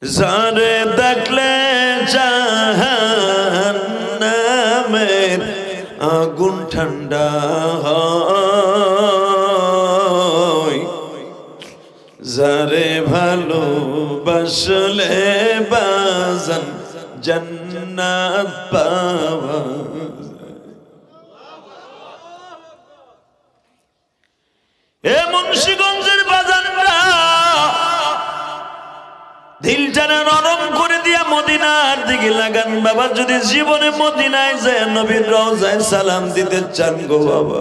যারে দেখলে জাহান্নামের আগুন ঠান্ডা হয়, যারে ভালোবাসলে বাজান জান্নাত পাওয়া। এ মুন্সিগঞ্জের বাজানরা দিলটারে নরম করে দিয়া মদিনার দিকে লাগান বাবা। যদি জীবনে মদিনায় যায় নবীর রওজায় সালাম দিতে চান গো বাবা,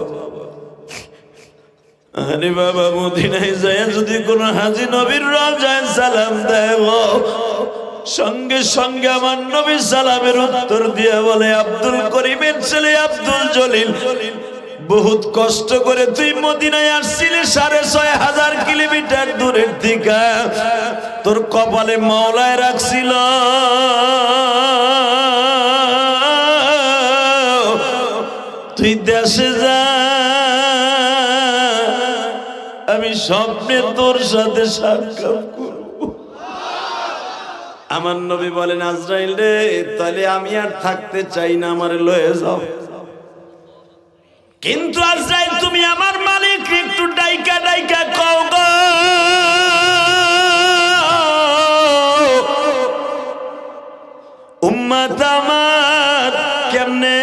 আরে বাবা মদিনায় যায় যদি কোন হাজী নবীর রওজায় সালাম দেয় সঙ্গে সঙ্গে আমার নবী সালামের উত্তর দিয়া বলে, আব্দুল করিমের ছেলে আব্দুল জলিল, বহুত কষ্ট করে তুই মদিনায় আসছিলি ৬৫০০ কিলোমিটার দূরের দিকে, তোর কপালে মাওলায় রাখছিল তুই দেশে যা, আমি স্বপ্নে তোর সাথে সাক্ষাৎ করব। আমার নবী বলেন, আজরাইল রে তাহলে আমি আর থাকতে চাই না, আমারে লয়ে যাও। কিন্তু আজরাইল তুমি আমার মালিক একটু ডাইকা ডাইকা কও গো, উম্মত আমার কেমনে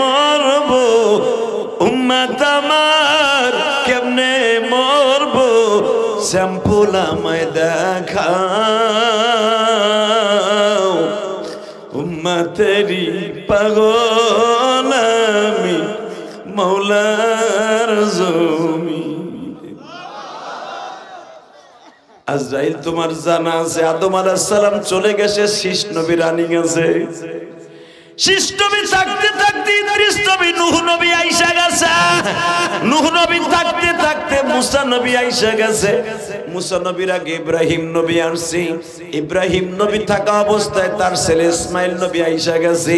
মরব, উম্মত আমার কেমনে মরব, স্যাম্পল আমায় দেখাও, উম্মতেরি পাগল আমি মৌলার জমিনে। আজরাইল তোমার জানা আছে আদম আলাইহিস সালাম চলে গেছে, শীষ নবী রানিং আছে, শীষ নবী থাকতে থাকতে ইদ্রিস নবী নূহ নবী আইসা গেছে, নূহ নবী থাকতে থাকতে মুসা নবী আইসা গেছে, মুসা নবীর আগে ইব্রাহিম নবী আসছে, ইব্রাহিম নবী থাকা অবস্থায় তার ছেলে ইসমাইল নবী আইসা গেছে,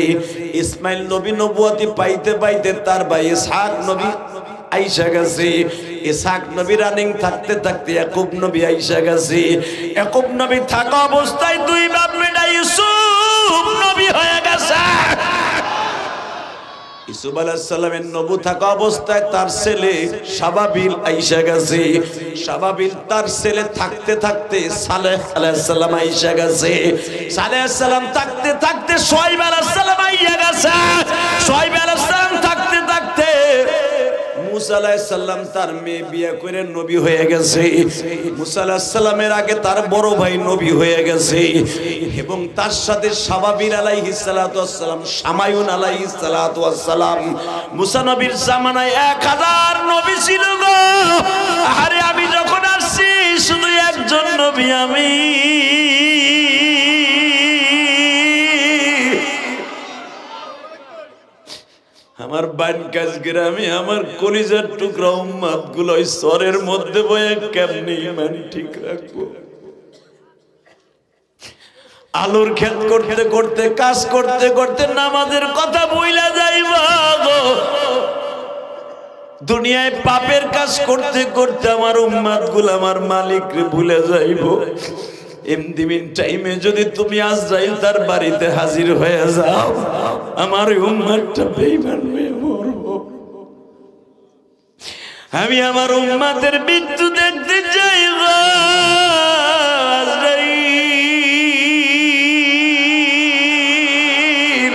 ইসমাইল নবী নবুয়তি পাইতে পাইতে তার ভাই ইসহাক নবী আইসা গেছে, ইসহাক নবী রানিং থাকতে থাকতে ইয়াকুব নবী আইসা গেছে, ইয়াকুব নবী থাকা অবস্থায় দুই বাপ বেটা ইউসুফ নবী হয়ে গেছে, ইউসুফ আলাইহিস সালামের নবু থাকা অবস্থায় তার ছেলে শাবাবিল আইসা গেছে, শাবাবিল তার ছেলে থাকতে থাকতে সালেহ আলাইহিস সালাম আইসা গেছে, সালেহ আলাইহিস সালাম থাকতে থাকতে শুআয়ব আলাইহিস সালাম আইয়া গেছে, শুআয়ব আলাইহিস সালাম থাকতে থাকতে মুসা আলাইহিস সালাম তার মেয়ে বিয়ে করে নবী হয়ে গেছে, মুসা আলাইহিস সালামের আগে তার বড় ভাই নবী হয়ে গেছে, এবং তার সাথে শাবাবিল আলাইহিস সালাতু ওয়াস সালাম, শামায়ুন আলাইহিস সালাতু ওয়াস সালাম। মুসা নবীর জামানায় ১০০০ নবী ছিল গো। আরে আমি যখন আসছি শুধু একজন নবী আমি, আমার বানকাজ গ্রামে আমার কলিজার টুকরা উম্মত গুলো সরের মধ্যে বয়ে কেমনি ইমান ঠিক রাখবো। আলুর ক্ষেত করতে করতে কাজ করতে করতে নামাজের কথা ভুইলা যাইবা গো, দুনিয়ায় পাপের কাজ করতে করতে আমার উম্মত গুলো আমার মালিকরে ভুলে যাইবো। এমদিন টাইমে যদি তুমি আজরাইল তার বাড়িতে হাজির হয়ে যাও, আমার উম্মতটা বেঈমান হয়ে মরবো। আমি আমার উম্মতের মৃত্যু দেখতে চাই গো আজরাইল,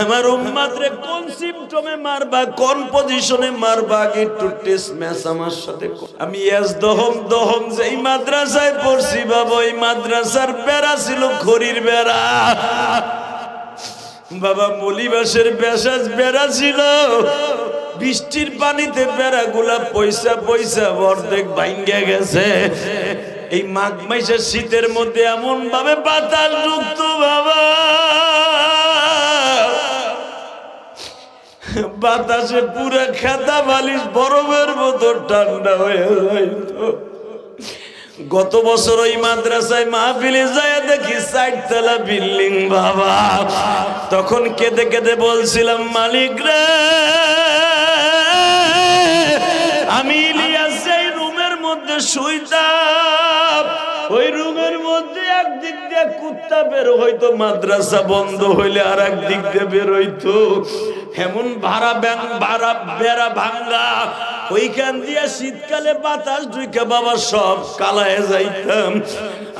আমার উম্মতরে কোন সিম্পটমে মারবা, কোন পজিশনে মারবা, একটু টেস্ট ম্যাচ আমার সাথে। আমি দহম যেই মাদ্রাসায় পড়ছি বাবা, ওই মাদ্রাসার বেড়া ছিল খড়ির বেড়া বাবা, মলিবাসের বেড়া ছিল, বৃষ্টির পানিতে বেড়াগুলা পয়সা পয়সা অর্ধেক ভাঙ্গে গেছে। এই মাঘ মাসের শীতের মধ্যে এমন ভাবে বাতাস ঢুকতো বাবা, বাতাসে পুরো খাতা বালিশ বরফের মতো ঠান্ডা হয়ে যাইত। গত বছর ওই মাদ্রাসায় মাহফিলে যায় দেখি ৬০ তলা বিল্ডিং বাবা, তখন কেঁদে কেঁদে বলছিলাম, মালিক রে আমি ইলিয়াস এই রুমের মধ্যে শুইতাম, ওই রুমের মধ্যে একদিক দিয়ে কুত্তা বের হইতো, মাদ্রাসা বন্ধ হইলে আর একদিক দিয়ে বের হইতো। এমন বেড়া ভাঙ্গা, ওইখান দিয়ে শীতকালে বাতাস ঢুকে বাবা সব কালায় যাইতাম।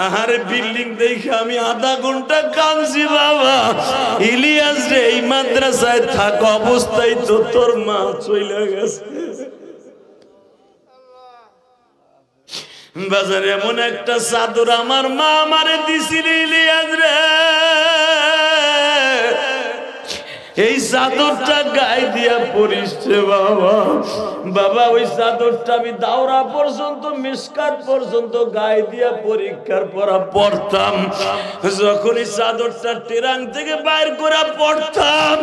আহারে বিল্ডিং দেখে আমি আধা ঘন্টা কাঁদছি বাবা। ইলিয়াস রে, এই মাদ্রাসায় থাকা অবস্থায় তো তোর মা চলে গেছে। বাজারে এমন একটা চাদর আমার মা আমারে দিছিল ইলিয়াস রে, এই চাদরটা গায়ে দিয়া পরিস বাবা। বাবা ওই চাদরটা আমি দাওরা পর্যন্ত, মিসকাত পর্যন্ত গায়ে দিয়া পরীক্ষার পড়া পড়তাম। যখন এই চাদরটা টেরাং থেকে বাইর করে পড়তাম,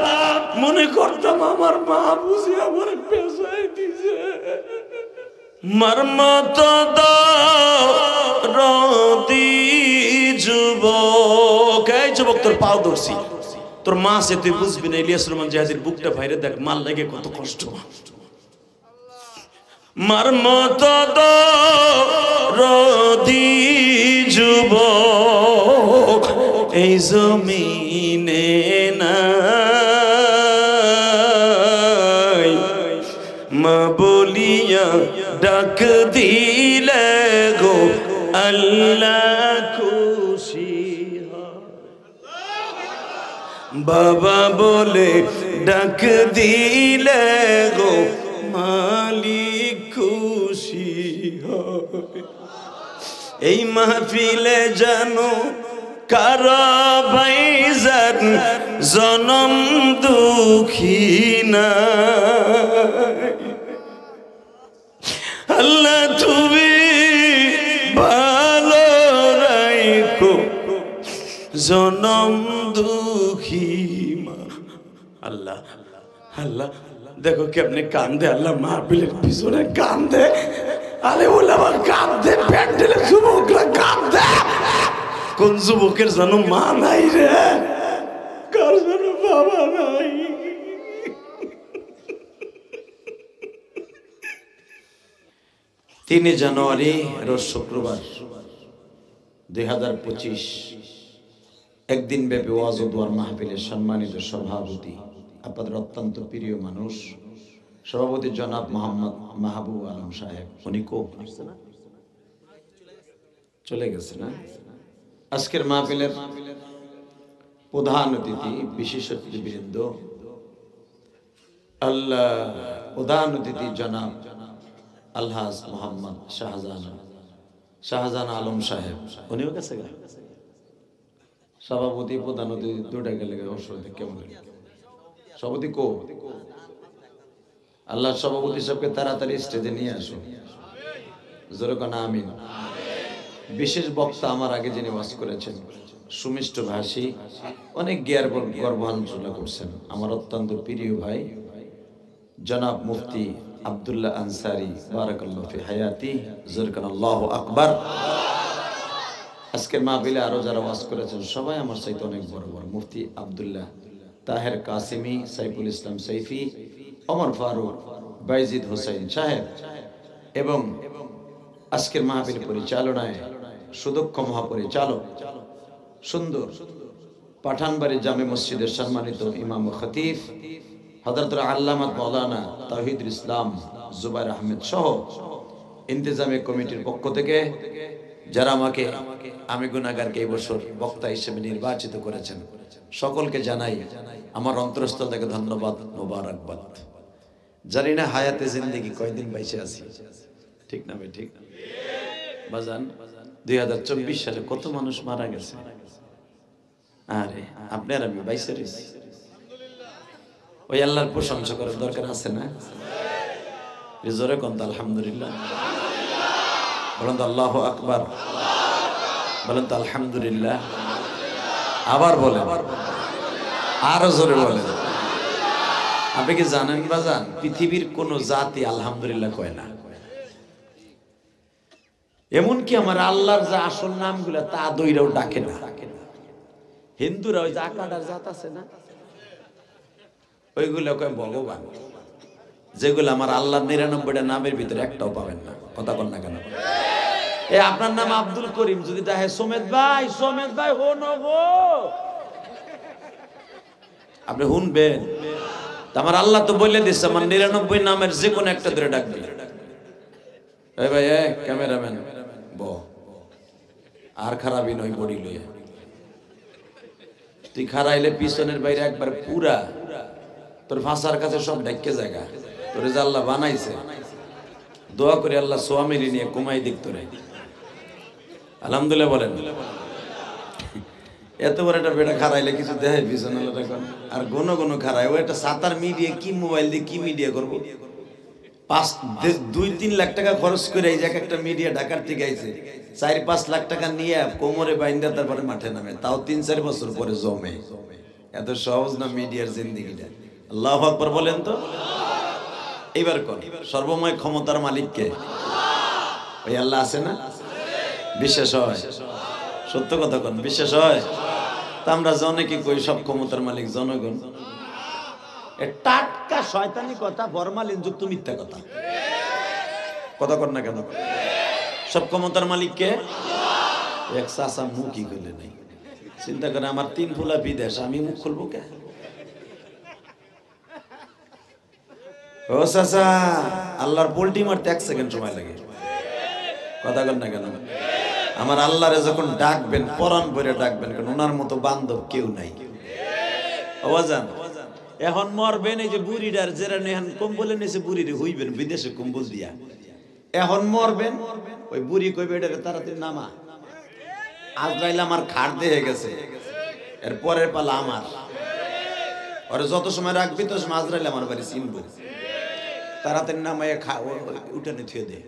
মনে করতাম আমার মা বুঝি আমার পেশায় দিছে। মর্মত দরদি যুবক, এই যুবক তোর পাও ধরছি, তোর মা সে তুই বুঝবি না। ইলিয়াস রহমান জিহাদির বুকটা ভাইরে দেখ, মাল লাগে কত কষ্ট। মর্মত দরদি যুবক এই জমিনে নাই, মা বলিয়া ডাক দিলে গো আল্লাহ খুশি হয়। বাবা বলে ডাক দিলে গো মালিক খুশি হয়। এই মাহফিলে জানো কারা ভাইজান জনম দুঃখী না, আল্লাহ তুমি ভালো রাখো জনম দুঃখী মা। আল্লাহ আল্লাহ দেখো কেমনে কান্দে, আল্লাহ মাহফিলের পিছনে কান্দে, আলে ওলামা কান্দে, প্যান্ডেলে যুবকরা কান্দে। কোন যুবকের যেন মা নাই রে, কার যেন বাবা নাই। 3 জানুয়ারি রোজ শুক্রবার 2025 একদিন ব্যাপী ওয়াজ ও দোয়ার মাহফিলের সম্মানিত সভাপতি, আপনাদের অত্যন্ত প্রিয় মানুষ, সভাপতি জনাব মোহাম্মদ মাহবুব আলম সাহেব। উনি চলে গেছে না? আজকের মাহফিলের প্রধান অতিথি, বিশেষ অতিথিবৃন্দ, আল্লাহ প্রধান অতিথি জনাব আলহাজ মোহাম্মদ শাহজাহান আলম সাহেব। উনিও গেছে গা? সভাপতি প্রধান অতিথি দুটা গেলে অসুবিধা কেমন? সভাপতি কো? আল্লাহ সভাপতি সবকে তাড়াতাড়ি স্টেজে নিয়ে আসো, জোরে কোন আমিন। বিশেষ বক্তা আমার আগে যিনি ওয়াজ করেছেন, সুমিষ্ট ভাষী, অনেক জ্ঞার গর্বাঞ্চনা করছেন, আমার অত্যন্ত প্রিয় ভাই জনাব মুফতি আব্দুল্লাহ আনসারী বারাকাল্লাহু ফি হায়াতি, জোরে কোন আল্লাহু আকবার। আজকের মাহফিলে আরো যারা ওয়াজ করেছেন সবাই আমার চাইতে অনেক বড় বড়, মুফতি আব্দুল্লাহ তাহের কাসিমি, সাইফুল ইসলাম সাইফি, ওমর ফারুক, বাইজিদ হোসেন সাহেব এবং আজকের মাহফিল পরিচালনায় সুদক্ষ মহাপরিচালক, সুন্দর পাঠানবাড়ি জামে মসজিদের সম্মানিত ইমাম ও খতিব হযরত আল্লামা মাওলানা তাওহীদুল ইসলাম জুবাইর আহমেদ সহ ইন্তেজামী কমিটির পক্ষ থেকে যারা আমাকে, আমি গুনাহগারকে এই বছর বক্তা হিসেবে নির্বাচিত করেছেন, সকলকে জানাই আমার অন্তরস্থল থেকে ধন্যবাদ, মোবারকবাদ। জানি না হায়াতে জিন্দেগি কয়দিন বাইচে আছি, ঠিক না ভাই? ঠিক বাজান, 2024 সালে কত মানুষ মারা গেছে, আরে আপনার আমি বাইচে রয়েছি। ওই আল্লাহর প্রশংসা করার দরকার আছে না? জোরে কোন আলহামদুলিল্লাহ, বলেন তো আল্লাহু আকবার, বলেন তো আলহামদুলিল্লাহ, আবার বলেন, আরো জোরে বলেন। আপনি কি জানেন বাজান, পৃথিবীর কোন জাতি আলহামদুলিল্লাহ কয় না। এমনকি আমার আল্লাহর যে আসল নামগুলা তা দইরাও ডাকে না। হিন্দুরা ওই যে আকাডার জাত আছে না, ওইগুলো কয় ভগবান, যেগুলো আমার আল্লাহর 99টা নামের ভিতরে একটাও পাবেন না। কথা বল না কেন? এই আপনার নাম আব্দুল করিম, যদি দেখে সোমেদ ভাই হন গো, আপনি শুনবেন? আমার আল্লাহ তো বলে দিচ্ছে আমার 99 নামের যে কোনো একটা ধরে ডাকবে। এই ভাই, এই ক্যামেরাম্যান ব আর খারাপই নয়, বডি লইয়া তুই খারাইলে পিছনের বাইরে একবার পুরা তোর ফাঁসার কাছে সব ঢাক্কে জায়গা, তোরে যে আল্লাহ বানাইছে, দোয়া করে আল্লাহ সোয়ামিলি নিয়ে কমাই দিক তোরে। আলহামদুলিল্লাহ বলেন। এত বড় একটা বেটা খারাইলে কিছু দেয় পিছনে আর গোনো গোনো খারায়, ও একটা সাতার মিডিয়া কি মোবাইল দিয়ে কি মিডিয়া করবো? 2-3 লাখ টাকা খরচ করে এই জায়গায় একটা মিডিয়া ঢাকার থেকে আইছে, 4-5 লাখ টাকা নিয়ে কোমরে বাইন্দা তারপরে মাঠে নামে, তাও 3-4 বছর পরে জমে। এত সহজ না মিডিয়ার জিন্দেগিটা। আল্লাহু আকবার বলেন তো। এইবার কোন সর্বময় ক্ষমতার মালিককে? ওই আল্লাহ আছে না? বিশ্বাস হয়? সত্য কথা কোন বিশ্বাস হয়? তা আমরা জনকে কই সব ক্ষমতার মালিক জনগণ। টাটকা শয়তানি কথা, ফরমালিন যুক্ত মিথ্যা কথা। কথা কর না কেন? সব ক্ষমতার মালিক কে? এক চাচা মুখই খুলে নেই, চিন্তা করে আমার 3 ফুলা বিদেশ, আমি মুখ খুলবো কে? ও চাচা, আল্লাহর পোল্টি মারতে 1 সেকেন্ড সময় লাগে। কথা কর না কেন? আমার আল্লাহরে যখন ডাকবেন পরাণ ভরে ডাকবেন, কারণ ওনার মতো বান্ধব কেউ নাই। আওয়াজান এখন মরবেন, এই যে বুড়িটার জেরা নেহান কম্বলে নিয়েছে, বুড়িরে হইবেন বিদেশে কম্বল দিয়া, এখন মরবেন, ওই বুড়ি কইবে এটারে তাড়াতাড়ি নামা, আজরাইল আমার খাট দিয়ে গেছে, এর পরের পালা আমার, ওরে যত সময় রাখবি তো সময় আজরাইল আমার বাড়ি চিনবো, তাড়াতাড়ি নামায় উঠানে থুয়ে দে।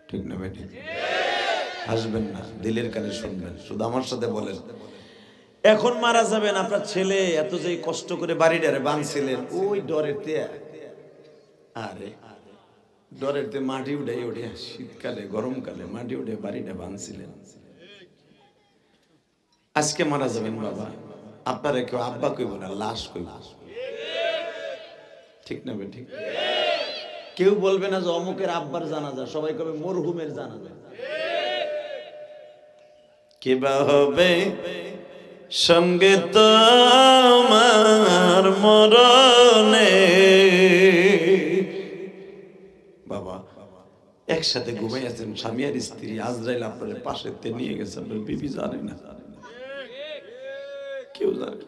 ঠিক না বেটি? হাসবেন না, দিলের কানে শুনবেন, শুধু আমার সাথে বলেন। এখন মারা যাবেন, আপনার ছেলে এত যে কষ্ট করে বাড়িটারে বাঁধছিলেন, ওই ডরেতে, আরে ডরেতে মাটি উঠে ওঠে, শীতকালে গরমকালে মাটি উঠে বাড়িটা বাঁধছিলেন, আজকে মারা যাবেন বাবা, আপনারা কেউ আব্বা কইব না, লাশ কইব। ঠিক না বেটি? কেউ বলবে না যে অমুকের আব্বার জানাজা, সবাই কবে মরহুমের জানাজা। কিবা হবে সঙ্গে তোমার মরণে, বাবা একসাথে ঘুমাই আছেন স্বামী আর স্ত্রী, আজরাইল আপনার পাশে নিয়ে গেছে, আপনার বিবি জানে না, কেউ জানে।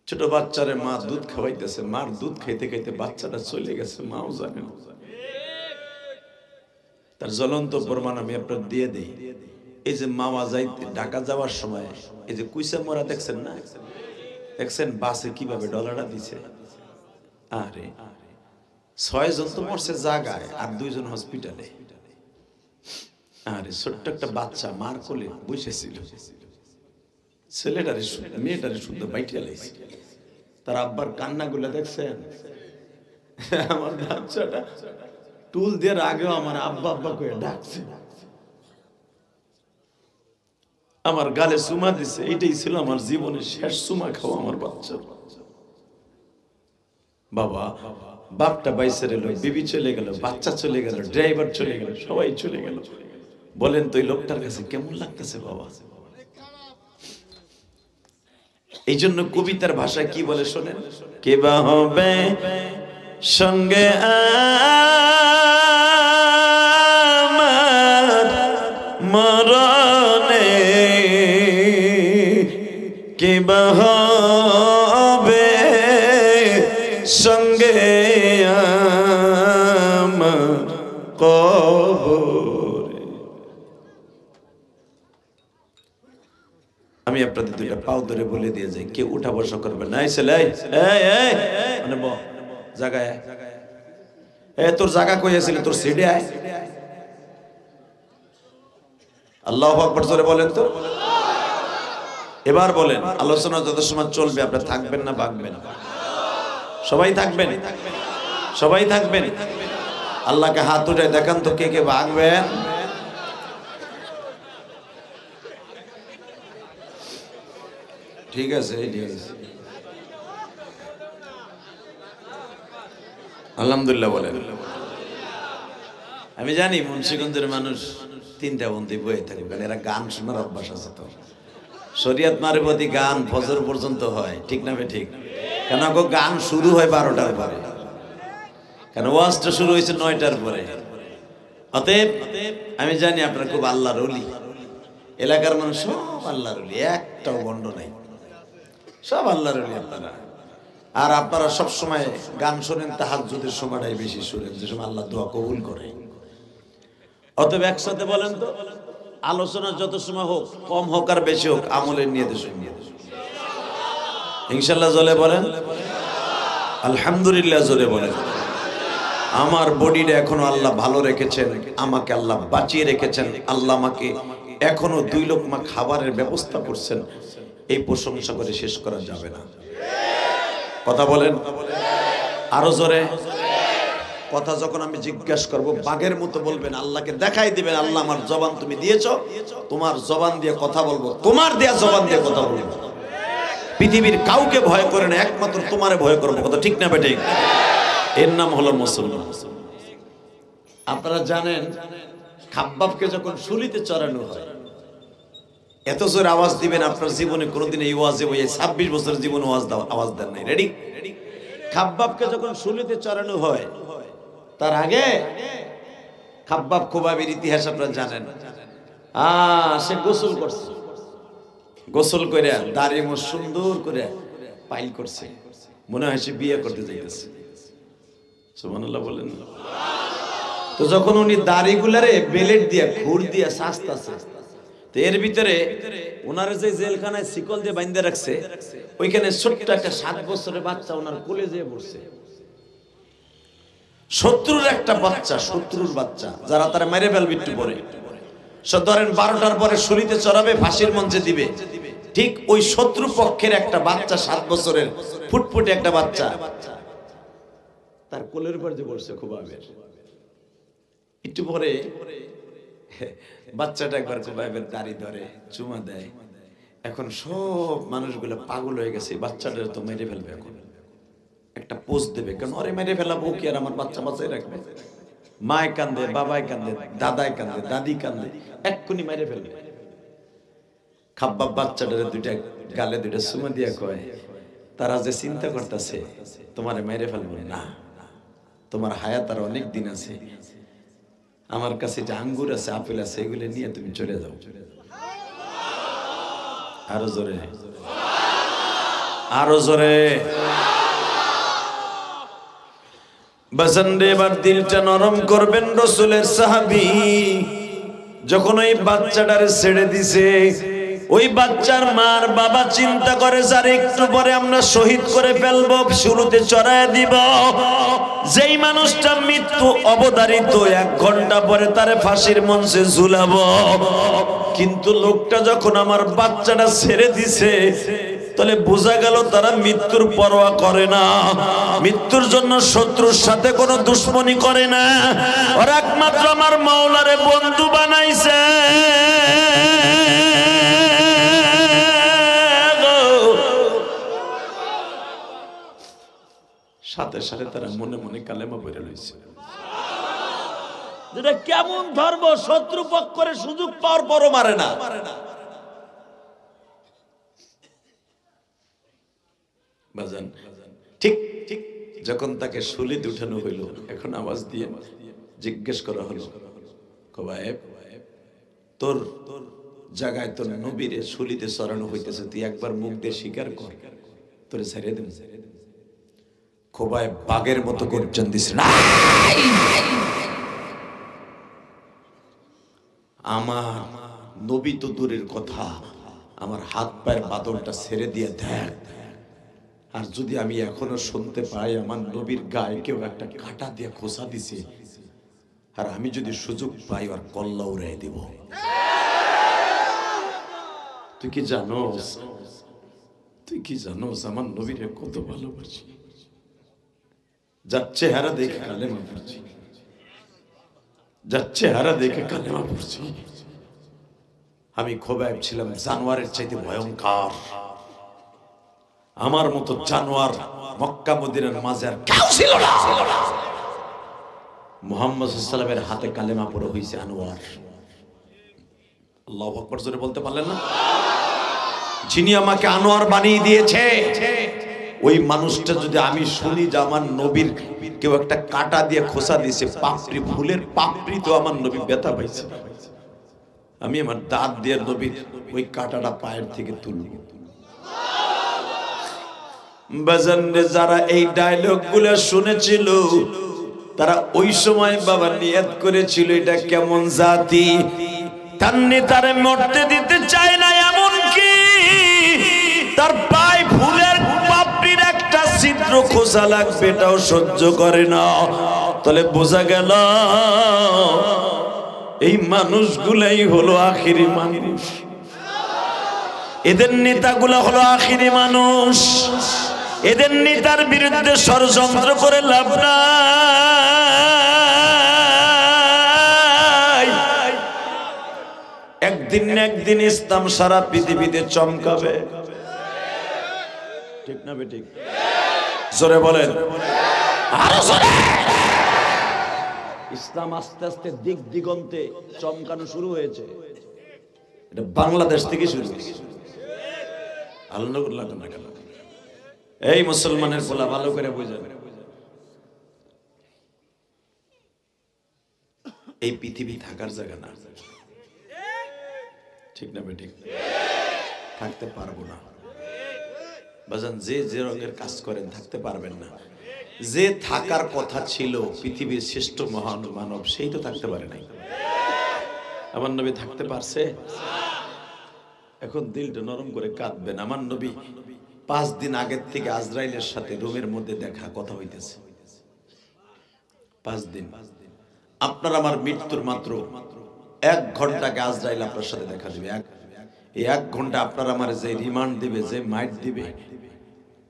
ছোট বাচ্চারে মা দুধ খাওয়াইতেছে, মার দুধ খাইতে খাইতে বাচ্চাটা চলে গেছে, মাও জানে না। তার জ্বলন্ত প্রমাণ আমি আপনার দিয়ে দিই। এই যে মামা যাইতে ঢাকা যাওয়ার সময় এই যে কুইসা মরা দেখছেন না, দেখছেন বাসে কিভাবে ডলাটা দিছে, আরে 6 জন তো মরছে জায়গায় আর 2 জন হসপিটালে। আরে ছোট্ট একটা বাচ্চা মার কোলে বসেছিল, ছেলেটারে মেয়েটারে শুদ্ধ বাইটে লাইছে, তার আব্বার কান্নাগুলো দেখছেন? আমার বাচ্চাটা টুল দেওয়ার আগেও আমার আব্বা আব্বা করে ডাকছে, আমার গালে চুমা দিছে, এইটাই ছিল আমার জীবনের শেষ চুমা খাওয়া আমার বাচ্চা। বাবা বাপটা বাইসে এলো, বিবি চলে গেল, বাচ্চা চলে গেল, ড্রাইভার চলে গেল, সবাই চলে গেল। বলেন তো এই লোকটার কাছে কেমন লাগতেছে বাবা? এই জন্য কবিতার ভাষায় কি বলে শোনেন, কে বা হবে সঙ্গে আমার মরণে, কে বা হবে সঙ্গে আমার কবরে। আমি আপনাদের 2টা পাও ধরে বলে দিয়ে যাই, কেউ উঠা বসা করবে না। মানে জায়গায় তোর জায়গা কই আছিল, তোর সিডে আয়। আল্লাহু আকবার জোরে বলেন তো। এবার বলেন, আলোচনা যত সময় চলবে আপনারা থাকবেন না ভাগবেন? সবাই থাকবেন, সবাই থাকবেন। আল্লাহকে হাত উঠে দেখান তো কে কে ভাগবেন। ঠিক আছে, ঠিক আছে, আলহামদুলিল্লাহ বলেন। আমি জানি মুন্সিগঞ্জের মানুষ তিনটা বন্ধু বয়ে থাকবে, কারণ এরা গান শোনার অভ্যাস আছে। তো শরীয়ত মারিফতি গান ফজর পর্যন্ত হয়, ঠিক না বে ঠিক? কেন গান শুরু হয় 12টার পরে, কেন ওয়াজটা শুরু হয়েছে 9টার পরে। অতএব আমি জানি আপনারা খুব আল্লাহর ওলি, এলাকার মানুষ সব আল্লাহর ওলি, একটাও গন্ড নাই, সব আল্লাহর ওলি আপনারা। আর আপনারা সব সময় গান শোনেন তাহাজ্জুদের সময়টাই বেশি শোনেন, যে সময় আল্লাহ দোয়া কবুল করে। অতএব একসাথে বলেন তো, আলোচনা যত সময় হোক, কম হোক আর বেশি হোক, আমলের নিয়তে শুনিয়ে ইনশাআল্লাহ। জলে বলেন আলহামদুলিল্লাহ, জোরে বলেন। আমার বডিটা এখনো আল্লাহ ভালো রেখেছেন, আমাকে আল্লাহ বাঁচিয়ে রেখেছেন, আল্লাহ আমাকে এখনো 2 লোকমা খাবারের ব্যবস্থা করছেন, এই প্রশংসা করে শেষ করা যাবে না। কথা বলেন আরো জোরে। কথা যখন আমি জিজ্ঞাসা করব, বাঘের মতো বলবেন, আল্লাহকে দেখাই দিবেন, আল্লাহ আমার জবান তুমি দিয়েছো, তোমার জবান দিয়ে কথা বলবো, তোমার দেয়া জবান দিয়ে কথা বলবো। পৃথিবীর কাউকে ভয় করে না, একমাত্র তোমারে ভয় করবো। কথা ঠিক না বেঠিক? এর নাম হলো মুসলমান। আপনারা জানেন খাব্বাবকে যখন শুলিতে চড়ানো হয়, এত জোরে আওয়াজ দিবেন, আপনার জীবনে কোনোদিন এই ওয়াজে 26 বছরের জীবনে আওয়াজ দেন নাই। রেডি? খাব্বাবকে যখন শুলিতে চড়ানো হয়, তার আগে খাব্বাব খোবাবের ইতিহাস আপনারা জানেন। সে গোসল করছে, গোসল করে দাড়ি মোছ সুন্দর করে পাইল করছে, মনে হয় সে বিয়ে করতে যাইতেছে। সুবহানাল্লাহ বলেন। তো যখন উনি দাড়িগুলারে বেলেট দিয়া খুর দিয়া শাস্তাছে, তো এর ভিতরে ওনার যে জেলখানায় শিকল দিয়ে বাইন্ধে রাখছে, ওইখানে ছোট্ট একটা 7 বছরের বাচ্চা ওনার কোলে যেয়ে বসছে। শত্রুর একটা বাচ্চা, শত্রুর বাচ্চা, যারা তারা মেরে ফেলবে একটু পরে, ধরেন 12টার পরে শুলিতে চড়াবে, ফাঁসির মঞ্চে দিবে, ঠিক ওই শত্রু পক্ষের একটা বাচ্চা, 7 বছরের ফুটফুটে একটা বাচ্চা, তার কোলের উপর যে বসছে খোবাবের। একটু পরে বাচ্চাটা একবার খোবাবের দাড়ি ধরে চুমা দেয়। এখন সব মানুষগুলো পাগল হয়ে গেছে, বাচ্চাটা তো মেরে ফেলবে, এখন একটা পোস্ট দেবে, কারণ ওরে মেরে ফেলাবো কি আর আমার বাচ্চা বাচ্চাই রাখবে। মায় কান্দে, বাবাই কান্দে, দাদাই কান্দে, দাদি কান্দে, এক্ষুনি মেরে ফেলবে। খাব্বাব বাচ্চাটারে 2টা গালে 2টা চুমা দিয়া কয়, তারা যে চিন্তা করতেছে তোমারে মেরে ফেলবে না, তোমার হায়াত আর অনেক দিন আছে, আমার কাছে যে আঙ্গুর আছে, আপেল আছে, এগুলো নিয়ে তুমি চলে যাও। আরো জোরে, আরো জোরে। বাজানরে এবার দিলটা নরম করবেন। রাসূলের সাহাবী যখন ওই বাচ্চাটারে ছেড়ে দিছে, ওই বাচ্চার মার বাবা চিন্তা করে, যার একটু পরে আমরা শহীদ করে ফেলবো, শুরুতে চড়ায় দিব। যেই মানুষটা মৃত্যু অবধারিত, 1 ঘন্টা পরে তারে ফাঁসির মঞ্চে ঝুলাবো। কিন্তু লোকটা যখন আমার বাচ্চাটা ছেড়ে দিছে, তাহলে বোঝা গেল তারা মৃত্যুর পরোয়া করে না, মৃত্যুর জন্য শত্রুর সাথে কোনো দুশ্মনী করে না, ওরা একমাত্র আমার মাওলারে বন্ধু বানাইছে। সাথে সাথে তারা মনে মনে কালেমা পড়ে লইছে। যেটা কেমন ধর্ম, শত্রু পক্ষের সুযোগ পাওয়ার পরও মারে না। বাজান ঠিক ঠিক যখন তাকে শুলিতে উঠানো হইল, এখন আওয়াজ দিয়ে জিজ্ঞেস করা হলো, খোবায়েব, তোর জায়গায় তোর নবীরে শুলিতে চড়ানো হইতেছে, তুই একবার মুখ দিয়ে স্বীকার কর, তোরে ছেড়ে দেব। খোবায়েব বাঘের মতো গর্জন দিছে, আমার নবী তো দূরের কথা, আমার হাত পায়ের বাদলটা ছেড়ে দিয়ে দেখ, আর যদি আমি এখনো শুনতে পাই আমার নবীর গায়ে কেউ একটা কাঁটা দিয়ে খোসা দিছে, আর আমি যদি সুযোগ পাই আর কল্লা উড়াই দিব। তুই কি জানোস, তুই কি জানোস আমার নবীরে কত ভালোবাসি, যার চেহারা দেখে কালেমা পড়ছি, যার চেহারা দেখে কালেমা পড়ছি। আমি খোবায়েব ছিলাম জানোয়ারের চাইতে ভয়ঙ্কর, আমার মতো জানোয়ার মক্কা মদিনার মাঝে আর কেউ ছিল না। মুহাম্মদ সাল্লাল্লাহু আলাইহি ওয়াসাল্লামের হাতে কালেমা পড়ে হইছে আনোয়ার। আল্লাহু আকবার জোরে বলতে পারলেন না? যিনি আমাকে আনোয়ার বানিয়ে দিয়েছে, ওই মানুষটা যদি আমি শুনি যে আমার নবীর কেউ একটা কাঁটা দিয়ে খোসা দিয়েছে, পাপড়ি, ফুলের পাপড়ি, তো আমার নবী ব্যথা পাইছে, আমি আমার দাঁত দিয়ে নবীর ওই কাঁটাটা পায়ের থেকে তুলব। বাজানে যারা এই ডায়লগ গুলো শুনেছিল তারা ওই সময় বাবা নিয়ত করেছিল এটা কেমন জাতি, তার নেতারে মরতে দিতে চায় না, এমন কি তার পায়ে ফুলের পাপড়ির একটা ছিদ্র খোসা লাগবে এটাও সহ্য করে না। তাহলে বোঝা গেল এই মানুষগুলাই হলো আখিরি মানুষ, এদের নেতাগুলো হলো আখিরি মানুষ। এদের নেতার বিরুদ্ধে ষড়যন্ত্র করে লাভ নাই। একদিন না একদিন ইসলাম সারা পৃথিবীতে চমকাবে, ঠিক না বেঠিক? জোরে বলেন, আরো জোরে। ইসলাম আস্তে আস্তে দিক দিগন্তে চমকানো শুরু হয়েছে, এটা বাংলাদেশ থেকে শুরু হয়েছে। আল্লাহ না কেন এই মুসলমানের পোলা ভালো করে বুঝেন, এই পৃথিবী থাকার জায়গা না, ঠিক না বেঠিক? থাকতে পারবো না বাজান, যে যে রঙের কাজ করেন থাকতে পারবেন না। যে থাকার কথা ছিল পৃথিবীর শ্রেষ্ঠ মহান মানব, সেই তো থাকতে পারে নাই। আমার নবী থাকতে পারছে? এখন দিলটা নরম করে কাঁদবেন। আমার নবী 5 দিন আগের থেকে আজরাইলের সাথে রুমের মধ্যে দেখা কথা হইতেছে। 5 দিন। আপনার আমার মৃত্যুর মাত্র 1 ঘন্টাকে আজরাইল আপনার সাথে দেখা দিবে। এই 1 ঘন্টা আপনার আমার যে রিমান্ড দিবে, যে মাইট দিবে,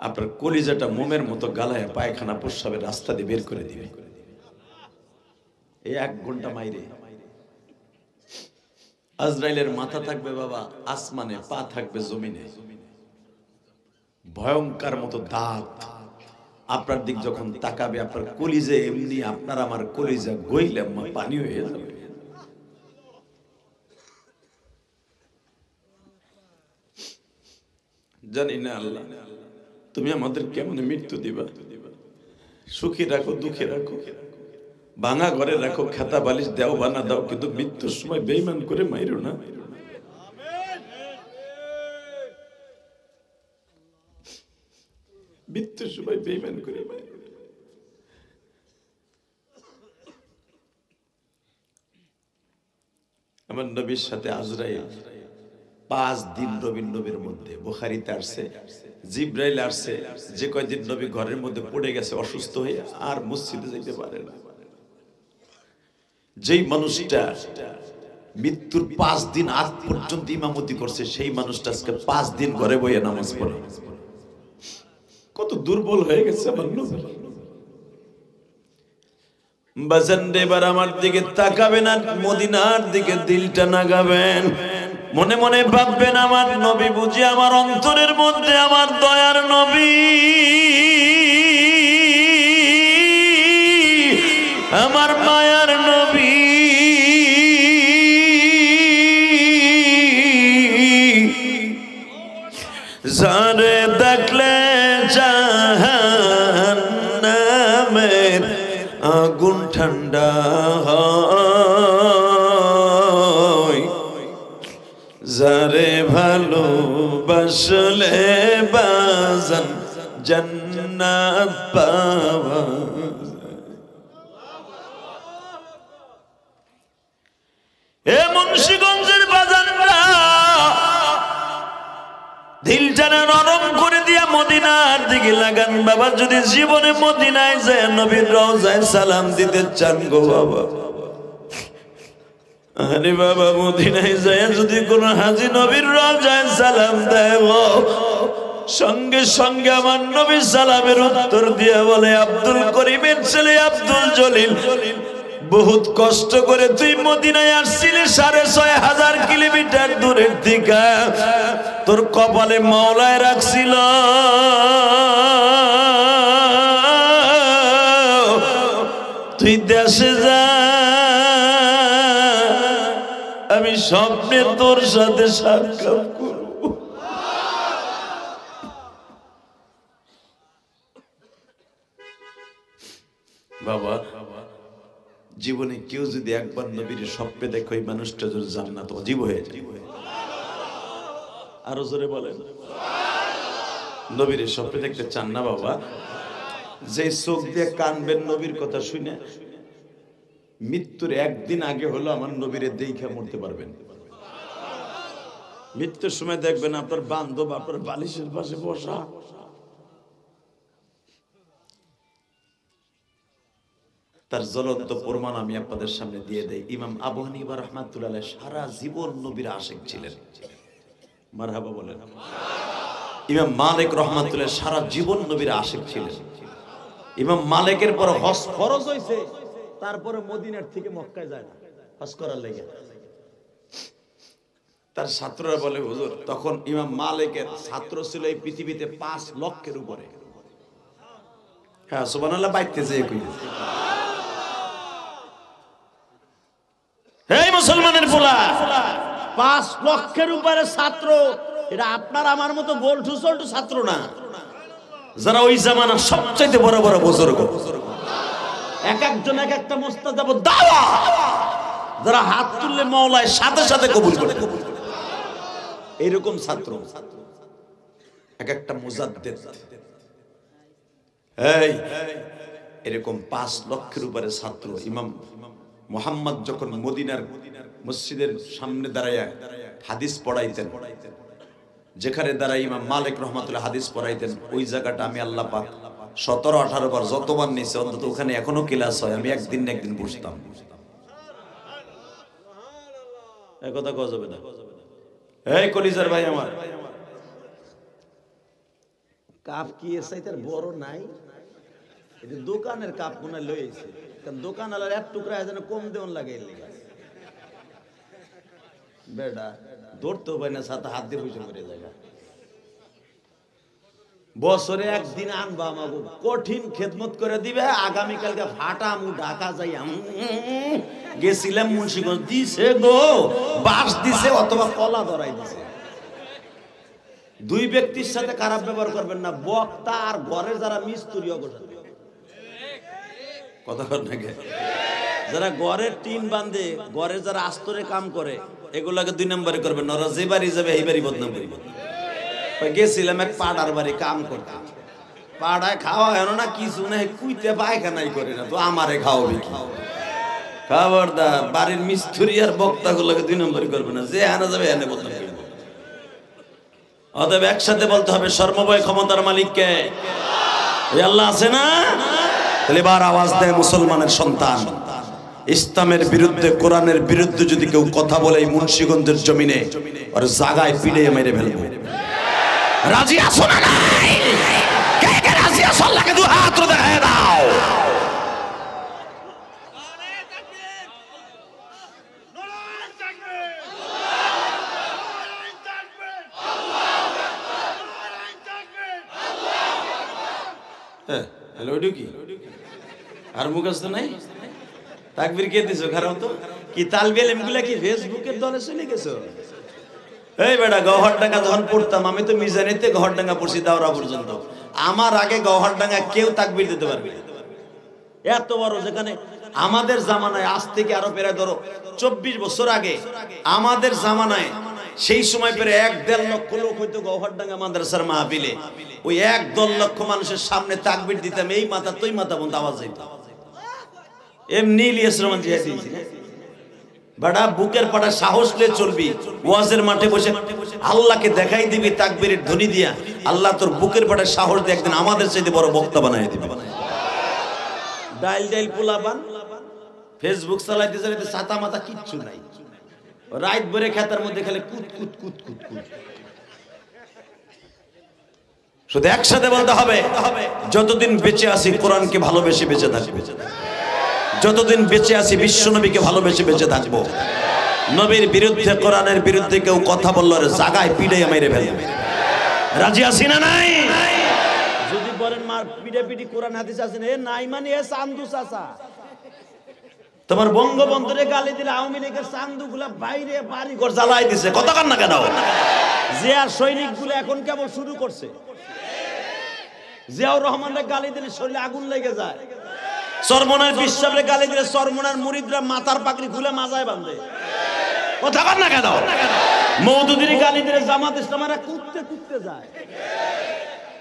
আপনার কলিজাটা মোমের মতো গালায় পায়খানা প্রস্রাবের রাস্তা দিয়ে বের করে দিবে। এই 1 ঘন্টা মাইরে আজরাইলের মাথা থাকবে বাবা আসমানে, পা থাকবে জমিনে, ভয়ঙ্কর মতো দাঁত। আপনার দিক যখন তাকাবে আপনার কলিজা এমনি আপনার আমার কলিজা গইলে পানি হয়ে যাবে। জানি না আল্লাহ তুমি আমাদের কেমন মৃত্যু দিবা, সুখী রাখো দুঃখী রাখো, ভাঙা ঘরে রাখো, খেতা বালিশ দাও বানা দাও, কিন্তু মৃত্যুর সময় বেঈমান করে মাইরো না। মৃত্যুর সময় বেঈমান করে মাইরো না। আমার নবীর সাথে আজরাইল 5 দিন নবীর মধ্যে, বুখারীতে আসছে জিবরাইল আসছে, যে কয়দিন নবী ঘরের মধ্যে পড়ে গেছে অসুস্থ হয়ে, আর মসজিদে যেতে পারে না। যেই মানুষটা মৃত্যুর 5 দিন আগ পর্যন্ত ইমামতি করছে, সেই মানুষটা আজকে 5 দিন ঘরে বসে নামাজ পড়ে। কত দুর্বল হয়ে গেছে আমার নবী। বাজান এবার আমার দিকে তাকাবেন আর মদিনার দিকে দিলটা নাগাবেন, মনে মনে ভাববেন আমার নবী বুঝি আমার অন্তরের মধ্যে আমার দয়ার নবী, আমার মায়ার নবী, যারে দেখলে জাহান্নামের আগুন ঠান্ডা হয়, যারে ভালোবাসলে বাজান জান্নাত পাওয়া। এ মুন্সিগঞ্জের বাজানরা দিলটারে নরম করে দিয়া মদিনার দিকে লাগান বাবা। যদি জীবনে মদিনায় যায় নবীর রওজায় সালাম দিতে চান গো বাবা, আরে বাবা মদিনায় যায় যদি কোন হাজী নবীর রওজায় সালাম দেয়, সঙ্গে সঙ্গে আমার নবী সালামের উত্তর দিয়ে বলে, আব্দুল করিমের ছেলে আব্দুল জলিল, বহুত কষ্ট করে তুই মদিনায় আসছিলি 6500 কিলোমিটার দূরের দিকে, তোর কপালে মাওলায় রাখছিল তুই দেশে যা আমি স্বপ্নে তোর সাথে সাক্ষাৎ করব। বাবা জীবনে কেউ যদি একবার নবীর স্বপ্নে দেখে ওই মানুষটা যদি জান্নাত ওয়াজিব হয়ে যায়। আরো জোরে বলেন নবীর স্বপ্নে দেখতে চান না বাবা? যে চোখ দিয়ে কানবেন নবীর কথা শুনে, মৃত্যুর একদিন আগে হলো আমার নবীরে দেখে মরতে পারবেন। মৃত্যুর সময় দেখবেন আপনার বান্ধব আপনার বালিশের পাশে বসা। তার জ্বলন্ত প্রমাণ আমি আপনাদের সামনে দিয়ে দেই। ইমাম আবু হানিফা রাহমাতুল্লাহ আলাইহি সারা জীবন নবীর আশিক ছিলেন। মারহাবা বলেন। ইমাম মালিক রাহমাতুল্লাহ সারা জীবন নবীর আশিক ছিলেন। ইমাম মালিকের পর হজ ফরজ হইছে, তারপরে মদিনার থেকে মক্কায় যায় না হজ করার লাগি। তার ছাত্ররা বলে হুজুর, তখন ইমাম মালিকের ছাত্র ছিল এই পৃথিবীতে 5 লক্ষের উপরে। হ্যাঁ সুবহানাল্লাহ বাইতে যে কই। এই মুসলমানের পোলা 5 লক্ষের উপরে ছাত্র, এটা আপনার আমার মতো গোলটু চলটু ছাত্র না, যারা ওই জামানার সবচেয়ে বড় বড় বুজুর্গ। এক একজন এক একটা মুস্তাজাব দাওয়া, যারা হাত তুললে মাওলায় সাথে সাথে কবুল করে। এইরকম ছাত্র এক একটা মুজাদ্দিদ। এই এরকম 5 লক্ষের উপরে ছাত্র। ইমাম মুহাম্মদ যখন মদিনার মসজিদের সামনে দাঁড়ায় হাদিস পড়াইতেন, যেখানে দাঁড়ায় ইমাম মালিক রহমাতুল্লাহ হাদিস পড়াইতেন, ওই জায়গাটা আমি আল্লাহ পাক 17-18 বার যতবার নিছে, অন্তত ওখানে এখনো ক্লাস হয়, আমি একদিন না একদিন বসতাম। এই কথা কওয়া যাবে না। এই কলিজার ভাই আমার, কাপ কি এর চাইতে বড় নাই? এটা দোকানের কাপ কোনা লইছে, কারণ দোকানওয়ালার এক টুকরা যেন কম দেওয়ান লাগে এর লাগা। বেটা ধরতেও পারে না, সাথে হাত দিয়ে বসে করে জায়গা। বছরে একদিন আনবা আমাকে, কঠিন খেদমত করে দিবে। আগামীকালকে ফাটা আমু ঢাকা যাই গেছিলাম মুন্সিগঞ্জ, দিছে গো বাস দিছে অথবা কলা ধরাই দিছে। 2 ব্যক্তির সাথে খারাপ ব্যবহার করবেন না, বক্তা আর ঘরের যারা মিস্ত্রি অগোছাতে কথা কর নাকি, যারা ঘরের টিন বাঁধে, ঘরের যারা আস্তরে কাম করে, এগুলাকে 2 নম্বরে করবেন। ওরা যে বাড়ি যাবে এই বাড়ি বদনাম করিব। গেছিলাম এক পাড়ার বাড়ি কাম করতে, পাড়ায় খাওয়া হেন না কিছু না, কুইতে পায়খানাই করে না, তো আমারে খাওয়াবি কি? খবরদার, বাড়ির মিস্ত্রি আর বক্তা গুলোকে 2 নম্বরই করবে না, যে আনা যাবে এনে বদনাম করবে। অতএব একসাথে বলতে হবে সর্বময় ক্ষমতার মালিককে আল্লাহ আছে না? তাহলে এবার আওয়াজ দেয় মুসলমানের সন্তান, ইসলামের বিরুদ্ধে কোরআনের বিরুদ্ধে যদি কেউ কথা বলে এই মুন্সিগঞ্জের জমিনে আর জায়গায় পিড়ে মেরে ফেলবো। রাজি আছো না নাই? কে কে রাজি আছো? আল্লাহকে 2 হাত দেখায় দাও। হ্যালো কি আর মুখস্থ নাই? তাকবীর কে দিছো? খারাপ তো কি তালবে এলমগুলা কি ফেসবুকের দলে চলে গেছো? এই বেটা গহরডাঙ্গা যখন পড়তাম, আমি তো মিজানিতে গহরডাঙ্গা পড়ছি দাওরা পর্যন্ত। আমার আগে গহরডাঙ্গা কেউ তাকবীর দিতে পারবে না। এত বড়, যেখানে আমাদের জামানায় আজ থেকে আরো প্রায় ধরো 24 বছর আগে আমাদের জামানায় সেই সময় প্রায় 1-1.5 লক্ষ লোক হইতো গহরডাঙ্গা মাদ্রাসার মাহফিলে। ওই 1-1.5 লক্ষ মানুষের সামনে তাকবীর দিতাম, এই মাথা তুই মাথা বন্ধ আওয়াজ হইতো। এমনি ইলিয়াস রহমান জিয়া দিয়েছি বেটা, বুকের পাটা সাহস নিয়ে চলবি, ওয়াজের মাঠে বসে আল্লাহকে দেখাই দিবি তাকবীরের ধ্বনি দিয়া, আল্লাহ তোর বুকের পাটা সাহস দিয়ে একদিন আমাদের চাইতে বড় বক্তা বানাই দিবে। ডাইল ডাইল পোলাপান ফেসবুক চালাইতে চালাইতে ছাতা মাথা কিচ্ছু নাই, রাত ভরে খেতার মধ্যে খেলে কুত কুত কুত কুত কুত। শুধু একসাথে বলতে হবে, যতদিন বেঁচে আছি কোরআনকে ভালোবেসে বেঁচে থাকবে, যতদিন বেঁচে আছি বিশ্বনবীকে ভালোবেসে বেঁচে থাকবো। নবীর বিরুদ্ধে কোরআনের বিরুদ্ধে কেউ কথা বললো জায়গায় পিড়ে মেরে ফেলবে। রাজি আছি না নাই? যদি বলেন মার পিড়ে পিড়ি কোরআন হাদিস আছে না, এ নাই মানে এ চান্দু চাচা, তোমার বঙ্গবন্ধুরে গালি দিলে আওয়ামী লীগের চান্দুগুলা বাইরে বাড়ি ঘর জ্বালাই দিছে, কথা কান না কেন? জিয়ার সৈনিকগুলো এখন কেবল শুরু করছে। জিয়াউর রহমানরে গালি দিলে শরীরে আগুন লেগে যায়। চরমনার বিশ্বাসরে গালি দিলে চরমনার মুরিদরা মাথার পাগড়ি খুলে মাজায় বাঁধে, কথা কান না কেন? মওদুদীর গালি দিলে জামাত ইসলামীরা কুত্তে কুত্তে যায়।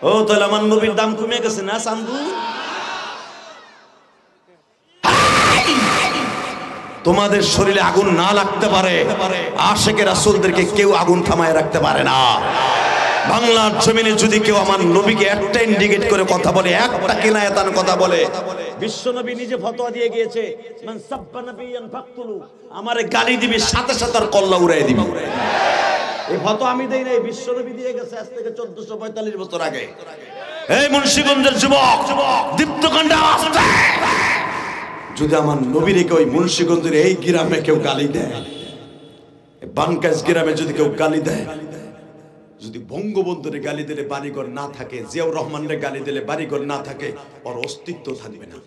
ও তাহলে আমার নবীর দাম কমে গেছে না চান্দু? তোমাদের শরীরে আগুন না লাগতে পারে, আশিকে রাসূলদেরকে কেউ আগুন থামায় রাখতে পারে না। বাংলার জমিনে যদি কেউ আমার নবীকে একটা ইন্ডিকেট করে কথা বলে, একটা কিনায়াতান কথা বলে, বিশ্বনবী নিজে ফতোয়া দিয়ে গিয়েছে, মান সাব্বা নাবিয়ান ফাকতুলু, আমারে গালি দিবে সাথে সাথে তার কল্লা উড়াই দিবে। এই ফতোয়া আমি দেই নাই, বিশ্বনবী দিয়ে গেছে আজ থেকে 1445 বছর আগে। এই মুন্সিগঞ্জের যুবক, দীপ্তকণ্ঠে আওয়াজ দে, যদি আমার নবীর ওই মুন্সিগঞ্জের এই গ্রামে কেউ গালি দেয়, বানকাজ গ্রামে যদি কেউ গালি দেয়, যদি বঙ্গবন্ধুরে গালি দিলে বাড়িঘর না থাকে, জিয়াউর রহমানরে গালি দিলে বাড়িঘর না থাকে, ওর অস্তিত্ব থাকবে না,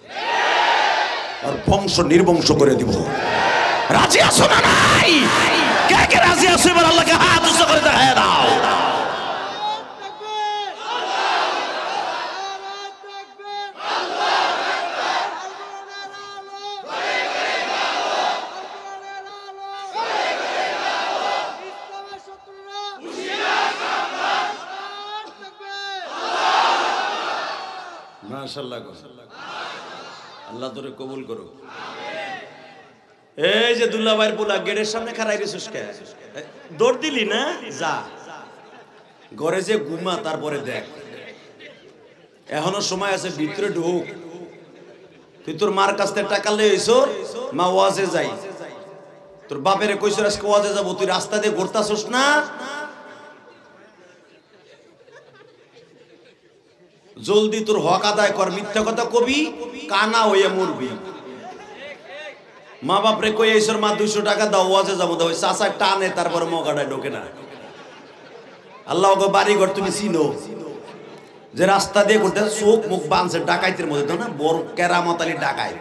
আর বংশ নির্বংশ করে দিব। রাজি আছো না নাই? কে কে রাজি আছো? এবার আল্লাহকে হাত উঁচু করে দেখায় দাও। মাশাআল্লাহ, আল্লাহ তোরে কবুল করো। এই যে দুল্লা ভাইয়ের পোলা গেটের সামনে খাড়াই রেছিস কে? দৌড় দিলি না? যা ঘরে যে ঘুমা, তারপরে দেখ, এখনো সময় আছে, ভিতরে ঢুক। তুই তোর মার কাছ থেকে টাকা লয়ে আইছো, মা ওয়াজে যাই, তোর বাপেরে কইছো আজকে ওয়াজে যাবো, তুই রাস্তা দিয়ে ঘুরতাছস না? জলদি তোর হক আদায় কর, মিথ্যা কথা কবি কানা হইয়া মরবি। মা বাপরে কই আইছর, মা 200 টাকা দাও, ওয়াজে যাবো, দাও। চাচা টানে, তারপরে মগাটায় ঢোকে না। আল্লাহ গো বাড়ি ঘর তুমি চিনো, যে রাস্তা দিয়ে ঘুরতে চোখ মুখ বাঁধছে ডাকাইতের মধ্যে, না বড় কেরামত আলী ডাকাই।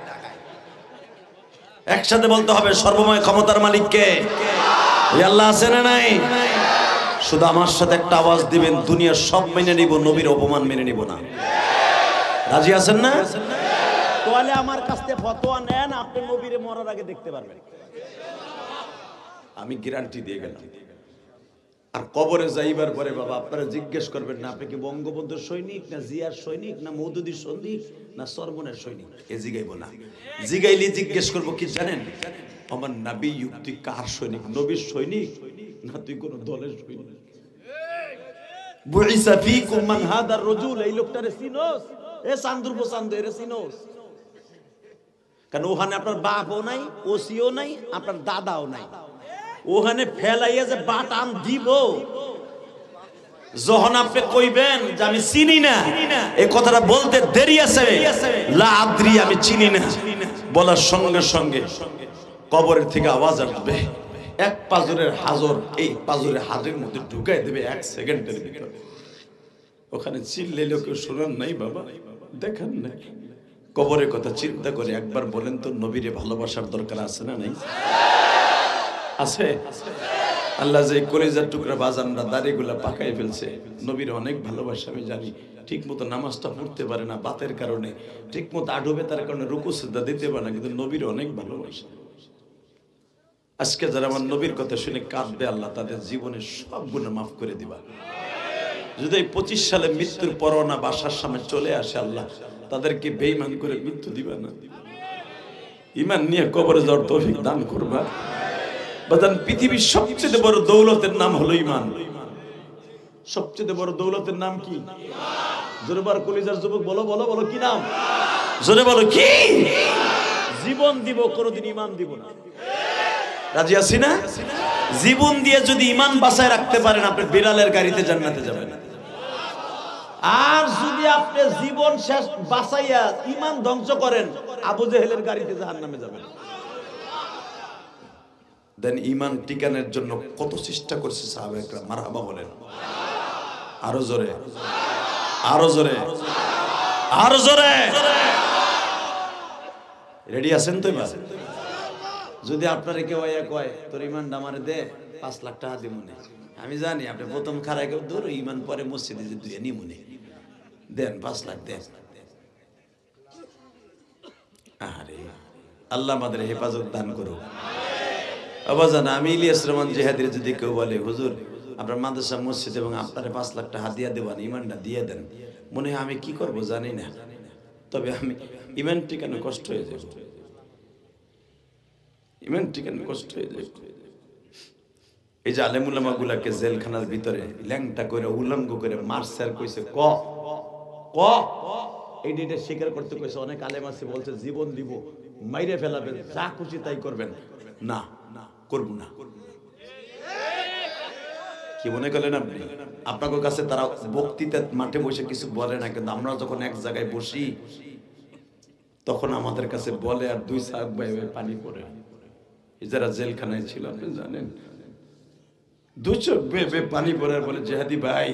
একসাথে বলতে হবে, সর্বময় ক্ষমতার মালিক কে? আল্লাহ আছে না নাই? শুধু আমার সাথে একটা আওয়াজ দিবেন, দুনিয়ার সব মেনে নিব, নবীর অপমান মেনে নিব না। রাজি আছেন না? তাহলে আমার কাছ থেকে ফতোয়া নেন, আপনি নবীরে মরার আগে দেখতে পারবেন, আমি গ্যারান্টি দিয়ে গেলাম। আর কবরে যাইবার পরে বাবা আপনারা জিজ্ঞেস করবেন না, আপনি কি বঙ্গবন্ধুর সৈনিক, না জিয়ার সৈনিক, না মওদুদীর সৈনিক, না সরমনের সৈনিক? এ জিগাইব না। জিগাইলে জিজ্ঞেস করবো কি জানেন? আমার নবী তুই কার সৈনিক? নবীর সৈনিক না তুই কোন দলের সৈনিক? বুইসা ফীকুম মান হাদার রাজুল, এই লোকটারে চিনোস? এ চান্দুর চান্দু, এরে চিনোস? কারণ ওখানে আপনার বাপও নাই, ওসিও নাই, আপনার দাদাও নাই। ওখানে ফেলাইয়া যে বাটাম দিব, যখন আপনি কইবেন যে আমি চিনি না, এই কথাটা বলতে দেরি আছে, লা আদ্রি, আমি চিনি না বলার সঙ্গে সঙ্গে কবরের থেকে আওয়াজ আসবে, এক পাজরের হাজর এই পাজরের হাজরের মধ্যে ঢুকাই দেবে 1 সেকেন্ডের ভিতরে। ওখানে চিল্লাইলেও কেউ শোনার নাই বাবা, দেখার নাই। কবরের কথা চিন্তা করে একবার বলেন তো, নবীরে ভালোবাসার দরকার আছে না নাই? আছে। আল্লাহ যে কলিজার টুকরা বাজানরা দাড়িগুলা পাকাই ফেলছে, নবীর অনেক ভালোবাসা আমি জানি। ঠিক মতো নামাজটা পড়তে পারে না বাতের কারণে, ঠিক মতো আডবে তার কারণে রুকু সিজদা দিতে পারে না, কিন্তু নবীর অনেক ভালোবাসা। আজকে যারা আমার নবীর কথা শুনে কাঁদবে, আল্লাহ তাদের জীবনের সব গুনাহ মাফ করে দিবা। যদি এই 25 সালে মৃত্যুর পরোয়ানা বাসার সামনে চলে আসে, আল্লাহ তাদেরকে বেঈমান করে মৃত্যু দিবা না, ঈমান নিয়ে কবরে যাওয়ার তৌফিক দান করবা। বাজান, পৃথিবীর সবচেয়ে বড় দৌলতের নাম হলো ঈমান। সবচেয়ে বড় দৌলতের নাম কি? জোরে বলো, কলিজার যুবক বলো, বলো বলো, কি নাম? জোরে বলো, কি? জীবন দিব, কোনোদিন ঈমান দিব না। রাজি আছি না? জীবন দিয়ে যদি ঈমান বাঁচায় রাখতে পারেন, আপনি বিলালের গাড়িতে জান্নাতে যাবেন। আর যদি আপনি জীবন শেষ বাঁচাইয়া ঈমান ধ্বংস করেন, আবু জেহেলের গাড়িতে জাহান্নামে যাবেন। দেন ঈমান টিকানোর জন্য কত চেষ্টা করছে সাহাবায়ে কেরাম, মারহাবা বলেন। আরো জোরে, আরো জোরে, আরো জোরে। রেডি আছেন তো? এবার যদি আপনারে কেউ কয় তোর ইমানটা আমারে দে 5 লাখ টাকা দিব মনে, আমি জানি আপনি প্রথম খারায় কেউ দূর ইমান পরে মসজিদে যে দুই নি মনে দেন 5 লাখ দেন। আরে আল্লাহ আমাদের হেফাজত দান করুক। আবাজান আমি ইলিয়াস রহমান জিহাদির যদি কেউ বলে হুজুর আপনার মাদ্রাসা মসজিদ এবং আপনারে 5 লাখ টাকা হাদিয়া দেবেন, ইমানটা দিয়ে দেন, মনে হয় আমি কি করব জানি না, তবে আমি ইমান টিকানো কষ্ট হয়ে যাব, ইমান টিকানো কষ্ট হয়ে যায়। এই যে আলেম উলামা গুলাকে জেলখানার ভিতরে ল্যাংটা করে উলঙ্গ করে মারছে আর কইছে ক ক এইটা স্বীকার করতে কইছে। অনেক আলেম আছে বলছে জীবন দিব, মাইরে ফেলাবেন, যা খুশি তাই করবেন, না করব না। কি মনে করলেন আপনি? আপনাদের কাছে তারা বক্তৃতা মাঠে বসে কিছু বলে না, কিন্তু আমরা যখন এক জায়গায় বসি তখন আমাদের কাছে বলে আর 2 চাক বাইবে পানি পড়ে। যারা জেলখানায় ছিল আপনি জানেন, 2 চোখ বেয়ে পানি পড়ার বলে জেহাদি ভাই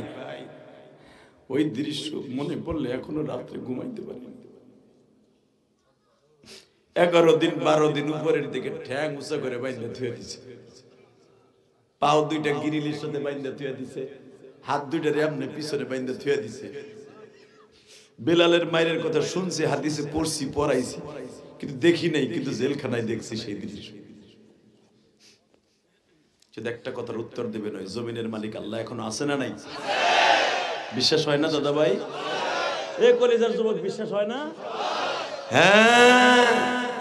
ওই দৃশ্য মনে পড়লে এখনো রাত্রে ঘুমাইতে পারি। 11 দিন 12 দিন উপরের দিকে ঠ্যাং উঁচা করে বাইন্দা থুয়ে দিছে, পাও 2টা গিরিলির সাথে বাইন্দা থুয়ে দিছে, হাত 2টা এমনি পিছনে বাইন্দা থুয়ে দিছে। বেলালের মায়ের কথা শুনছি, হাদিসে পড়ছি, পড়াইছি, কিন্তু দেখি নাই, কিন্তু জেলখানায় দেখছি সেই দৃশ্য। যদি একটা কথার উত্তর দেবে নয়, জমিনের মালিক আল্লাহ এখনো আছে না নাই? বিশ্বাস হয় না দাদা ভাই? এ কলেজের যুবক বিশ্বাস হয় না? হ্যাঁ,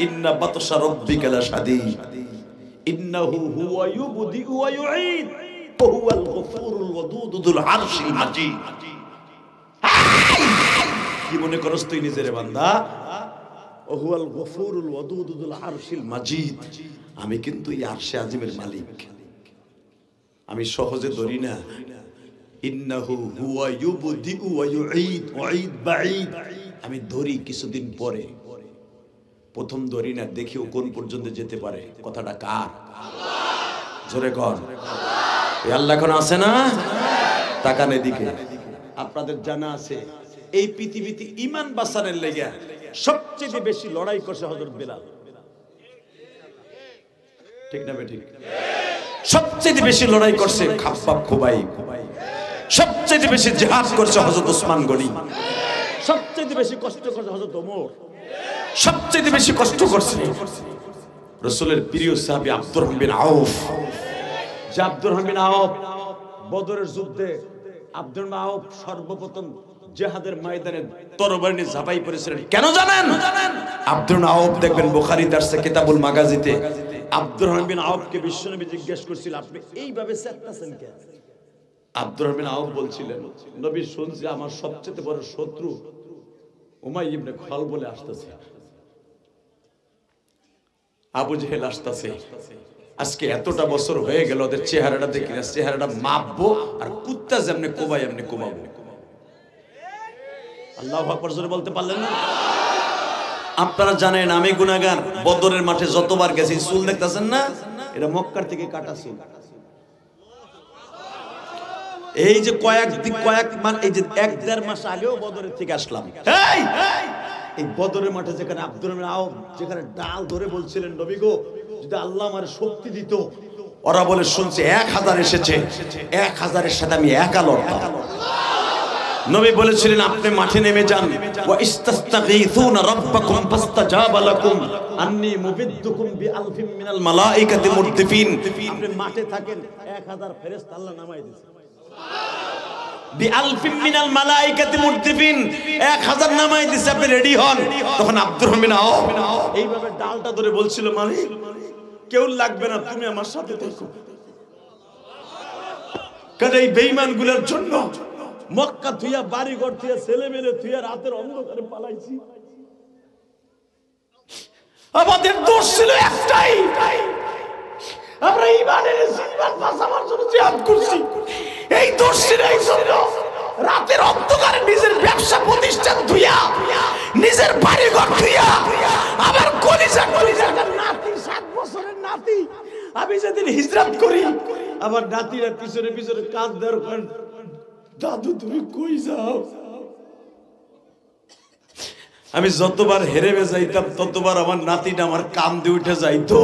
ইন্না বাতশা রাব্বিকা লাশাদীদ ইন্নাহু হুয়া ইউবদি ওয়া ইউঈদ ওয়া হুয়াল গফুরুল ওয়াদুদ যুল আরশিল মাজিদ। কি মনে করছ তুই নিজের বান্দা? ওয়া হুয়াল গফুরুল ওয়াদুদ যুল আরশিল মাজিদ। আমি কিন্তু এই আরশে আজিমের মালিক, আমি সহজে ধরি না। ইন্নাহু হুয়া ইউবদি ওয়া ইউঈদ, ওয়াঈদ বাঈদ, আমি ধরি কিছুদিন পরে, প্রথম ধরি না, দেখিও কোন পর্যন্ত যেতে পারে। কথাটা কার? জোরে কর। এই আল্লাহ এখন আছে না? তাকান এদিকে। আপনাদের জানা আছে এই পৃথিবীতে ঈমান বাঁচানোর লেগে সবচেয়ে বেশি লড়াই করছে হযরত বেলাল, ঠিক না ঠিক? সবচেয়ে বেশি লড়াই করছে খাব্বাব খুবাইব, সবচেয়ে বেশি জিহাদ করছে হযরত ওসমান গনি, সবচেয়ে বেশি কষ্ট করছে হযরত ওমর, সবচেয়ে বেশি কষ্ট করছে রাসূলের প্রিয় সাহাবী আব্দুর রহমান বিন আউফ। যে আব্দুর রহমান বিন আউফ বদরের যুদ্ধে আব্দুর রহমান আউফ সর্বপ্রথম জিহাদের ময়দানে তরবারি নিয়ে ঝাঁপাই পড়েছিলেন। কেন জানেন? আব্দুর রহমান আউফ দেখবেন বুখারীতে আছে কিতাবুল মাগাজিতে, আব্দুর রহমান বিন আউফকে বিশ্বনবী জিজ্ঞেস করছিল আপনি এইভাবে চেঁচাচ্ছেন কেন? আব্দুর রহমান আউফ বলছিলেন নবী শুনছি আমার সবচেয়ে বড় শত্রু উমাইয়া ইবনে খালদ বলে আসতেছে, আবু জেহেল আসতেছে। আজকে এতটা বছর হয়ে গেল ওদের চেহারাটা দেখি না, চেহারাটা মাপবো আর কুত্তা যেমনি কোবাই এমনি কোবাবো। আল্লাহু আকবার জোরে বলতে পারলেন না? আপনারা জানেন আমি গুনাহগার, বদরের মাঠে যতবার গেছি চুল দেখতেছেন না, এটা মক্কার থেকে কাটা চুল। এই যে কয়েক এই যে 1-1.5 মাস আগেও বদরের থেকে আসলাম। এই বদরের মাঠে যেখানে আব্দুর রহমান আউফ যেখানে ডাল ধরে বলছিলেন নবী গো যদি আল্লাহ আমার শক্তি দিত, ওরা বলে শুনছে 1000 এসেছে, 1000-এর সাথে আমি একা লড়তাম। নবী বলেছিলেন আপনি মাঠে নেমে যান, ওয়া ইস্তাস্তাগীথুনা রাব্বাকুম ফাস্তাজাবা লাকুম আন্নী মুবিদ্দুকুম বিআলফিন মিনাল মালাইকাতি মুরদিফিন। আপনি মাঠে থাকেন, 1000 ফেরেশতা আল্লাহ নামায় দিয়েছে। বিআলফিন মিনাল মালাইকাতি মুরদিফিন, 1000 নামায় দিয়েছে, আপনি রেডি হন। তখন আব্দুর রহমান আউফ এইভাবে ডালটা ধরে বলছিল মালিক কেউ লাগবে না, তুমি আমার সাথে থাকো। কারণ এই বেঈমানগুলোর জন্য মক্কা থুইয়া বাড়ি ঘর থুইয়া ছেলে মেয়ে থুইয়া রাতের অন্ধকারে পালাইছি। আমাদের দোষ ছিল একটাই, আমরা ঈমানের জীবন বাঁচাবার জন্য জিহাদ করছি। এই দোষ ছিল এই জন্য রাতের অন্ধকারে নিজের ব্যবসা প্রতিষ্ঠান থুইয়া নিজের বাড়ি ঘর থুইয়া আমার কলিজা নাতি 7 বছরের নাতি, আমি যেদিন হিজরত করি আমার নাতিরা পিছনে পিছনে কাঁদ দেন, দাদু তুমি কই যাও? আমি যতবার হেরে যাইতাম ততবার আমার নাতিটা আমার কান দিয়ে উঠে যাইতো।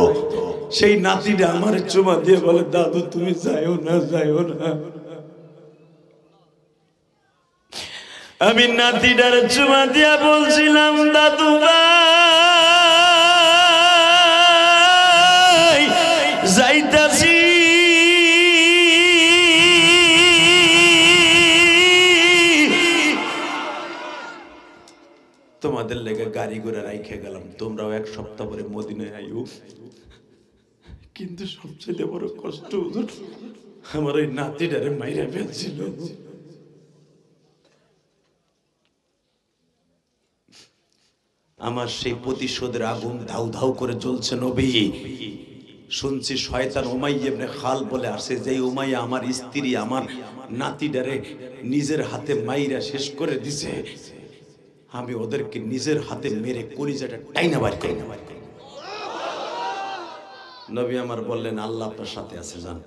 সেই নাতিটা আমার চুমা দিয়ে বলে, দাদু তুমি যাইও না, যাইও না। আমি নাতিটার চুমা দিয়া বলছিলাম, দাদু ভাই যাইতাছি, তোমাদের লেগে গাড়ি করে রাইখে গেলাম, তোমরাও এক সপ্তাহ পরে মদিনায় আইও। কিন্তু সবচেয়ে বড় কষ্ট আমার ওই নাতিটারে মাইরা ফেলছিল। আমার সেই প্রতিশোধের আগুন ধাউ ধাউ করে জ্বলছে। নবী শুনছি শয়তান উমাইয়া ইবনে খাল বলে আসে, যে উমাইয়া আমার স্ত্রী আমার নাতিটারে নিজের হাতে মাইরা শেষ করে দিছে, আমি ওদেরকে নিজের হাতে মেরে কলিজাটা টাইনা বার করি। নবী আমার বললেন, আল্লাহ আপনার সাথে আছে, জান।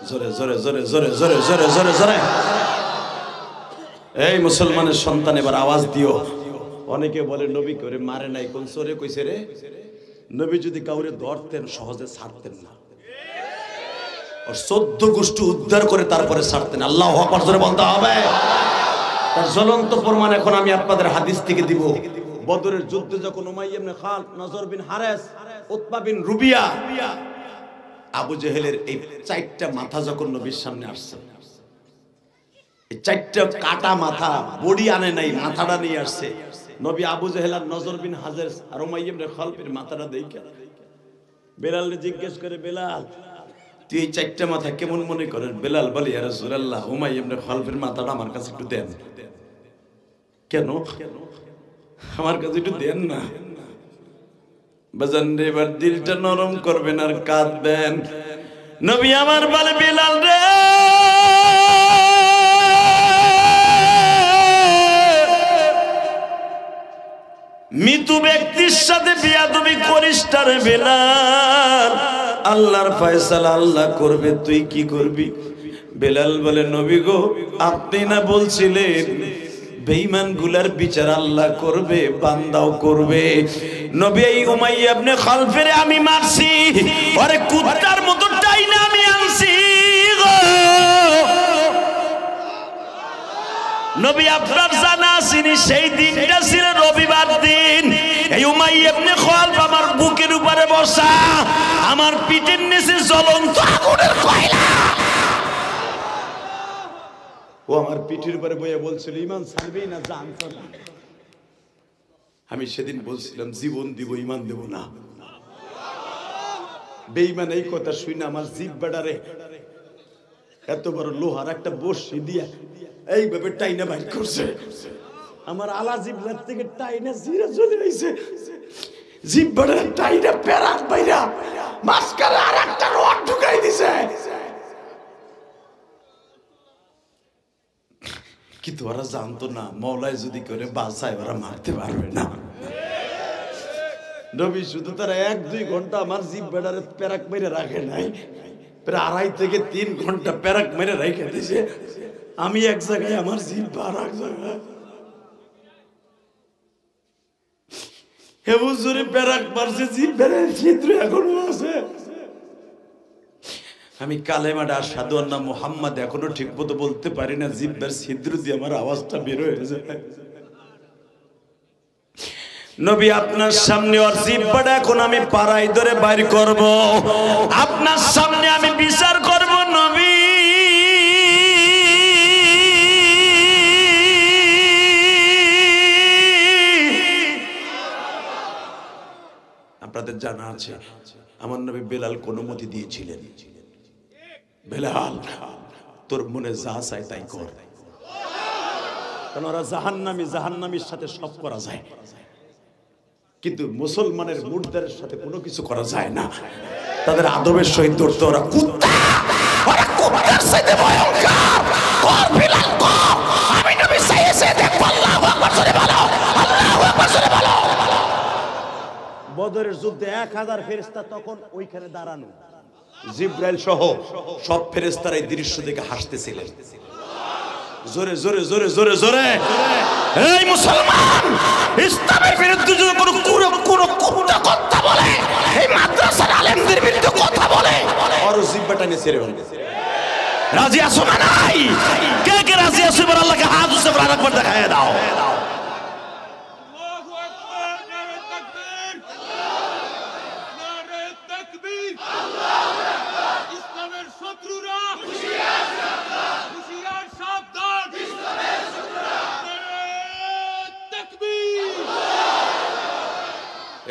জোরে জোরে জোরে জোরে জোরে জোরে জোরে জোরে। এই মুসলমানের সন্তান এবার আওয়াজ দিও। অনেকে বলে নবী করে মারে নাই, কোন চোরে কইছে রে? নবী যদি কাউরে ধরতেন সহজে ছাড়তেন না, আর 14 গোষ্ঠী উদ্ধার করে তারপরে ছাড়তেন। আল্লাহু আকবার জোরে বলতে হবে। তার জ্বলন্ত প্রমাণ এখন আমি আপনাদের হাদিস থেকে দিব। বদরের যুদ্ধে যখন উমাইয়া ইবনে খালদ, নজর বিন হারেস, উতবা বিন রুবিয়া, আবু জেহেলের এই 4টা মাথা যখন নবীর সামনে আসছে, এই 4টা কাটা মাথা, বডি আনে নাই, মাথাটা নিয়ে আসছে। নবী আবু জেহেল আর নজর বিন হারেস আর উমাইয়া ইবনে খালদের মাথাটা দেখে বেলালকে জিজ্ঞেস করে, বেলাল তুই এই 4টা মাথা কেমন মনে করেন? বেলাল বলে, ইয়া রাসূলুল্লাহ, উমাইয়া ইবনে খালদের মাথাটা আমার কাছে একটু দেন। কেন? আমার কাছে একটু দেন না। বাজান রে, এবার দিলটা নরম করবেন আর কাঁদবেন। নবী আমার বলে, বেলাল রে, মৃত্যু ব্যক্তির সাথে বিয়াদবি করিস না রে বেলাল, আল্লাহর ফয়সালা আল্লাহ করবে, তুই কি করবি? বেলাল বলে, নবী গো, আপনি না বলছিলেন বেঈমান গুলার বিচার আল্লাহ করবে, বান্দাও করবে। নবী এই উমাইয়া ইবনে খালফের আমি মারছি, আরে কুত্তার মতো টাইনা আমি আনছি গো। নবী আপনার জানা আসেনি, সেই দিনটা ছিল রবিবার দিন। এই উমাইয়া ইবনে খালফ আমার বুকের উপরে বসা, আমার পিঠের নিচে জ্বলন্ত আগুনের কয়লা। ও আমার পিঠের উপরে বইয়া বলছিল, ঈমান ছাড়বেই না, জান ছাড়বে। আমি সেদিন বলছিলাম, জীবন দিব, ঈমান দেব না। বেঈমান এই কথা শুনে আমার জিহ্বাটারে এত বড় লোহার একটা বর্শি দিয়া এইভাবে টাইনা বাইর করছে। আমার আলা জিহ্বার থেকে টাইনা জিরা চলে আইছে, জিহ্বাটারে টাইনা পেরাক বাইরা মাঝখানে আরেকটা রড ঢুকাই দিছে। কিন্তু ওরা জানতো না, মওলায় যদি করে বাঁচায় ওরা মারতে পারবে না। নবী শুধু তারা 1-2 ঘন্টা আমার জিহ্বাটারে পেরাক মেরে রাখে নাই, প্রায় 2.5 থেকে 3 ঘন্টা পেরাক মেরে রেখে দিয়েছে। আমি এক জায়গায়, আমার জিহ্বা আর এক জায়গায়। হে হুজুরে, পেরাক মারছে, জিহ্বার ছিদ্র এখনো আছে। আমি কালেমাটা আশহাদু আন্না মুহাম্মাদ এখনো ঠিক মতো বলতে পারি না, জিহ্বার ছিদ্র দিয়ে আমার আওয়াজটা বের হয়ে যায়। নবী আপনার সামনে ওর জিহ্বাটা এখন আমি পাড়ায় ধরে বাইর করব, আপনার সামনে আমি বিচার করব। নবী আপনাদের জানা আছে, আমার নবী বেলাল অনুমতি দিয়েছিলেন, বেলাল তোর মনে যা চায় তাই কর। কারণ ওরা জাহান্নামী, জাহান্নামীর সাথে সব করা যায়, কিন্তু মুসলমানের মুর্দারের সাথে কোনো কিছু করা যায় না। তাদের আদবের সহিত ধরতে, ওরা কুত্তা, ওরা কুত্তার সাথে ভয়ঙ্কর। কর বেলাল কর, আমি নবী চাইছে, দেখো। আল্লাহু আকবার জোরে বলো, আল্লাহু আকবার জোরে বলো। বদরের যুদ্ধে 1000 ফেরেশতা তখন ওইখানে দাঁড়ানো, জিব্রাইল সহ সব ফেরেশতারা এই দৃশ্য দেখে হাসতেছিলেন। জোরে জোরে জোরে জোরে জোরে। এই মুসলমান, ইসলামের বিরুদ্ধে যদি কোনো কুত্তা কথা বলে, এই মাদ্রাসার আলেমদের বিরুদ্ধে কথা বলে, আর জিব্বাটা নিয়ে ছেড়ে ফেলবে। রাজি আছো না নাই? কে কে রাজি আছো? এবার আল্লাহকে হাত উঠে আরেকবার দেখায় দাও।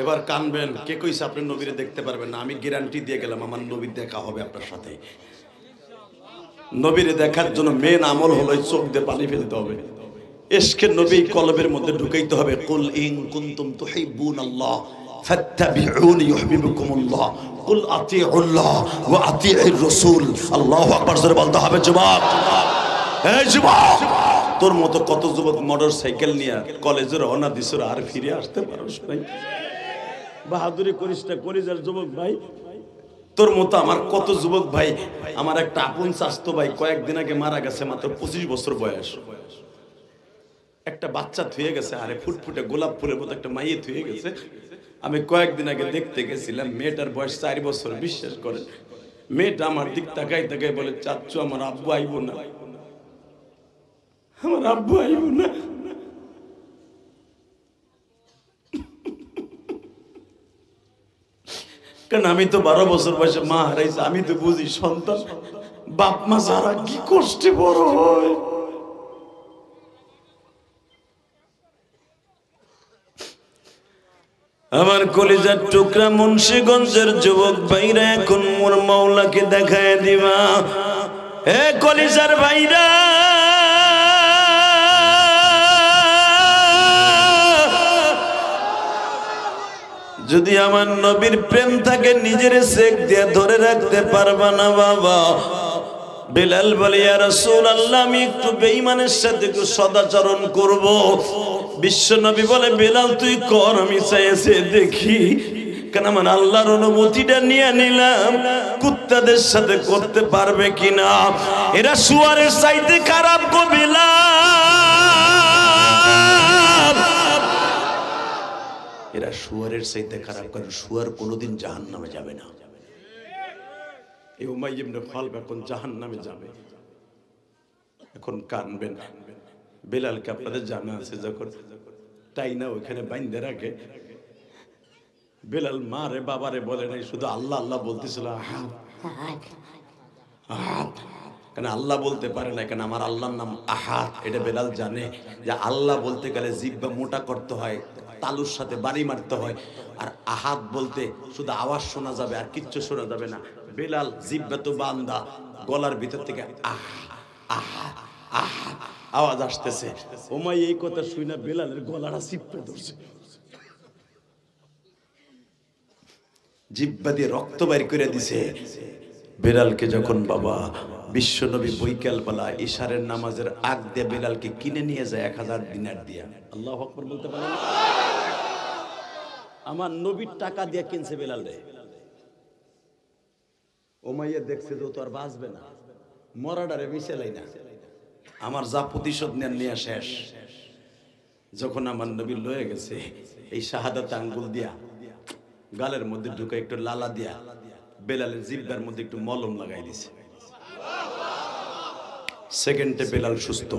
এবার কানবেন, কে কইছে আপনি নবীরে দেখতে পারবেন না? আমি গ্যারান্টি দিয়ে গেলাম আমার নবীর দেখা হবে আপনার সাথে। নবীরে দেখার জন্য মেন আমল হলো চোখ দিয়ে পানি ফেলতে হবে, ইশকে নবী কলবের মধ্যে ঢুকাইতে হবে। কুল ইন কুনতুম তুহিব্বুনাল্লাহ ফাত্তাবিউনি ইউহিব্বুকুমুল্লাহ, কুল আতিউল্লাহ ওয়া আতিউর রাসূল। আল্লাহু আকবার জোরে বলতে হবে যুবক। এই যুবক, তোর মতো কত যুবক মোটর সাইকেল নিয়ে কলেজে রওনা দিছ, আর ফিরে আসতে পারোস নাই। বাহাদুরি করিস না, কলিজার যুবক ভাই। তোর মতো আমার কত যুবক ভাই, আমার একটা আপন চাচতো ভাই কয়েকদিন আগে মারা গেছে, মাত্র 25 বছর বয়স। একটা বাচ্চা থুয়ে গেছে, আরে ফুটফুটে গোলাপ ফুলের মতো একটা মাইয়ে থুয়ে গেছে। আমি কয়েকদিন আগে দেখতে গেছিলাম, মেয়েটার বয়স 4 বছর। বিশ্বাস করেন, মেয়েটা আমার দিক তাকাই তাকাই বলে, চাচ্চু আমার আব্বু আইব না, আমার আব্বু আইব না। কারণ আমি তো 12 বছর বয়সে মা হারাইছি, আমি তো বুঝি সন্তান বাপ মা যারা কি কষ্টে বড় হয়। আমার কলিজার টুকরা মুন্সিগঞ্জের যুবক ভাইরা, এখন মোর মাওলাকে দেখায় দিবা। হে কলিজার ভাইরা, যদি আমার নবীর প্রেম থাকে নিজের চেক দিয়ে ধরে রাখতে পারবা না বাবা। বেলাল বলে, ইয়া রাসূলুল্লাহ, আমি একটু বেঈমানের সাথে একটু সদাচরণ করব। বিশ্ব নবী বলে, বেলাল তুই কর, আমি চাইছে দেখি। কেন আমার আল্লাহর অনুমতিটা নিয়ে নিলাম, কুত্তাদের সাথে করতে পারবে কিনা। এরা শুয়ারের চাইতে খারাপ গো বেলাল, এরা শুয়ারের চাইতে খারাপ। কারণ শুয়ার কোনোদিন জাহান্নামে যাবে না। এই উমাইয়া ইবনে খালব এখন জাহান্নামে যাবে। এখন কানবেন, বেলালকে আপনাদের জানা আছে, যখন টাইনা ওইখানে বাইন্ধে রাখে, বেলাল মা রে বাবারে বলে নাই, শুধু আল্লাহ আল্লাহ বলতেছিল। কেন আল্লাহ বলতে পারে না? কেন আমার আল্লাহর নাম আহাদ। এটা বেলাল জানে যে আল্লাহ বলতে গেলে জিহ্বা মোটা করতে হয়, তালুর সাথে বাড়ি মারতে হয়। আর আহাদ বলতে শুধু আওয়াজ শোনা যাবে, আর কিচ্ছু শোনা যাবে না। বেলাল জিহ্বা তো বান্দা, গলার ভিতর থেকে আহ আহ আহ আওয়াজ আসতেছে। ওমাই এই কথা শুনে বেলালের গলাটা চিপড়ে ধরছে, জিহ্বা দিয়ে রক্ত বাইর করে দিছে। বেলালকে যখন বাবা বিশ্বনবী বৈকাল বেলা ইশারের নামাজের আগ দিয়ে বেলালকে কিনে নিয়ে যায় 1000 দিনার দিয়া। আল্লাহু আকবার বলতে পারেন? আমার নবীর টাকা দিয়ে কিনছে বেলাল রে। ওমাইয়া দেখছে যে তো আর বাঁচবে না, মরাডারে মিশালাই না, আমার যা প্রতিশোধ নিয়ে শেষ। যখন আমার নবী লয়ে গেছে, এই শাহাদাত আঙ্গুল দিয়া গালের মধ্যে ঢুকে একটু লালা দিয়া বেলালের জিহ্বার মধ্যে একটু মলম লাগাই দিছে। সেকেন্ডে বেলাল সুস্থ।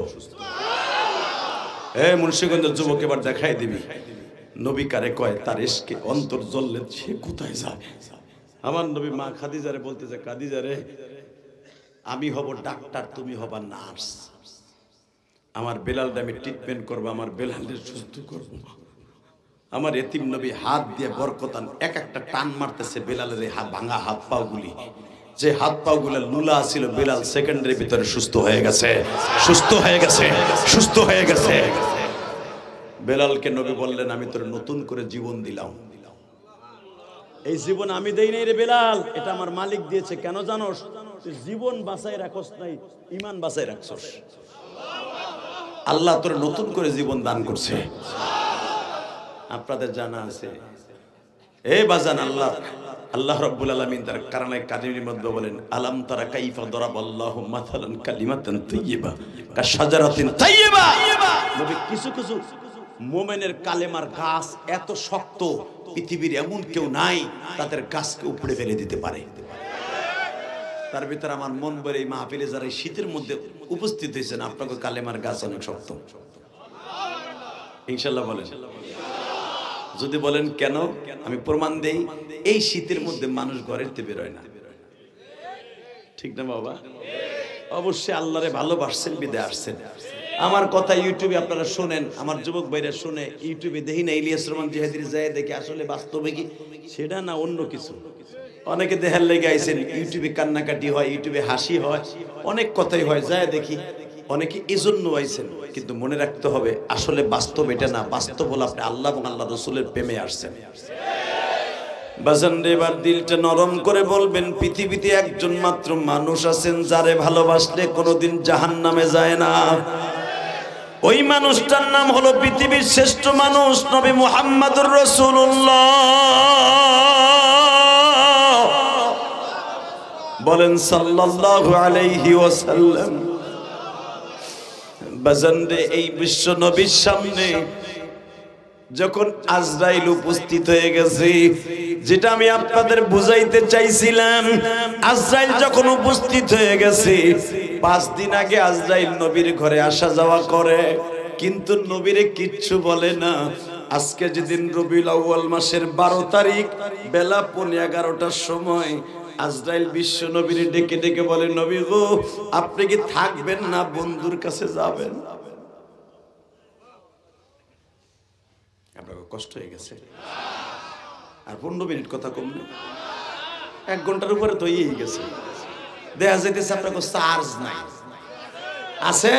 এ মুন্সিগঞ্জের যুবক, এবার দেখাই দিবি নবী কারে কয়, তার ইশকে অন্তর জ্বললে সে কোথায় যায়। আমার নবী মা খাদিজারে বলতেছে, খাদিজারে আমি হব ডাক্তার, তুমি হবা নার্স। আমার বেলালটা আমি ট্রিটমেন্ট করবো, আমার বেলালের সুস্থ করবো। আমার এতিম নবী হাত দিয়ে বরকতান এক একটা টান মারতেছে বেলালের এই ভাঙা হাত পাও গুলি। যে হাত পাও গুলা লুলা ছিল, বেলাল সেকেন্ডের ভিতরে সুস্থ হয়ে গেছে, সুস্থ হয়ে গেছে, সুস্থ হয়ে গেছে। বেলালকে নবী বললেন, আমি তোর নতুন করে জীবন দিলাম। এই জীবন আমি দেই নাই রে বেলাল, এটা আমার মালিক দিয়েছে। কেন জানোস? তুই জীবন বাঁচাই রাখস নাই, ঈমান বাঁচাই রাখছস। আল্লাহ তোর নতুন করে জীবন দান করছে। আপনাদের জানা আছে, এই বাজান আল্লাহ আল্লাহ রাব্বুল আলামিন তার কারণে কারিমের মধ্যে বলেন আলাম তারা কাইফা দরাবাল্লাহু মাসালান কালিমাতান তাইয়্যিবা কাশাজারাতিন তাইয়্যিবা। নবী কিছু কিছু মুমিনের কালেমার গাছ এত শক্ত পৃথিবীর এমন কেউ নাই তাদের গাছকে উপড়ে ফেলে দিতে পারে। তার ভিতরে আমার মন ভরে এই মাহফিলে যারা শীতের মধ্যে উপস্থিত হয়েছেন আপনাকে কালেমার গাছ অনেক শক্ত ইনশাআল্লাহ বলেন। যদি বলেন কেন, আমি প্রমাণ দেই, এই শীতের মধ্যে মানুষ ঘরের থেকে বেরোয় না, ঠিক না বাবা? অবশ্যই আল্লাহরে ভালোবাসছেন বিদায় আসছেন। আমার কথা ইউটিউবে আপনারা শুনেন, আমার যুবক ভাইরা শুনে, ইউটিউবে দেখি না ইলিয়াস রহমান জিহাদির যায় দেখে আসলে বাস্তবে কি সেটা না অন্য কিছু। অনেকে দেখার লেগে আইছেন, ইউটিউবে কান্নাকাটি হয়, ইউটিউবে হাসি হয়, অনেক কথাই হয়, যায় দেখি অনেকে এজন্য আইছেন। কিন্তু মনে রাখতে হবে আসলে বাস্তব এটা না, বাস্তব হলো আপনি আল্লাহ এবং আল্লাহ রাসূলের প্রেমে আসছেন। বাজান রে, এবার দিলটা নরম করে বলবেন, পৃথিবীতে একজন মাত্র মানুষ আছেন যারে ভালোবাসলে কোনোদিন জাহান্নামে যায় না। ওই মানুষটার নাম হলো পৃথিবীর শ্রেষ্ঠ মানুষ নবী মুহাম্মদুর রাসূলুল্লাহ। বলেন সাল্লাল্লাহু আলাইহি ওয়াসাল্লাম। বাজান রে, এই বিশ্ব নবীর সামনে যখন আজরাইল উপস্থিত হয়ে গেছে, যেটা আমি আপনাদের বুঝাইতে চাইছিলাম, আজরাইল যখন উপস্থিত হয়ে গেছে, 5 দিন আগে আজরাইল নবীর ঘরে আসা যাওয়া করে, কিন্তু নবীরে কিচ্ছু বলে না। আজকে যেদিন রবিউল আউয়াল মাসের 12 তারিখ বেলা 11:15টার সময় আজরাইল বিশ্ব নবীরে ডেকে ডেকে বলে, নবী গো, আপনি কি থাকবেন না বন্ধুর কাছে যাবেন? আপনাকে কষ্ট হয়ে গেছে? আর 15 মিনিট কথা কম না, 1 ঘন্টার উপরে তো হয়ে গেছে। দেখা যাইতেছে আপনাকে চার্জ নাই। আছে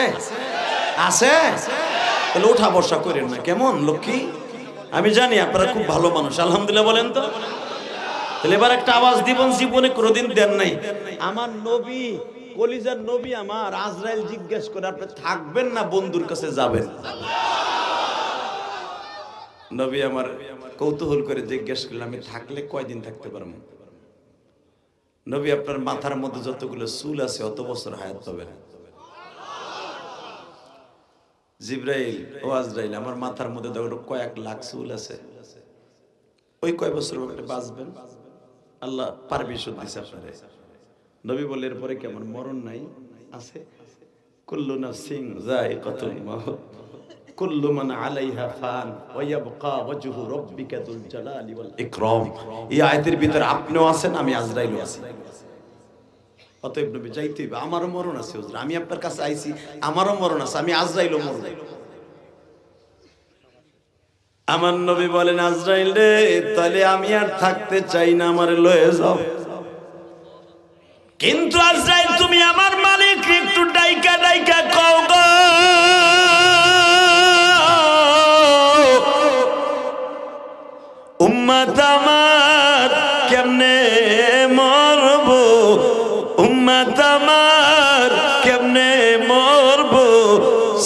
আছে তাহলে ওঠা বসা করেন না, কেমন লক্ষ্মী? আমি জানি আপনারা খুব ভালো মানুষ, আলহামদুলিল্লাহ বলেন তো। তাহলে এবার একটা আওয়াজ দিবেন, জীবনে কোনোদিন দেন নাই। আমার নবী, কলিজার নবী আমার, আজরাইল জিজ্ঞেস করে আপনি থাকবেন না বন্ধুর কাছে যাবেন? নবী আমার কৌতূহল করে জিজ্ঞেস করলেন, আমি থাকলে কয়দিন থাকতে পারবো? নবী, আপনার মাথার মধ্যে যতগুলো চুল আছে অত বছর হায়াত পাবেন। জিবরাইল, ও আজরাইল, আমার মাথার মধ্যে দেখো কয়েক লাখ চুল আছে, ওই কয় বছর আপনি বাঁচবেন? আল্লাহ পারমিশন দিয়েছে আপনারে। নবী বলে, এরপরে কেমন মরণ নাই? আছে। কুল্লু নাফসিন যায়িকাতুল মাউত কুল্লু মান আলাইহা ফান ওয়া ইয়াবকা ওয়াজহু রাব্বিকা যুল জালালি ওয়াল ইকরাম। এই আয়াতের ভিতরে আপনিও আছেন, আমি আজরাইলও আছি। অতএব নবী যাইতে হবে, আমারও মরণ আছে হুজুর, আমি আপনার কাছে আইছি, আমারও মরণ আছে, আমি আজরাইলও মরব। আমার নবী বলেন, আজরাইল রে, তাহলে আমি আর থাকতে চাই না, আমারে লয়ে যাও। কিন্তু আজরাইল, তুমি আমার মালিক, একটু ডাইকা ডাইকা কও গো, উম্মত আমার কেমনে মরব, উম্মত আমার কেমনে মরব,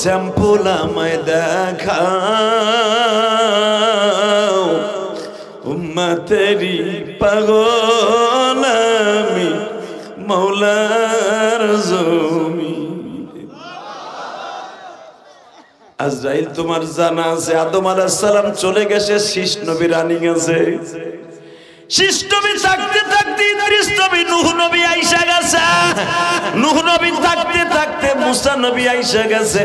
স্যাম্পল আমায় দেখাও। উম্মতেরি পাগল আমি, মৌলার জমিনে। আজরাইল, তোমার জানা আছে আদম আলাইহিস সালাম চলে গেছে, শীষ নবী রানিং আছে। শীষ নবী থাকতে থাকতে ইদ্রিস নবী, নূহ নবী আইসা গেছে। নূহ নবী থাকতে থাকতে মুসা নবী আইসা গেছে।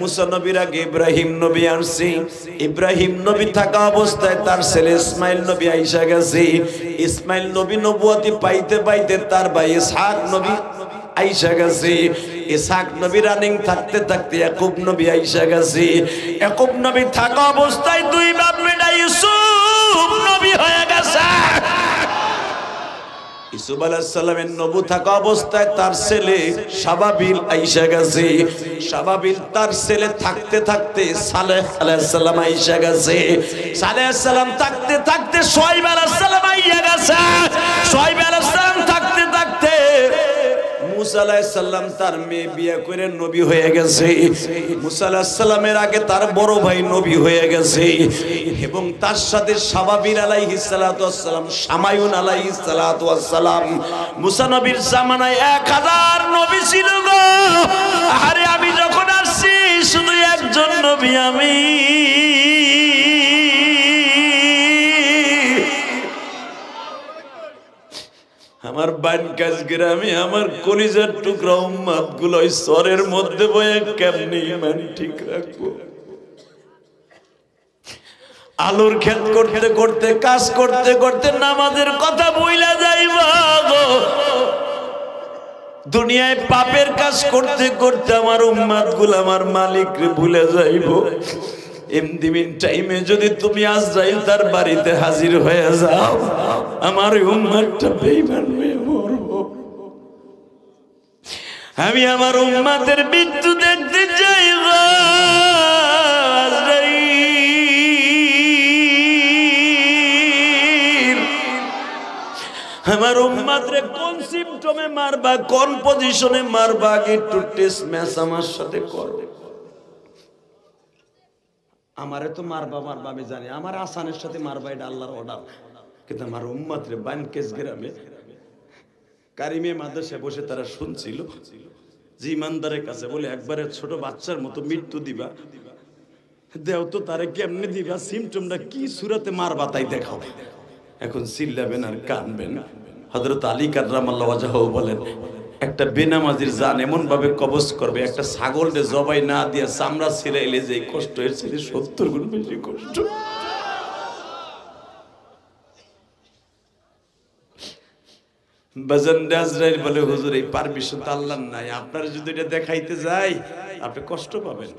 মুসা নবীর আগে ইব্রাহিম নবী আসছে। ইব্রাহিম নবী থাকা অবস্থায় তার ছেলে ইসমাইল নবী আইসা গেছে। ইসমাইল নবী নবুয়তি পাইতে পাইতে তার ভাই ইসহাক নবী আইসা গেছে। ইসহাক নবী রানিং থাকতে থাকতে ইয়াকুব নবী আইসা গেছে। ইয়াকুব নবী থাকা অবস্থায় দুই বাপ বেটা ইউসুফ নবী হয়ে গেছে। ইউসুফ আলাইহিস সালামের নবুয়ত থাকা অবস্থায় তার ছেলে শাবাবিল আইসা গেছে। শাবাবিল তার ছেলে থাকতে থাকতে সালেহ আলাইহিস সালাম আইসা গেছে। সালেহ আলাইহিস সালাম থাকতে থাকতে শুআয়ব আলাইহিস সালাম আইসা গেছে। শুআয়ব আলাইহিস সালাম থাকতে থাকতে মুসা আলাইহিস সালাম তার মেয়ে বিয়ে করে নবী হয়ে গেছে। মুসা আলাইহিস সালামের আগে তার বড় ভাই নবী হয়ে গেছে এবং তার সাথে শাবাবিল আলাইহিস সালাতু ওয়াস সালাম, শামায়ুন আলাইহিস সালাতু ওয়াস সালাম। মুসা নবীর জামানায় 1000 নবী ছিল গো। আরে আমি যখন আসছি শুধু একজন নবী আমি। আমার বানকাজ গ্রামে আমার কলিজার টুকরা উম্মত গুলো সরের মধ্যে বয়ে কেমনে ঈমান ঠিক রাখবো? আলুর ক্ষেত করতে করতে, কাজ করতে করতে নামাজের কথা ভুইলা যাইবা গো। দুনিয়ায় পাপের কাজ করতে করতে আমার উম্মত গুলো আমার মালিককে ভুলে যাইবো। এমদিন টাইমে যদি তুমি আজরাইল তার বাড়িতে হাজির হয়ে যাও, আমার উম্মতটা বেঈমান হয়ে মরবো। আমি আমার উম্মতের মৃত্যু দেখতে চাই গো আজরাইল। আমার উম্মতরে কোন সিম্পটমে মারবা, কোন পজিশনে মারবা, আগে একটু টেস্ট ম্যাচ আমার সাথে করো। আমারে তো মারবা আমি জানি, আমার আসানের সাথে মারবা এটা আল্লাহর অর্ডার। কিন্তু আমার উম্মত রে বানকেশ গ্রামে কারিমে মাদ্রাসায় বসে তারা শুনছিল যে ইমানদারের কাছে বলে একবারে ছোট বাচ্চার মতো মৃত্যু দিবা, দেও তো তারে কেমনে দিবা, সিমটমটা কি সুরাতে মারবা তাই দেখাও। এখন চিল্লাবেন আর কানবেন। হযরত আলী কাররামাল্লাহু ওয়াজহাহু বলেন, একটা বেনামাজির জান এমন ভাবে কবজ করবে, একটা ছাগলকে জবাই না দিয়া চামড়া ছিঁড়াইলে যে কষ্ট, এর চেয়ে 70 গুণ বেশি কষ্ট। বাজানরে আজরাইল বলে, হুজুর এই পারমিশন তো আল্লাহর নাই, আপনার যদি এটা দেখাইতে যাই আপনি কষ্ট পাবেন।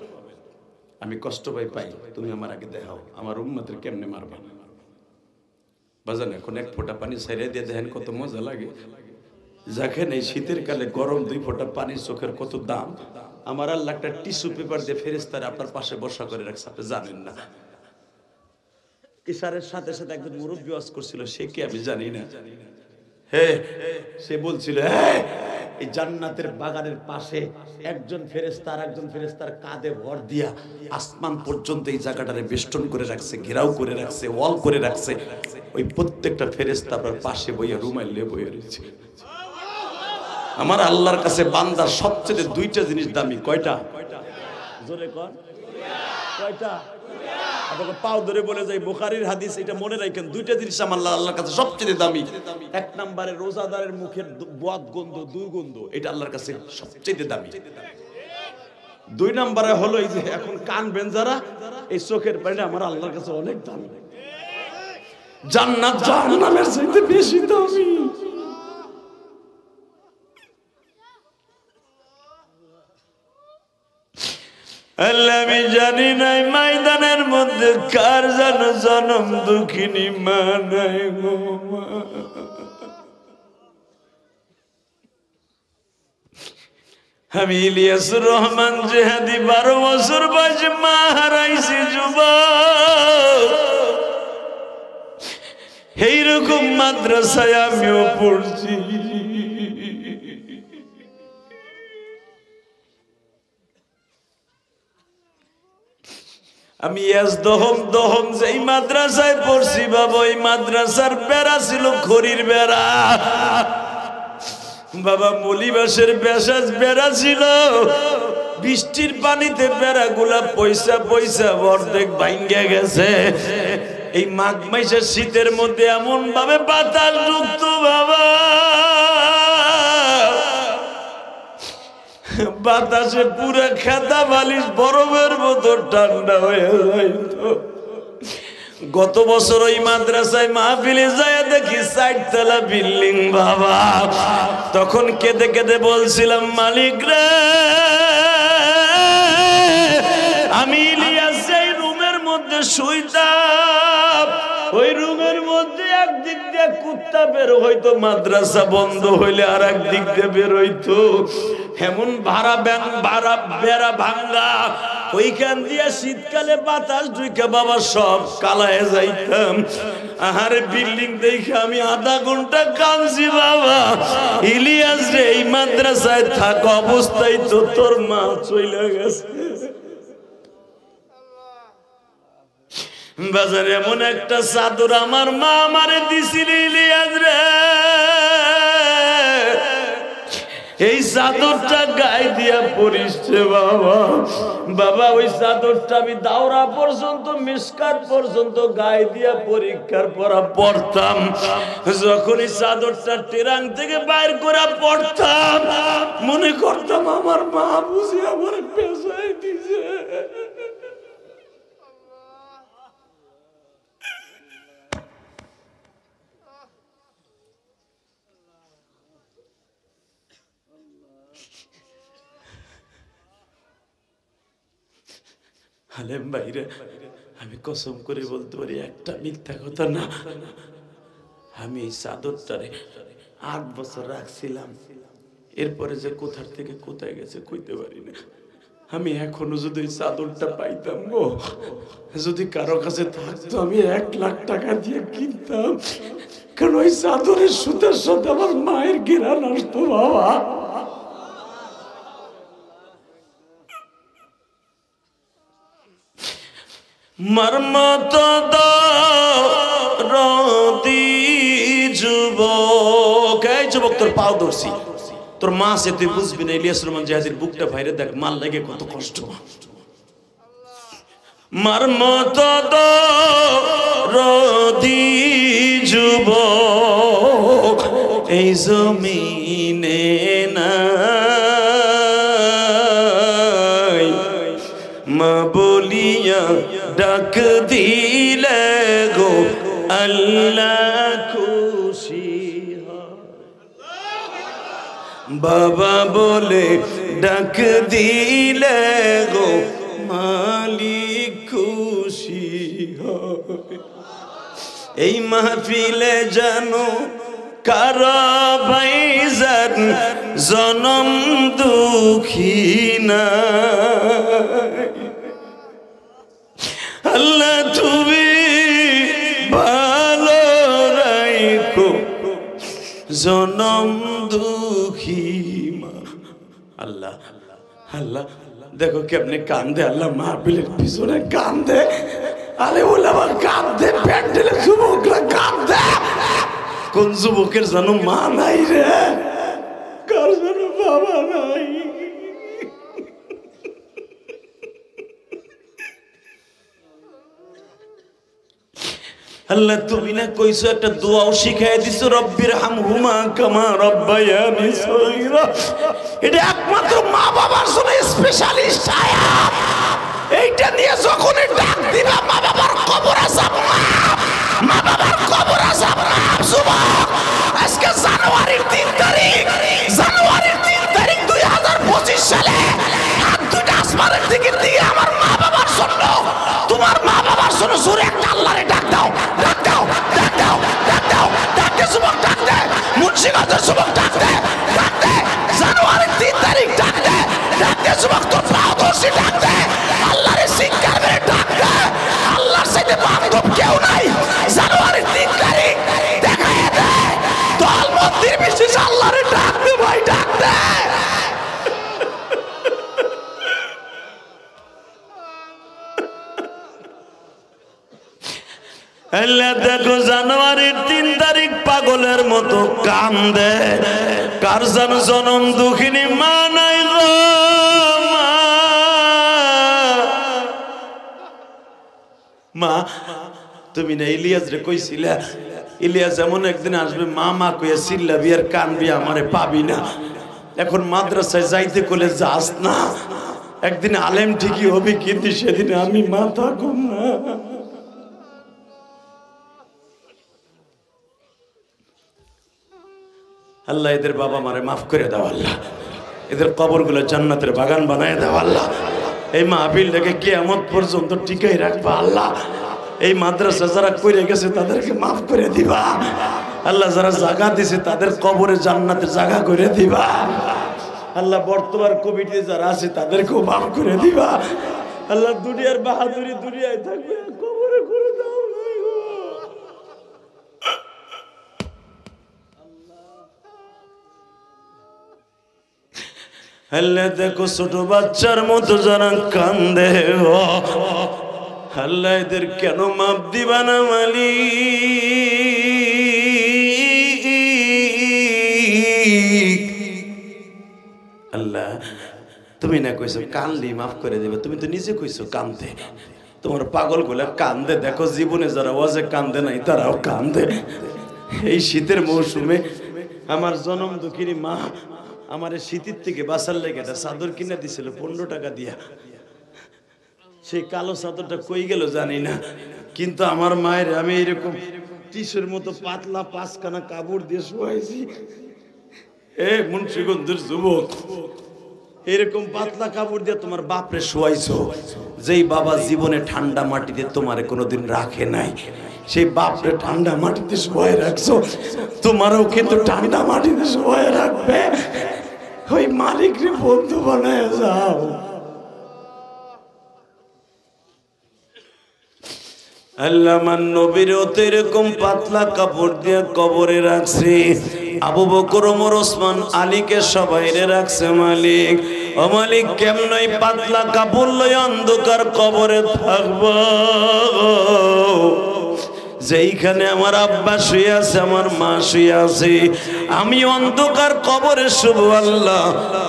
আমি কষ্ট পাই, তুমি আমার আগে দেখাও আমার উম্মতের কেমনে মারবা। বাজান এখন এক ফোঁটা পানি ছাইড়া দিয়ে দেখেন কত মজা লাগে। দেখেন এই শীতের কালে গরম 2 ফোঁটা পানি চোখের কত দাম। আমার আল্লাহ একটা টিস্যু পেপার দিয়ে ফেরেশতারে আপনার পাশে বসা করে রাখছে, আপনি জানেন না। ইশারের সাথে সাথে একজন মুরব্বী ওয়াজ করছিল, সে কি আমি জানি না। সে বলছিল এই জান্নাতের বাগানের পাশে একজন ফেরেশতার কাঁধে ভর দিয়া আসমান পর্যন্ত এই জায়গাটারে বেষ্টন করে রাখছে, ঘেরাও করে রাখছে, ওয়াল করে রাখছে। ওই প্রত্যেকটা ফেরেশতা আপনার পাশে বইয়া রুমাল নিয়ে বইয়া রয়েছে। আমার আল্লাহর কাছে বান্দার সবচেয়ে 2টা জিনিস দামি। কয়টা? জোরে কর। কয়টা? আপনাকে পাও ধরে বলে যাই, বুখারীর হাদিস, এটা মনে রাখেন। 2টা জিনিস আমার আল্লাহর কাছে সবচেয়ে দামি। 1 নম্বরে রোজাদারের মুখের বদ গন্ধ, দুর্গন্ধ, এটা আল্লাহর কাছে সবচেয়ে দামি। 2 নম্বরে হলো এই যে এখন কানবেন যারা, এই চোখের পানিটা আমার আল্লাহর কাছে অনেক দামি। জান্নাত জাহান্নামের চাইতে বেশি দামি। আল্লাহ আমি জানি নাই ময়দানের মধ্যে কার যেন জনম দুঃখিনী মা নাই গো মা। আমি ইলিয়াসুর রহমান জেহাদি 12 বছর বয়সে মা হারাইছি যুবক। এইরকম মাদ্রাসায় আমিও পড়ছি। আমি দহম যেই মাদ্রাসায় পড়ছি বাবা, ওই মাদ্রাসার বেড়া ছিল খড়ির বেড়া বাবা, মলিবাসের বেড়া ছিল। বৃষ্টির পানিতে বেড়াগুলা পয়সা অর্ধেক ভাঙ্গে গেছে। এই মাঘ মাসের শীতের মধ্যে এমন ভাবে বাতাস ঢুকতো বাবা, বাতাসে পুরো খেতা বালিশ বরফের মতো ঠান্ডা হয়ে যাইত। গত বছর ওই মাদ্রাসায় মাহফিলে যায় দেখি 4 তলা বিল্ডিং বাবা। তখন কেঁদে কেঁদে বলছিলাম, মালিক রে, আমি ইলিয়াস এই রুমের মধ্যে শুইতাম, ওই রুমের মধ্যে একদিক দিয়ে কুত্তা বের হইতো, মাদ্রাসা বন্ধ হইলে আর একদিক দিয়ে বের হইতো। এমন বেড়া ভাঙ্গা, ওইখান দিয়া শীতকালে বাতাস ঢুকে বাবা সব কালায় যাইতাম। আহারে বিল্ডিং দেখে আমি আধা ঘন্টা কাঁদছি বাবা। ইলিয়াস রে, এই মাদ্রাসায় থাকা অবস্থায় তো তোর মা চলে গেছে। বাজারে এমন একটা চাদর আমার মা আমারে দিছিল ইলিয়াস রে, এই চাদরটা গায়ে দিয়া পরিস বাবা। বাবা ওই চাদরটা আমি দাওরা পর্যন্ত মিসকাত পর্যন্ত গায়ে দিয়া পরীক্ষার পড়া পড়তাম। যখন এই চাদরটা টেরাং থেকে বাইর করে পড়তাম মনে করতাম আমার মা বুঝি আমার পেশায় দিছে। হালেম ভাইরে, আমি কসম করে বলতে পারি একটা মিথ্যা কথা না, আমি এই চাদরটারে 8 বছর রাখছিলাম। এরপরে যে কোথার থেকে কোথায় গেছে কইতে পারি না। আমি এখনো যদি এই চাদরটা পাইতাম গো, যদি কারো কাছে থাকতো আমি 1 লাখ টাকা দিয়ে কিনতাম, কারণ ওই চাদরের সুতার সাথে আমার মায়ের ঘেরান আসতো বাবা। মর্মত দরদি যুবক, এই যুবক তোর পাও ধরছি, তোর মা সে তুই বুঝবি না। ইলিয়াস রহমান জিহাদির বুকটা ভাইরে দেখ, মাল লাগে কত কষ্ট। মর্মত দরদি যুবক এই জমিনে নাই, মা বলিয়া ডাক দিলে গো আল্লাহ খুশি হয়। বাবা বলে ডাক দিলে গো মালিক খুশি হয়। এই মাহফিলে জানো কারা ভাইজান জনম দুঃখী না, আল্লাহ তুমি ভালো রাখো জনম দুঃখী মা। আল্লাহ আল্লাহ দেখো কেমনে কান্দে, আল্লাহ মাহফিলের পিছনে কান্দে, আলে ওলামা কান্দে, প্যান্ডেলের যুবকরা কান্দে। কোন যুবকের যেন মা নাই রে, কার যেন বাবা নাই। আল্লাহ তুমি না কইছো একটা দোয়াও শিখাই দিছো, রব্বির হামহুমা কামা রব্বায়ানি সগীরা। এটা একমাত্র মা বাবার জন্য স্পেশালিস্ট আয়াত। এইটা নিয়ে যখন ডাক দিবা মা বাবার কবরে যাব না, মা বাবার কবরে যাব না। যুবক আজকে জানুয়ারির 3 তারিখ, জানুয়ারির 3 তারিখ 2025 সালে হাত দুটো আসমানের দিকে দিয়ে আমার মা বাবার জন্য, তোমার মা বাবার জন্য জোরে একটা আল্লাহরে ডাক দাও, ডাক দাও, ডাক দাও, ডাক দাও, ডাক দে যুবক, ডাক দে মুন্সিগঞ্জের যুবক, ডাক দে, ডাক দে জানুয়ারির 3 তারিখ, ডাক দে, ডাক দে যুবক, তোর পাও ধরছি, ডাক দে আল্লাহরে শিক্ষার মেরে ডাক দে। আল্লাহর সাথে বান্ধব কেউ নাই। জানুয়ারির 3 তারিখ দেখায় দে, দল মন্দির বিশেষ আল্লাহরে ডাক দে ভাই, ডাক দে। আল্লাহ দেখো জানুয়ারির 3 তারিখ পাগলের মতো কান্দে, কার যেন জনম দুঃখিনী মা নাই গো মা। তুমি না ইলিয়াস রে কইছিলা, ইলিয়াস এমন একদিন আসবে মা মা কইয়া চিল্লাবি আর কানবি, আমারে পাবি না। এখন মাদ্রাসায় যাইতে কইলে যাস না, একদিন আলেম ঠিকই হবে, কিন্তু সেদিন আমি মা থাকুম না। আল্লাহ এদের বাবা মারে মাফ করে দাও, আল্লাহ এদের কবরগুলো জান্নাতের বাগান বানায় দাও আল্লাহ। এই মাহফিলটাকে কিয়ামত পর্যন্ত টিকাই রাখবা আল্লাহ। এই মাদ্রাসা যারা কইরে গেছে তাদেরকে মাফ করে দিবা আল্লাহ। যারা জায়গা দিছে তাদের কবরে জান্নাতের জায়গা করে দিবা আল্লাহ। বর্তমান কমিটি যারা আছে তাদেরকেও মাফ করে দিবা আল্লাহ দুনিয়ার বাহাদুরি দুনিয়ায় থাকবে, কবরে করে দাও নাই গো। আল্লাহ দেখো ছোট বাচ্চার মতো যারা কান্দে, আল্লাহ এদের কেন মাপ দিবা না মালিক? আল্লাহ তুমি না কইছো কানলি মাফ করে দিবে, তুমি তো নিজে কইছো কান্দে। তোমার পাগল গুলা কান্দে, দেখো জীবনে যারা ওয়াজে কান্দে নাই তারাও কান্দে। এই শীতের মৌসুমে আমার জনম দুঃখিনী মা আমার শীতের থেকে বাঁচার লেগে একটা চাদর কিনে দিছিল 15 টাকা দিয়া। সেই কালো চাদরটা কই গেল জানি না, কিন্তু আমার মায়ের আমি এরকম টিসের মতো পাতলা 5খানা কাপড় দিয়ে শোয়াইছি। মুন্সিগঞ্জের যুবক, এরকম পাতলা কাপড় দিয়ে তোমার বাপরে শোয়াইছো, যেই বাবা জীবনে ঠান্ডা মাটিতে তোমারে কোনোদিন রাখে নাই, সেই বাপরে ঠান্ডা মাটিতে শোয়াই রাখছো, তোমারও কিন্তু ঠান্ডা মাটিতে শোয়াই রাখবে। ওই মালিকরে বন্ধু বানায় যাও। আল্লাহ মান নবীর এরকম পাতলা কাপড় দিয়ে কবরে রাখছে, আবু বকর ওমর ওসমান আলীকে সবাইরে রাখছে মালিক। ও মালিক কেমন পাতলা কাপড় লই অন্ধকার কবরে থাকবো, যেইখানে আমার আব্বা শুয়ে আছে, আমার মা শুয়ে আছে, আমি অন্ধকার কবরে শুভ। আল্লাহ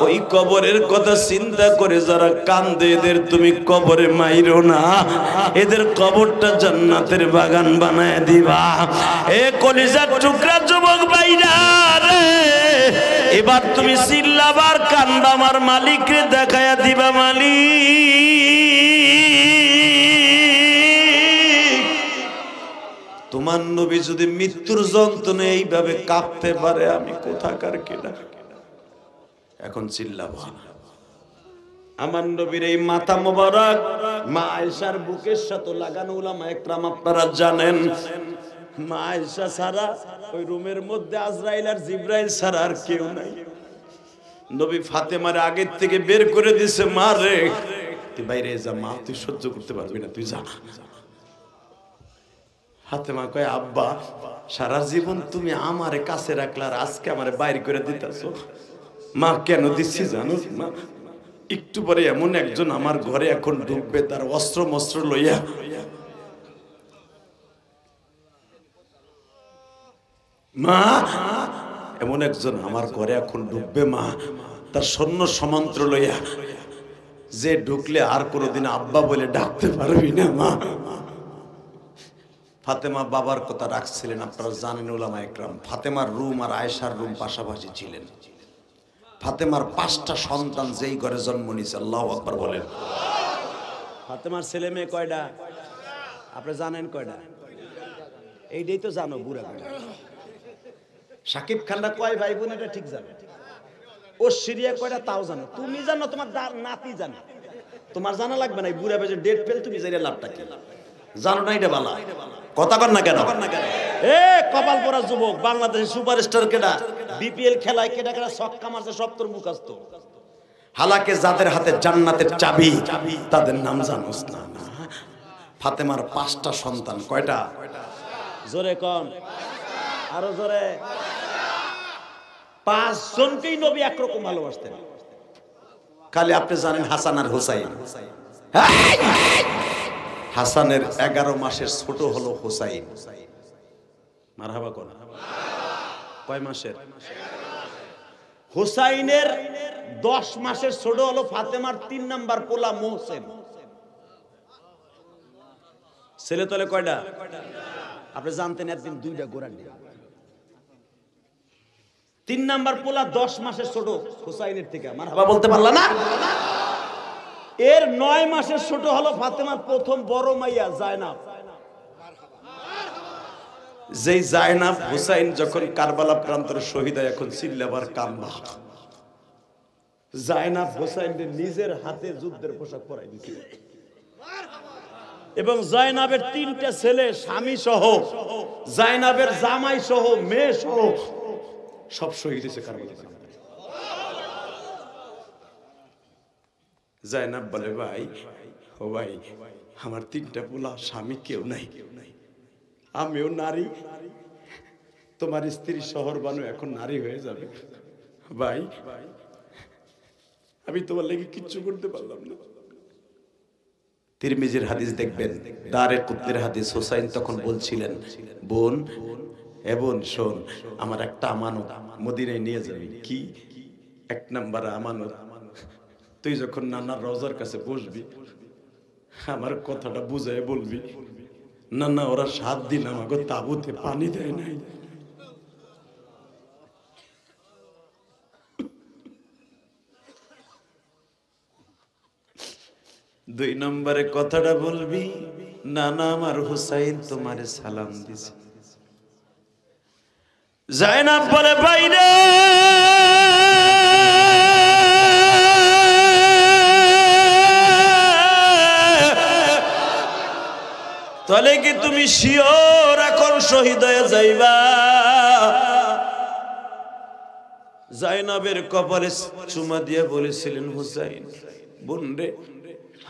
ওই কবরের কথা চিন্তা করে যারা কান্দে এদের তুমি কবরে মাইরো না, এদের কবরটা জান্নাতের বাগান বানায় দিবা। এ কলিজার টুকরা যুবক ভাইরা রে, এবার তুমি চিল্লাবার কান্দা আমার মালিককে দেখায়া দিবা। মালিক তোমার নবী যদি মৃত্যুর যন্ত্রণে এইভাবে কাঁপতে পারে, আমি কোথাকার কিনা। এখন চিল্লাবা। আমার নবীর এই মাথা মোবারক মা আয়েশার বুকের সাথে লাগানো, উলামা একরাম আপনারা জানেন, মা আয়েশা ছাড়া ওই রুমের মধ্যে আজরাইল আর জিবরাইল ছাড়া আর কেউ নাই। নবী ফাতেমার আগের থেকে বের করে দিছে, মা রে তুই বাইরে যা, মা তুই সহ্য করতে পারবি না, তুই যা। ফাতেমা কয় আব্বা সারা জীবন তুমি আমারে কাছে রাখলা, আর আজকে আমারে বাইরে করে দিতেছো। মা কেন দিচ্ছি জানো মা, একটু পরে এমন একজন আমার ঘরে এখন ঢুকবে, তার অস্ত্র মস্ত্র লইয়া। মা এমন একজন আমার ঘরে এখন ঢুকবে মা, তার সৈন্য সমান্ত্র লইয়া, যে ঢুকলে আর কোনোদিন আব্বা বলে ডাকতে পারবি না। মা ফাতেমা বাবার কথা রাখছিলেন, আপনারা জানেন উলামা একরাম, ফাতেমার রুম আর আয়েশার রুম পাশাপাশি ছিলেন। ফাতেমার 5টা সন্তান যেই ঘরে জন্ম নিয়েছে, আল্লাহু আকবার বলেন। ফাতেমার ছেলে মেয়ে কয়টা আপনি জানেন? কয়টা? এইটাই তো জানো বুড়া। সাকিব খানরা কয় ভাই বোন এটা ঠিক জানো। ও সিরিয়া কয়টা তাও জানো, তুমি জানো, তোমার নাতি জানো, তোমার জানা লাগবে না। বুড়া বেজে ডেট ফেল, তুমি জানি লাভটা কি জানো না, এটা বালা কথা কর না কেন? এ কপাল পোড়া যুবক, বাংলাদেশের সুপারস্টার কেডা, বিপিএল খেলায় কেডা কেডা ছক্কা মারছে সব তোর মুখস্থ। হালাকে যাদের হাতে জান্নাতের চাবি তাদের নাম জানোস না। ফাতেমার 5টা সন্তান, কয়টা? জোরে কন, আরো জোরে। 5 জনকেই নবী একরকম ভালোবাসতেন। খালি আপনি জানেন হাসান আর হুসাইন। হাসানের 11 মাসের ছোট হলো হুসাইন। মারহাবা কোন? কয় মাসের? হুসাইনের 10 মাসের ছোট হলো ফাতেমার 3 নাম্বার পোলা মোহসেন। ছেলে তোলে কয়টা আপনি জানতেন? একদিন 2টা গোরান। 3 নাম্বার পোলা 10 মাসের ছোট হুসাইনের থেকে। মারহাবা বলতে পারলা না? এর 9 মাসের ছোট হলো ফাতেমার প্রথম বড় মাইয়া জায়নাব। যেই জায়নাব হুসাইন যখন কারবালা প্রান্তরে শহীদ হয়, এখন চিল্লাবার কাম্বা। জায়নাব হুসাইনকে নিজের হাতে যুদ্ধের পোশাক পরাই দিয়েছিল, এবং জায়নাবের 3টা ছেলে স্বামী সহ, জায়নাবের জামাই সহ, মেয়ে সহ সব শহীদ হয়েছে কারবালা। জায়নাব বলে ভাই ও ভাই আমার 3টা পোলা, স্বামী কেউ নাই, আমিও নারী, তোমার স্ত্রী শহর বানু এখন নারী হয়ে যাবে, ভাই আমি তোমার লেগে কিচ্ছু করতে পারলাম না। তিরমিজির হাদিস দেখবেন, দারে কুতনির হাদিস, হুসাইন তখন বলছিলেন, বোন এ বোন শোন, আমার একটা আমানত মদিনায় নিয়ে যাবি। কি? 1 নাম্বার আমানত, তুই যখন নানার রওজার কাছে বসবি আমার কথাটা বুঝায় বলবি, নানা ওরা 7 দিন আমাকে তাঁবুতে পানি দেয় নাই। 2 নম্বরে কথাটা বলবি, নানা আমার হুসাইন তোমারে সালাম দিছে। জায়নাব বলে বাইরে তাহলে কি তুমি শিওর এখন শহীদ হয়ে যাইবা? জায়নাবের কপালে চুমা দিয়ে বলেছিলেন, হুসাইন বোন রে,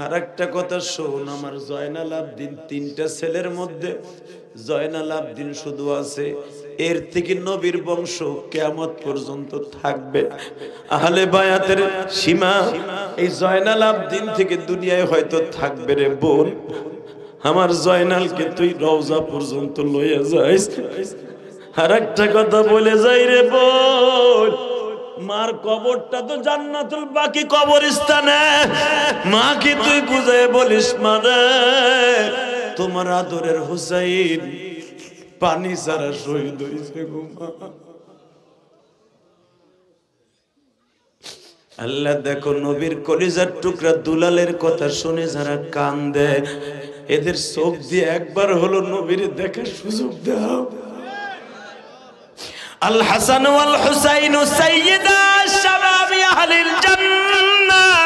আর একটা কথা শোন, আমার জয়নাল আবদিন 3টা ছেলের মধ্যে জয়নাল আবদিন শুধু আছে, এর থেকে নবীর বংশ কিয়ামত পর্যন্ত থাকবে। আহলে বায়াতের সীমা এই জয়নাল আবদিন থেকে দুনিয়ায় হয়তো থাকবে রে বোন, আমার জয়নালকে তুই রওজা পর্যন্ত লইয়া যাইস। আর একটা কথা বলে যাই রে বোন, মার কবরটা তো জান্নাতুল বাকি কবরস্থানে, মা কি তুই বুঝায় বলিস মানে তোমার আদরের হুসাইন পানি ছাড়া শহীদ হইছে গো মা। আল্লাহ দেখো নবীর কলিজার টুকরা দুলালের কথা শুনে যারা কান্দে, এদের চোখ দিয়ে একবার হলো নবীর দেখার সুযোগ দাও। আল হাসান ওয়াল হুসাইন সাইয়্যিদা শাবাবি আহলিল জান্নাহ,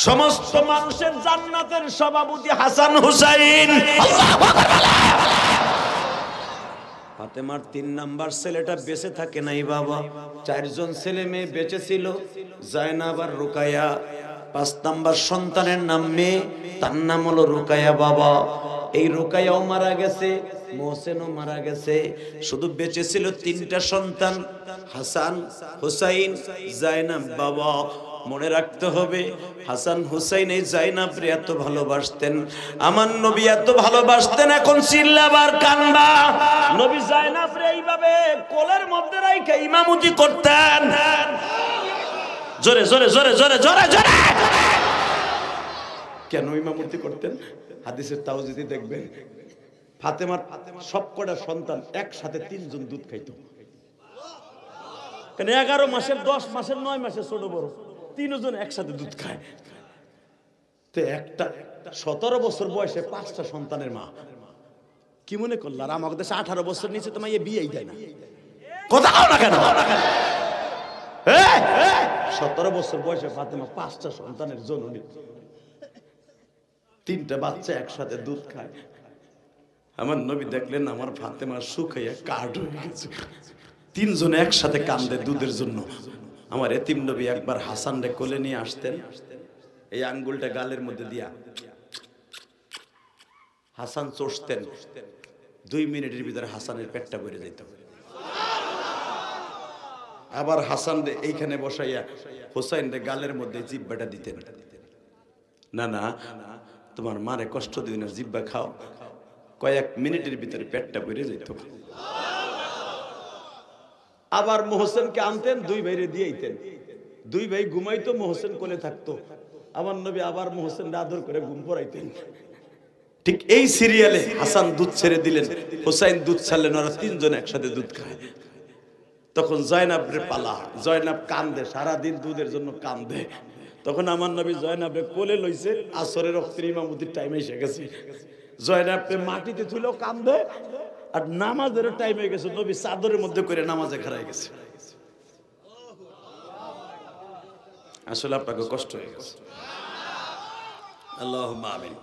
সমস্ত মানুষের জান্নাতের সভাপতি হাসান হুসাইন। আল্লাহু আকবার। ফাতেমার 3 নাম্বার ছেলেটা বেঁচে থাকে নাই বাবা, 4 জন ছেলে মেয়ে বেঁচে ছিল, জায়নাব আর রুকায়া। 5 নাম্বার সন্তানের নাম মেয়ে, তার নাম হলো রুকায়া বাবা। এই রুকায়াও মারা গেছে, মোহসেনও মারা গেছে, শুধু বেঁচে ছিল 3টা সন্তান, হাসান হুসাইন জায়নাব বাবা। মনে রাখতে হবে, হাসান হুসাইন এই জায়নাবরে এত ভালোবাসতেন, আমার নবী এত ভালোবাসতেন। এখন চিল্লাবার কান্দা, নবী জায়নাবরে এইভাবে কোলের মধ্যে রাইখে ইমামতি করতেন। জোরে জোরে জোরে জোরে জোরে জোরে কেন ইমামতি করতেন? হাদিসের তাওজিদে দেখবেন, ফাতেমার সবকটা সন্তান একসাথে 3 জন দুধ খাইতো। কেন 11 মাসের, 10 মাসের, 9 মাসের ছোট বড় 3 জন একসাথে দুধ খায়। তো একটা 17 বছর বয়সে 5টা সন্তানের মা, কি মনে করল? আর আমাদের দেশে 18 বছর নিচে তো মাইয়ে বিয়েই দেয় না। কথা কও না কেন? 17 বছর বয়সে ফাতেমা 5টা সন্তানের জননী, 3টা বাচ্চা একসাথে দুধ খায়। আমার নবী দেখলেন আমার ফাতেমা শুকাইয়া কাঠ হয়ে গেছে, 3 জন একসাথে কান্দে দুধের জন্য। আমার এতিম নবী একবার হাসান রে কোলে নিয়ে আসতেন, এই আঙ্গুলটা গালের মধ্যে দিয়া হাসান চষতেন, 2 মিনিটের ভিতরে হাসানের পেটটা ভরে যেত। আবার হাসান রে এইখানে বসাইয়া হুসাইন রে গালের মধ্যে জিহ্বাটা দিতেন, না না তোমার মারে কষ্ট দিও না, জিহ্বা খাও, কয়েক মিনিটের ভিতরে পেটটা ভরে যেত। আবার মোহসেনকে আনতেন, 2 ভাইরে দিয়েইতেন, 2 ভাই ঘুমাইতো, মোহসেন কোলে থাকতো, আমার নবী আবার মোহসেন আদর করে ঘুম পড়াইতেন। ঠিক এই সিরিয়ালে হাসান দুধ ছেড়ে দিলেন, হুসাইন দুধ ছাড়লেন, ওরা 3 জন একসাথে দুধ খায়। তখন জয়নাবরে পালা, জয়নাব কান্দে, সারাদিন দুধের জন্য কান্দে। তখন আমার নবী জয়নাবরে কোলে লইছে, আসরের ওয়াক্তের ইমামতির টাইম এসে গেছে, জয়নাবকে মাটিতে তুলেও কান্দে, আর নামাজের টাইম হয়ে গেছে, নবী চাদরের মধ্যে করে নামাজে খাড়াই গেছে। আসলে আপনাকে কষ্ট হয়ে গেছে। আল্লাহুম্মা আমিন।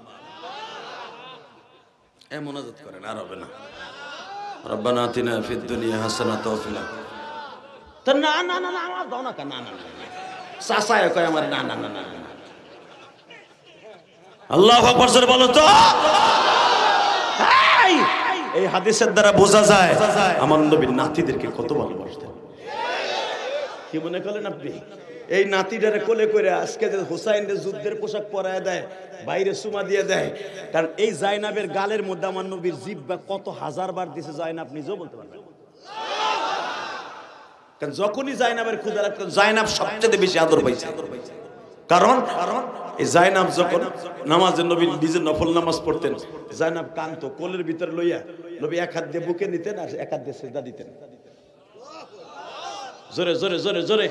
মোনাজাত করেন, আর হবে না। রব্বানা আতিনা ফিদ দুনিয়া হাসানাতাও ওয়া ফিল আখিরাতি। তো না না না না, আমার দাও না, না না না, চাচা কয় আমার না না না না, আল্লাহু আকবার জোরে বলো তো। এই হাদিসের দ্বারা বোঝা যায় আমার নবীর নাতিদেরকে কত ভালোবাসতেন। কি মনে করলেন আপনি? এই নাতিটারে কোলে করে আজকে যে হুসাইনের যুদ্ধের পোশাক পরায় দেয়, বাইরে সুমা দিয়ে দেয়, কারণ এই জাইনাবের গালের মধ্যে আমার নবীর জিহ্বা কত হাজার বার দিয়েছে জাইনাব নিজেও বলতে পারবেন। কারণ যখনই জাইনাবের ক্ষুধা লাগতো জাইনাব সবচেয়ে বেশি আদর পাইছে। কারণ এই জাইনাব যখন নামাজের নবী নিজে নফল নামাজ পড়তেন, জাইনাব কান্ত কোলের ভিতরে লইয়া নবী এক হাত দিয়ে বুকে নিতেন আর এক হাত দিয়ে সিজদা দিতেন। জোরে জোরে জোরে জোরে।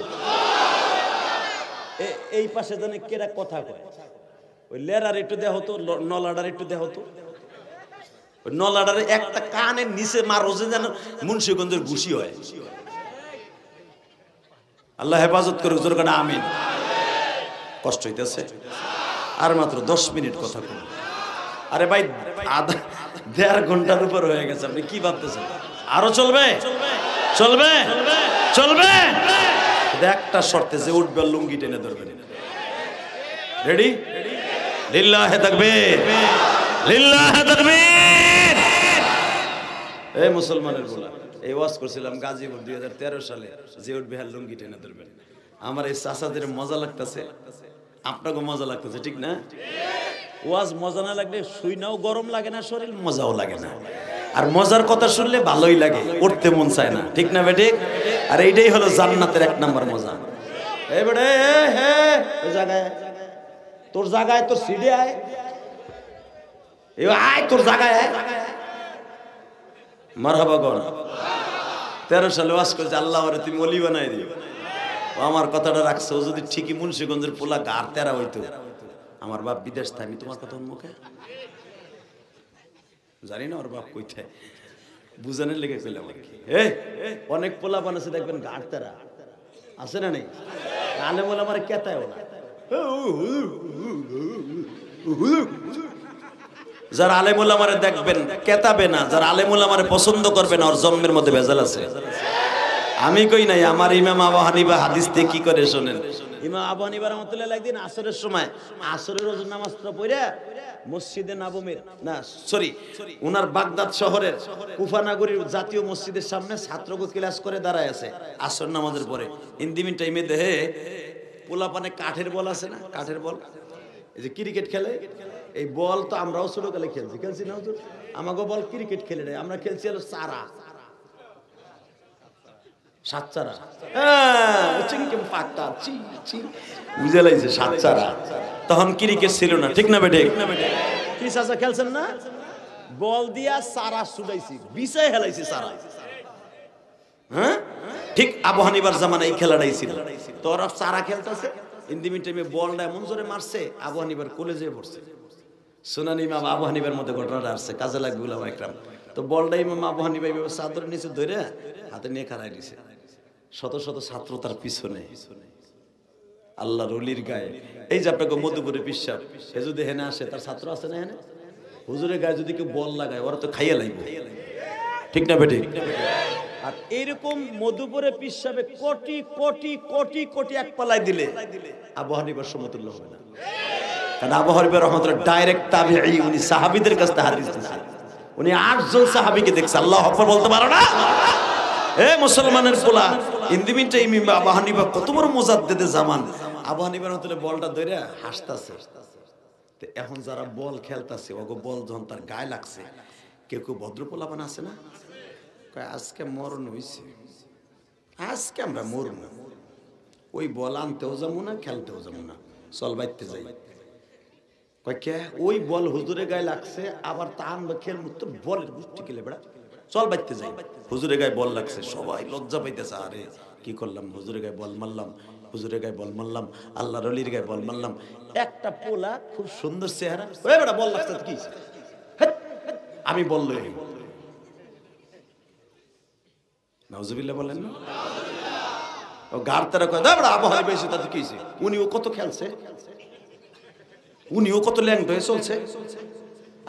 এই পাশে জানে কেরা কথা কয়, ওই লেরার একটু দেয়া হতো, নলাডার একটু দেয়া হতো। ওই নলাডারে একটা কানের নিচে মারো যে যেন মুন্সিগঞ্জের ঘুষি হয়। আল্লাহ হেফাজত করুক, জোরে কানা আমিন। কষ্ট হইতেছে, আর মাত্র 10 মিনিট কথা বলুন। আরে ভাই আধা 1.5 ঘন্টার উপর হয়ে গেছে, আপনি কি ভাবতেছেন? আরো চলবে চলবে চলবে। একটা শর্তে যে উঠবে লুঙ্গি টেনে ধরবেন। রেডি? লিল্লাহে তাকবীর, লিল্লাহে তাকবীর। এই মুসলমানের বলা, এই ওয়াজ করছিলাম গাজীপুর 2013 সালে, যে উঠবে আর লুঙ্গি টেনে ধরবেন। আমার এই চাচাদের মজা লাগতেছে, আপনাকে মজা লাগতেছে, ঠিক না? ওয়াজ মজা না লাগলে শুই নাও গরম লাগে না, শরীর মজাও লাগে না। আর মজার কথা শুনলে ভালোই লাগে, উঠতে মন চায় না, ঠিক না বেঠিক? আর এইটাই হলো জান্নাতের 1 নম্বর মজা। এই বেড়ে ওই জায়গায় তোর জায়গায় তোর সিডে আয়, আয় তোর জায়গায় আয়। মারহাবা গণ 13 সালে ওয়াজ করছে, আল্লাহ ওরে তুমি অলি বানাই দিও। আমার কথাটা রাখছে, ও যদি ঠিকই মুন্সিগঞ্জের পোলা গার তেরা হইতো, আমার বাপ বিদেশ থাকে, আমি তোমার কথা মুখে জানি না ওর বাপ কইতে বুঝানোর লেগে পেলাম আর কি। অনেক পোলা বানাচ্ছে দেখবেন গার তেরা আছে না নেই? আলে বলে আমার কেতায়ও না। যারা আলেমুল আমারে দেখবেন কেতাবে না, যারা আলেমুল আমারে পছন্দ করবে না, ওর জন্মের মধ্যে ভেজাল আছে। আমি কই নাই, আমার ইমাম আবু হানিফা হাদিস দিয়ে কি করে শোনেন। ইমাম আবু হানিফা রাহমাতুল্লাহ একদিন আসরের সময়, আসরের ওযু নামাজটা পড়ে মসজিদে নববীর না সরি উনার বাগদাদ শহরের কুফা নগরীর জাতীয় মসজিদের সামনে ছাত্রকে ক্লাস করে দাঁড়ায় আছে আসর নামাজের পরে। ইনদিমিন টাইমে দেহে পোলাপানে কাঠের বল আছে না, কাঠের বল, এই যে ক্রিকেট খেলে, এই বল তো আমরাও ছোটকালে খেলছি না হুজুর? আমাকে বল ক্রিকেট খেলে নাই, আমরা খেলছি হলো চারা, সাতচারা, বুঝে লাগছে সাতচারা। তখন ক্রিকেট ছিল না, ঠিক না বেটে? কি চাচা খেলছেন না? বল দিয়া চারা ছুটাইছি, বিছাই হেলাইছি চারা। হ্যাঁ ঠিক আবু হানিফার জামানায় এই খেলাটাই ছিল। তোরা চারা খেলতেছে, ইনদিমিন টাইমে বলটা এমন জোরে মারছে আবু হানিফার কলেজে পড়ছে। সুনানি ইমাম আবু হানিফার মধ্যে ঘটনাটা আসছে, কাজে লাগবে উলামা ইকরাম। তো বলটা ইমাম আবু হানিফা এইভাবে চাদরের নিচে ধরে হাতে নিয়ে খাড়াই দিছে, শত শত ছাত্র তার পিছনে। আল্লাহর ওলির গায়ে, এই যে আপনাকে মধুপুরে পিসাব, এ যদি হেনে আসে, তার ছাত্র আছে না হেনে, হুজুরের গায়ে যদি কেউ বল লাগায় ওরা তো খাইয়া লাগবে, ঠিক না বেটি? আর এরকম মধুপুরে পিসাবে কোটি কোটি কোটি কোটি এক পালায় দিলে আবু হানিফার সমতুল্য হবে না। কারণ আবু হানিফা রাহমাতুল্লাহ ডাইরেক্ট তাবিঈ, উনি সাহাবীদের কাছ থেকে হাদিস দিয়েছেন। উনি 8 জন সাহাবীকে দেখছে। আল্লাহু আকবার বলতে পারো না? এ মুসলমানের পোলা, ইনদিমিন টাইমে আবু হানিফা কত বড় মুজাদ্দিদে জামান। আবু হানিফা রাহমাতুল্লাহ বলটা ধরে হাসতাছে। তো এখন যারা বল খেলতাছে, ওগো বল যখন তার গায়ে লাগছে, কেউ কেউ ভদ্র পোলাপান আছে না, কয় আজকে মরণ হইছে, আজকে আমরা মরব, ওই বল আনতেও যাবো না, খেলতেও যাবো না, চল বাইতে যাই। কয় কে? ওই বল হুজুরের গায়ে লাগছে, আবার তা আনবো খেলবো, তো বলের গুষ্টি খেলে বেড়া, চল বাইতে যাই। হুজুরের গায়ে বল লাগছে, সবাই লজ্জা পাইতেছে, আরে কি করলাম, হুজুরের গায়ে বল মারলাম, হুজুরের গায়ে বল মারলাম, আল্লাহর ওলির গায়ে বল মারলাম। একটা পোলা খুব সুন্দর চেহারা, ওই বেটা বল লাগছে কি, আমি বললো নাউজুবিল্লাহ বলেন না, ও গার তারা কয় দাঁড়া আবু হানিফা এসে তাতে কি হয়েছে, উনিও কত খেলছে, উনিও কত ল্যাংট হয়ে চলছে।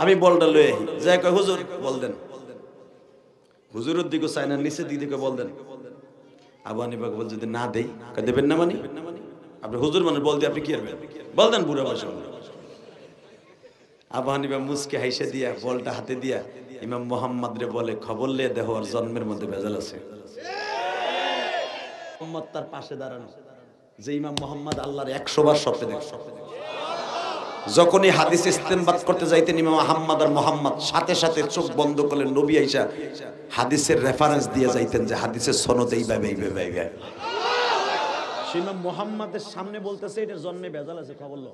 আমি বলটা লয়ে আহি, যাই কয় হুজুর বল দেন, হুজুরের দিকে চাই না, নিচের দিকে বল দেন। আবু হানিফা বল যদি না দেই, দেবেন না মানে আপনি হুজুর মানে বল দিয়ে আপনি কি করবেন, বল দেন বুড়া বয়সে। আবু হানিফা মুসকে হাইসে দিয়া বলটা হাতে দিয়া ইমাম মুহাম্মদ রে বলে, খবর লিয়ে দেখো ওর জন্মের মধ্যে ভেজাল আছে। মুহাম্মদ তার পাশে দাঁড়ানো, যে ইমাম মুহাম্মদ আল্লাহর 100 বার স্বপ্নে দেখে। যখনই হাদিস ইস্তেমবাদ করতে যাইতেন ইমাম আহমদ আর মুহাম্মদ সাথে সাথে চোখ বন্ধ করলে নবী আইসা হাদিসের রেফারেন্স দিয়ে যাইতেন যে হাদিসের সনদ এইভাবে এইভাবে এইভাবে। ইমাম মুহাম্মাদের সামনে বলতেছে এটার জন্মে ভেজাল আছে, খবর লো।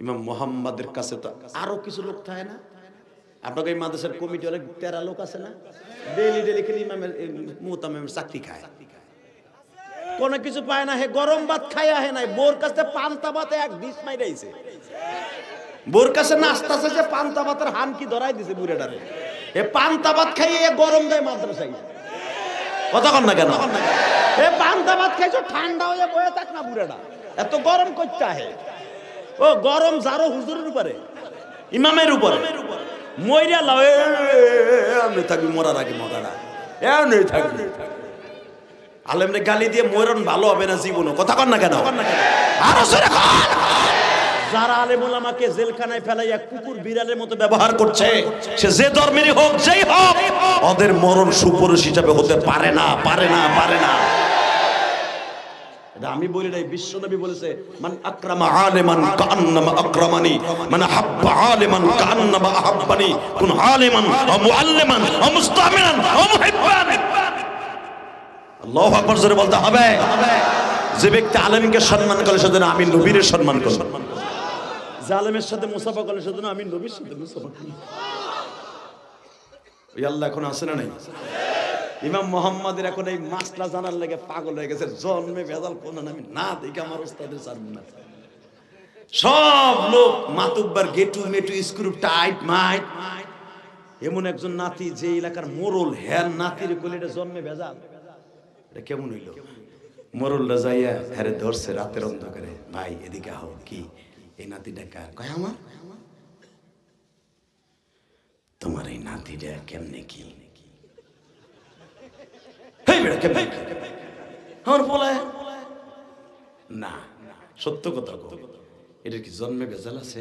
ইমাম মুহাম্মাদের কাছে তো আরো কিছু লোক থাকে না? আপনাকে এই মাদ্রাসার কমিটি অনেক 13 লোক আছে না? ডেইলি ডেইলি খালি ইমামের মুহতামিমের চাকরি খায়, কোন কিছু পায় না। হে গরম ভাত খাইয়া হে নাই, বোর কাছে পান্তা ভাতে এক ডিশ মাইরাইছে। বোর কাছে নাস্তা আছে, পান্তা ভাতের হান কি ধরাই দিছে বুড়াটারে। এ পান্তা ভাত খাইয়ে গরম দেয় মাদ্রাসায়, কথা কন না কেন? এ পান্তা ভাত খাইছো ঠান্ডা হয়ে বয়ে থাক না বুড়াটা, এত গরম করতে আহে। ও গরম যারো হুজুরের উপরে, ইমামের উপরে মইরা লাও। আমি থাকবি মরার আগে মরারা এমনি থাকবি। আলেমরে গালি দিয়ে মরণ ভালো হবে না জীবনও, কথা কন না কেন? আরো জোরে কন। যারা আলেম ওলামাকে জেলখানায় ফেলাইয়া কুকুর বিড়ালের মতো ব্যবহার করছে, সে যে ধর্মেরই হোক যেই হোক, ওদের মরণ সুপুরুষ হিসাবে হতে পারে না, পারে না, পারে না। আমি বলি নাই, বিশ্বনবী বলেছে, মান আকরামা আলিমান কান্নামা আকরামানি, মান হাব্বা আলিমান কান্নামা আহাব্বানি, কুন আলিমান ওয়া মুআল্লিমান ওয়া মুস্তামিনান ওয়া মুহিব্বান। আল্লাহু আকবার জোরে বলতে হবে। যে ব্যক্তি আলেমকে সম্মান করে সেজন্য আমি নবীর সম্মান করি, জালেমের সাথে মুসাফা করে সেজন্য আমি নবীর সাথে মুসাফা করি। ওই আল্লাহ এখন আছে না নাই? ইমাম মুহাম্মাদের এখন এই মাসলা জানার লাগে পাগল হয়ে গেছে। জন্মে ভেজাল কোন আমি না দেখে আমার উস্তাদের চারবো না। সব লোক মাতুব্বার গেটু মেটু স্ক্রু টাইট মাইট। এমন একজন নাতি যে এলাকার মোরল, হ্যাঁ নাতির কোলে এটা জন্মে ভেজাল, এটা কেমন হইল? মোরলটা যাইয়া হ্যারে ধরছে রাতের অন্ধকারে, ভাই এদিকে আহ, কি এই নাতিটা কার? কয় আমার। তোমার এই নাতিটা কেমনে কি? আমার বলে না, সত্য কথা কও, এটার কি জন্মে ভেজাল আছে?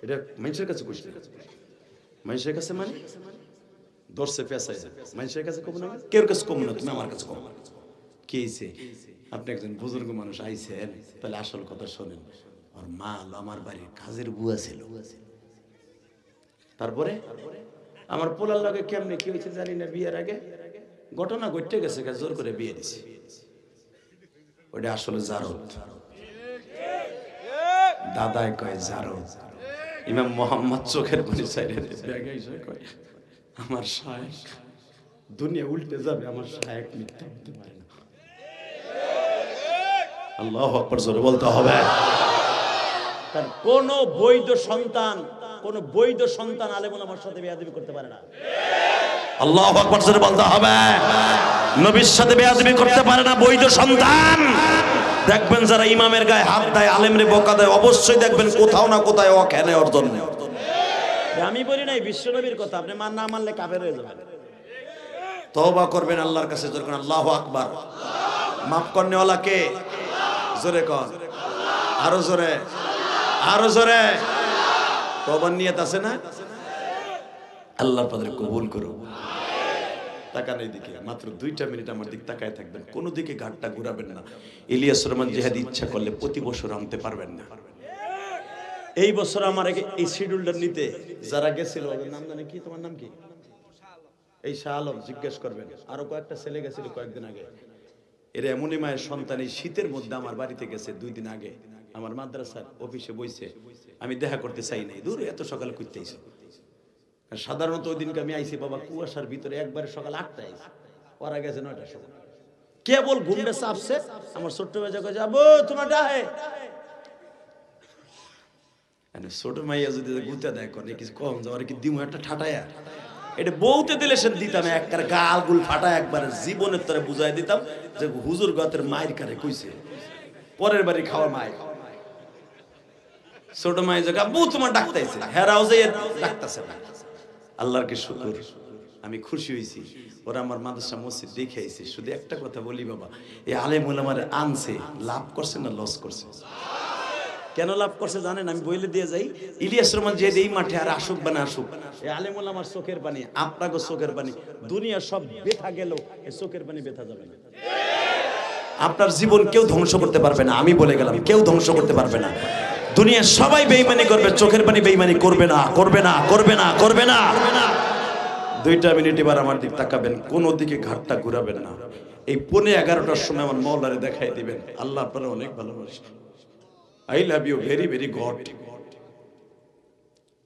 এটা মানুষের কাছে কইছে, মানুষের কাছে মানে ধরছে পেঁচাইছে, মানুষের কাছে কম না, কেউ কাছে কম না, তুমি আমার কাছে কম। কি হয়েছে? আপনি একজন বুজুর্গ মানুষ আইছেন, তাহলে আসল কথা শোনেন। ওর মা আমার বাড়ির কাজের বুয়া ছিল। তারপরে আমার পোলার লগে কেমনে কি হয়েছে জানি না, বিয়ের আগে ঘটনা ঘটে গেছে, জোর করে বিয়ে দিছে। ওটা আসলে জারদ, দাদাই কয় জারদ। ইমাম মুহাম্মদ চোখের পানি চাইরে কয়, আমার শায়েখ, দুনিয়া উল্টে যাবে, আমার শায়েখ মিথ্যা বলতে পারে না। আল্লাহু আকবার জোরে বলতে হবে। তার কোন বৈধ সন্তান, কোন বৈধ সন্তান আলেম ওলামার সাথে বেয়াদবি করতে পারে না। আল্লাহু আকবার জোরে বলতে হবে। নবীর সাথে বেয়াদবি করতে পারে না বৈধ সন্তান। দেখবেন যারা ইমামের গায়ে হাত দেয়, আলেমরে বকা দেয়, অবশ্যই দেখবেন কোথাও না কোথাও অজ্ঞানে অর্জন। আমি বলি নাই বিশ্বনবীর কথা, আপনি মান না মানলে কাফের হয়ে যাবেন। তওবা করবেন আল্লাহর কাছে, জোরে কোন আল্লাহু আকবার। মাফ করনেওয়ালা কে? জোরে কোন, আরো জোরে, আরো জোরে। তওবার নিয়ত আছে না? আল্লাহ পাদের কবুল করুন। তাকান এইদিকে, মাত্র 2টা মিনিট আমার দিক তাকায় থাকবেন, কোন দিকে ঘাটটা ঘুরাবেন না। ইলিয়াস রহমান জিহাদি ইচ্ছা করলে প্রতি বছর আনতে পারবেন না। এই বছর আমার এই শিডিউলটা নিতে যারা গেছিল, নাম জানে কি? তোমার নাম কি? এই শাহ আলম, জিজ্ঞেস করবেন। আরো কয়েকটা ছেলে গেছিল কয়েকদিন আগে। এরা এমনই মায়ের সন্তান, এই শীতের মধ্যে আমার বাড়িতে গেছে 2 দিন আগে। আমার মাদ্রাসার অফিসে বইছে, আমি দেখা করতে চাই নাই, দূরে এত সকালে করতেইছে। সাধারণত ওই দিনকে আমি আইছি বাবা কুয়াশার ভিতরে, একবারে সকাল 8টায় আইছি, ওরা গেছে 9টার সময়। কেবল ঘুমটা চাপছে, আমার ছোট্ট বেজা কয়ে যাবো তোমার ডাহে। ছোট মাইয়া যদি গুতা দেয় করে কিছু কম যাওয়ার কি দিমু একটা ঠাটায়া, এটা বউতে দিলে সে দিতাম একবার গাল গুল ফাটা, একবার জীবনের তরে বুঝাই দিতাম যে হুজুর গতের মায়ের কারে কইছে, পরের বাড়ি খাওয়া মায়। ছোট মাই যে আব্বু তোমার ডাকতেছে, হেরাও যে ডাকতেছে না। আল্লাহর কি শুকর, আমি খুশি হয়েছি, ওরা আমার মাদ্রাসা মসজিদ দেখে আইছে। শুধু একটা কথা বলি বাবা, এই আলেম ওলামারে আনছে, লাভ করছে না লস করছে? কেন লাভ করছে জানেন? আমি বইলে দিয়ে যাই, ইলিয়াস রহমান যে এই মাঠে আর আসুক বা না আসুক, এই আলেম ওলামার চোখের পানি, আপনাকে চোখের পানি, দুনিয়া সব ব্যথা গেল, এই চোখের পানি ব্যথা যাবে না। আপনার জীবন কেউ ধ্বংস করতে পারবে না, আমি বলে গেলাম, কেউ ধ্বংস করতে পারবে না। দুনিয়া সবাই বেঈমানি করবে, চোখের পানি বেঈমানি করবে না, করবে না, করবে না, করবে না। 2টা মিনিট এবার আমার দিক তাকাবেন, কোন দিকে ঘাটটা ঘুরাবেন না। এই 11:15টার সময় আমার মওলারে দেখাই দিবেন, আল্লাহ আপনারা অনেক ভালোবাসে। I love you very very god,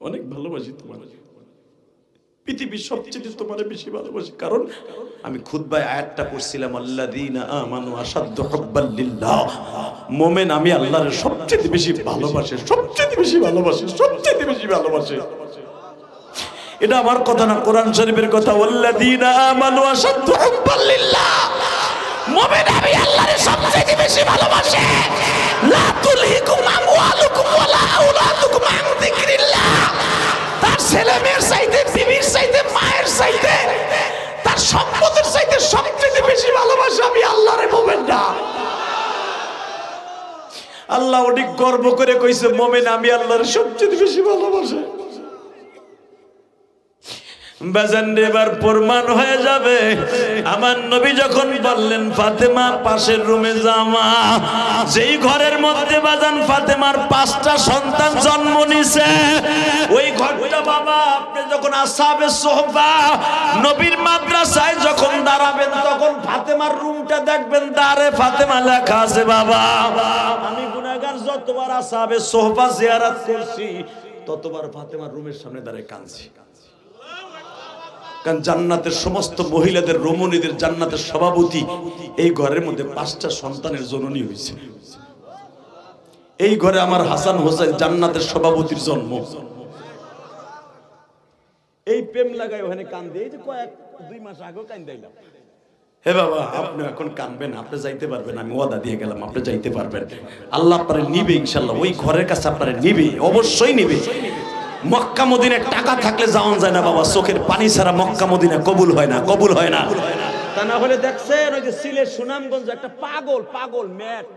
অনেক ভালোবাসি তোমার, পৃথিবীর সবচেয়ে তোমার বেশি ভালোবাসি। কারণ আমি খুতবায় আয়াতটা পড়ছিলাম, আল্লাযীনা আমানু আশাদ্দু হুব্বাল লিল্লাহ, মুমিন আমি আল্লাহর সবচেয়ে বেশি ভালোবাসে, সবচেয়ে বেশি ভালোবাসে, সবচেয়ে বেশি ভালোবাসে। এটা আমার কথা না, কোরআন শরীফের কথা, আল্লাযীনা আমানু আশাদ্দু হুব্বাল লিল্লাহ, মুমিন আমি আল্লাহর সবচেয়ে বেশি ভালোবাসে। লা তুলহিকুম আমওয়ালুকুম ওয়ালা আওলাদুকুম আন যিকরিল্লাহ, তার ছেলে মেয়ের চাইতে, বিবির চাইতে, মায়ের চাইতে, তার সম্পদের চাইতে সবচেয়ে বেশি ভালোবাসে আমি আল্লাহরে মুমিন না। আল্লাহ অনেক গর্ব করে কইছে, মুমিন আমি আল্লাহর সবচেয়ে বেশি ভালোবাসে। এবার প্রমাণ হয়ে যাবে, আমার নবী যখন বললেন ফাতেমা পাশের রুমে জামা, যেই ঘরের মধ্যে বাজান ফাতেমার 5টা সন্তান জন্ম নিছে, ওই ঘরটা বাবা আপনি যখন আসহাবে সোহবা নবীর মাদ্রাসায় যখন দাঁড়াবেন, তখন ফাতেমার রুমটা দেখবেন, দারে ফাতেমা লেখা আছে। বাবা আমি গুনাহগার, যতবার আসহাবে সোহবা জিয়ারত করছি, ততবার ফাতেমার রুমের সামনে দাঁড়িয়ে কাঁদছি। কারণ জান্নাতের সমস্ত মহিলাদের, রমণীদের জান্নাতের সভাপতি এই ঘরের মধ্যে 5টা সন্তানের জননী হয়েছে। এই ঘরে আমার হাসান হোসেন জান্নাতের সভাপতির জন্ম। এই প্রেম লাগাই ওখানে কান্দে, এই যে 2 মাস আগে কান্দাইলাম। হে বাবা আপনি এখন কানবেন, আপনি যাইতে পারবেন, আমি ওয়াদা দিয়ে গেলাম আপনি যাইতে পারবেন, আল্লাহ আপনারে নিবে ইনশাআল্লাহ, ওই ঘরের কাছে আপনারে নিবে, অবশ্যই নিবে। মক্কা মদিনায় টাকা থাকলে যাওয়া যায় না বাবা, চোখের পানি ছাড়া মক্কা মদিনা কবুল হয় না, কবুল হয় না। তা না হলে দেখছেন ওই যে সিলেট সুনামগঞ্জ একটা পাগল ম্যাট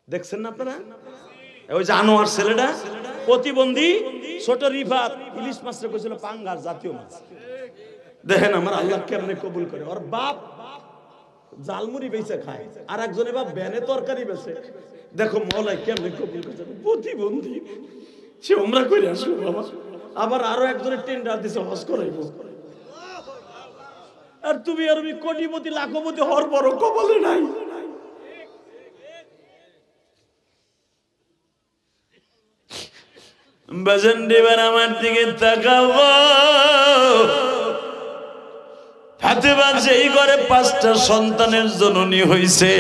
দেখছেন না আপনারা, ওই যে আনোয়ার ছেলেটা প্রতিবন্ধী, ছোট রিফাত ইলিশ মাছটা কইছিল পাঙ্গাস জাতীয় মাছ। দেখেন আমার আল্লাহ কেমনে কবুল করে। ওর বাপ জালমুড়ি বেচে খায়, আর একজনের বাপ ভ্যানে তরকারি বেচে। দেখো মওলাই কেমনে কবুল করছে, প্রতিবন্ধী, সে উমরা করে আসলো বাবা, আবার আরো একজনের টেন্ডার দিছে হজ করাইবো। আর তুমি আর আমি কোটিপতি লাখপতি হওয়ার বড় কপালে নাই। বাজান দেবার আমার দিকে তাকাও, ফাতেমা যেই ঘরে 5টা সন্তানের জননী হইছে,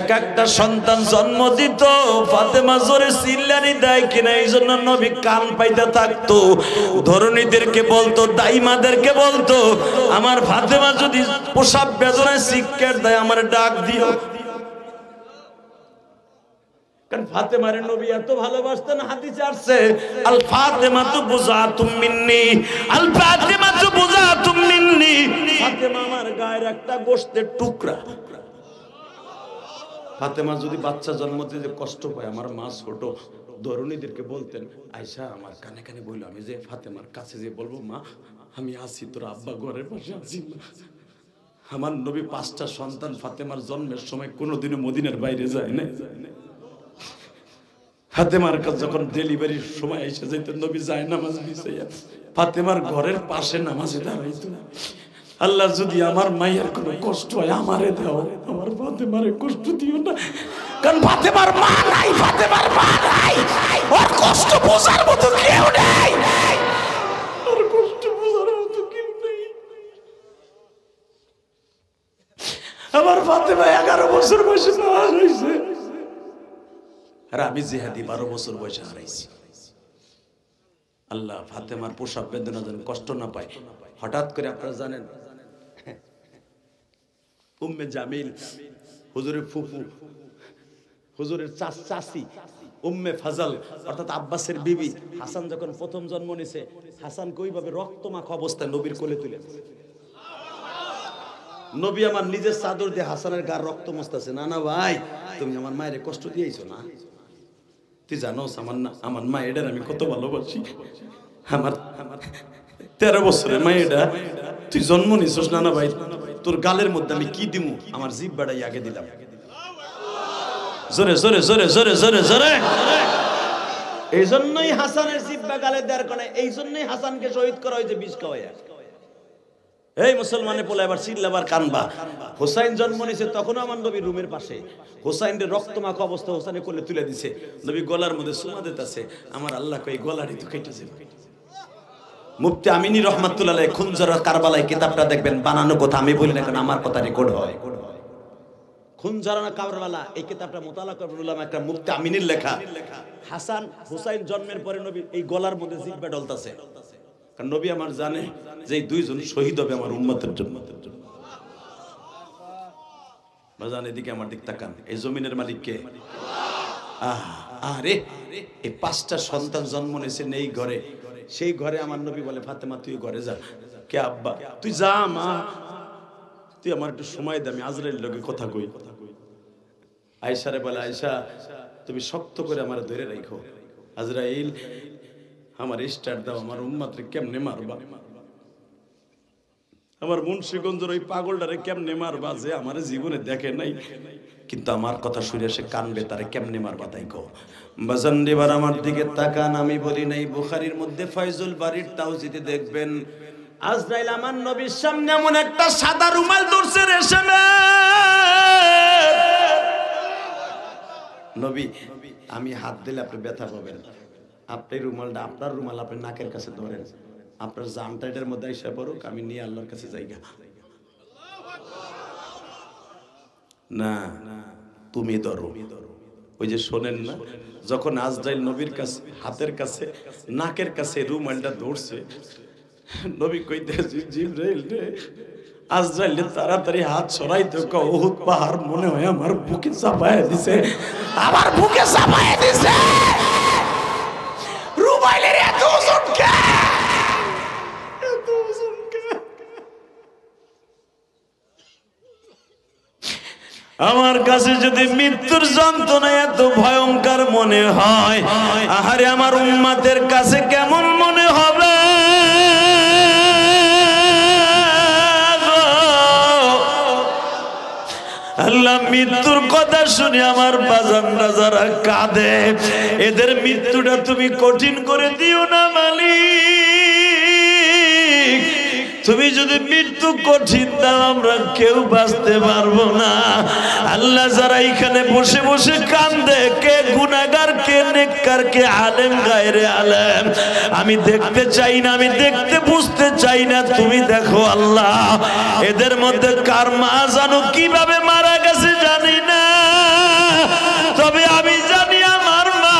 এক একটা সন্তান জন্ম দিত, ফাতেমা জোরে চিল্লানি দেয় কিনা এই জন্য নবী কান পাইতে থাকতো। ধরনীদেরকে বলতো, দাইমাদেরকে বলতো, আমার ফাতেমা যদি প্রসাব বেদনায় চিৎকার দেয় আমার ডাক দিও। কারণ ফাতেমারে নবী এত ভালোবাসতেন, হাদিসে আসছে আল ফাতেমাতু বুযাতুম মিন্নি, আল ফাতেমাতু বুযাতুম মিন্নি, ফাতেমা আমার গায়ের একটা গোশতের টুকরা। ফাতেমা যদি বাচ্চা জন্ম দিতে কষ্ট পায়, আমার মা ছোট, ধরনীদেরকে বলতেন, আয়েশা আমার কানে কানে বলল, আমি যে ফাতেমার কাছে যে বলবো, মা আমি আছি, তোর আব্বা ঘরের পাশে আছি। আমার নবী 5টা সন্তান ফাতেমার জন্মের সময় কোনোদিনও মদিনার বাইরে যায় না। ফাতেমার কাছে যখন ডেলিভারির সময় এসে যেত, নবী যায় নামাজ বিছাইয়া ফাতেমার ঘরের পাশে নামাজে দাঁড়াইতো। আল্লাহ যদি আমার মায়ের কোনো কষ্ট হয় আমারে দাও, আমার ফাতেমারে কষ্ট দিও না। কারণ ফাতেমার মা নাই, ফাতেমার মা নাই, ওর কষ্ট বোঝার মতো কেউ নেই, ওর কষ্ট বোঝার মতো কেউ নেই। আমার ফাতেমা 11 বছর বয়সে হারাইছে, আর আমি জিহাদি 12 বছর বয়সে হারাইছি। আল্লাহ ফাতেমার প্রসব বেদনা যেন কষ্ট না পায়। হঠাৎ করে আপনারা জানেন উম্মে জামিল হুজুরের ফুফু, হুজুরের চাচি, উম্মে ফাজল অর্থাৎ আব্বাসের বিবি হাসান যখন প্রথম জন্ম নিছে হাসানকে ওইভাবে রক্তমাখা অবস্থায় নবীর কোলে তুলে দিয়েছে। নবী আমার নিজের চাদর দিয়ে হাসানের গার রক্ত মুছতেছে। না না ভাই, তুমি আমার মায়ের কষ্ট দিয়েছো না, তুই জানোস আমার মা এটার আমি কত ভালোবাসি। আমার 13 বছরের মা এটা, তুই জন্ম নিছিস। না না ভাই, তোর গালের মধ্যে আমি কি দিমু, আমার জিভ বাড়াই আগে দিলাম। জোরে জোরে জোরে জোরে জোরে জোরে। এই জন্যই হাসানের জিব্বা গালে দেওয়ার কারণে, এই জন্যই হাসানকে শহীদ করা হয়েছে বিষ খাওয়াইয়া। এই মুসলমানে পোলা এবার চিল্লাবার কানবা। হোসাইন জন্ম নিছে তখনও আমার নবী রুমের পাশে, হোসাইনের রক্তমাখা অবস্থা হোসাইনের কোলে তুলে দিছে, নবী গলার মধ্যে চুমা দিতেছে। আমার আল্লাহ কই গলারই তো কেটে যাবে। মুফতি আমিনী রহমাতুল্লাহ আলাইহি খুনজার কারবালায় কিতাবটা দেখবেন, বানানো কথা আমি বলি না, কারণ আমার কথা রেকর্ড হয়। খুনজারানা কারবালা এই কিতাবটা মোতালা করবেন উলামা একটা, মুফতি আমিনীর লেখা। হাসান হুসাইন জন্মের পরে নবী এই গলার মধ্যে জিহ্বা ডলতাছে, কারণ নবী আমার জানে যে এই দুইজন শহীদ হবে আমার উম্মতের জন্য। বাজান এদিকে আমার দিক তাকান, এই জমিনের মালিক কে? আরে এই 5টা সন্তান জন্ম নিয়েছেন এই ঘরে, সেই ঘরে আমার নবী বলে ফাতেমা তুই ঘরে যা। কে আব্বা? তুই যা মা, তুই আমার একটু সময় দে, আমি আজরাইল লগে কথা কই। আয়েশারে বলে আয়েশা তুমি শক্ত করে আমার ধরে রাখো, আজরাইল আমার স্টার্ট দাও, আমার উম্মতরে কেমনে মারবা, আমার মুন্সিগঞ্জের ওই পাগলটারে কেমনে মারবা যে আমার জীবনে দেখে নাই, কিন্তু আমার কথা শুনে সে কানবে, তারে কেমনে মারবা তাই কও। বাজান এবার আমার দিকে তাকান, আমি বলি নাই বুখারীর মধ্যে ফায়জুল বারীর তাওজিদে দেখবেন আজরাইল আমার নবীর সামনে এমন একটা সাদা রুমাল ধরছে রেশমে। নবী আমি হাত দিলে আপনি ব্যথা পাবেন, আপনি রুমালটা আপনার রুমাল আপনি নাকের কাছে ধরেন, আপনার জানটা এটার মধ্যে এসে পড়ুক, আমি নিয়ে আল্লাহর কাছে যাইগা। না তুমি ধরো। ওই যে শোনেন না, যখন আজরাইল নবীর কাছে হাতের কাছে নাকের কাছে রুমালটা ধরছে, নবী কইতেছে জিবরাইল রে, আজরাইল তাড়াতাড়ি হাত সরাইতে কও, উহুদ পাহাড় মনে হয় আমার বুকে চাপায় দিছে, আমার বুকে চাপায় দিছে। রুমাইলের এত ওজন কে? এত ওজন কে? আমার কাছে যদি মৃত্যুর যন্ত্রণা এত ভয়ঙ্কর মনে হয়, আহারে আমার উম্মতের কাছে কেমন মনে হবে? আল্লাহ মৃত্যুর কথা শুনে আমার বাজানরা যারা কাঁদে, এদের মৃত্যুটা তুমি কঠিন করে দিও না মালিক। তুমি যদি মৃত্যু কঠিন দাও আমরা কেউ বাঁচতে পারবো না। আল্লাহ যারা এখানে বসে বসে কান্দে, কে গুনাহগার কে নেককার কে আলেম গায়রে আলেম, আমি দেখতে চাই না, আমি দেখতে বুঝতে চাই না, তুমি দেখো আল্লাহ। এদের মধ্যে কার মা জানো কিভাবে মারা গেছে জানি না, তবে আমি জানি আমার মা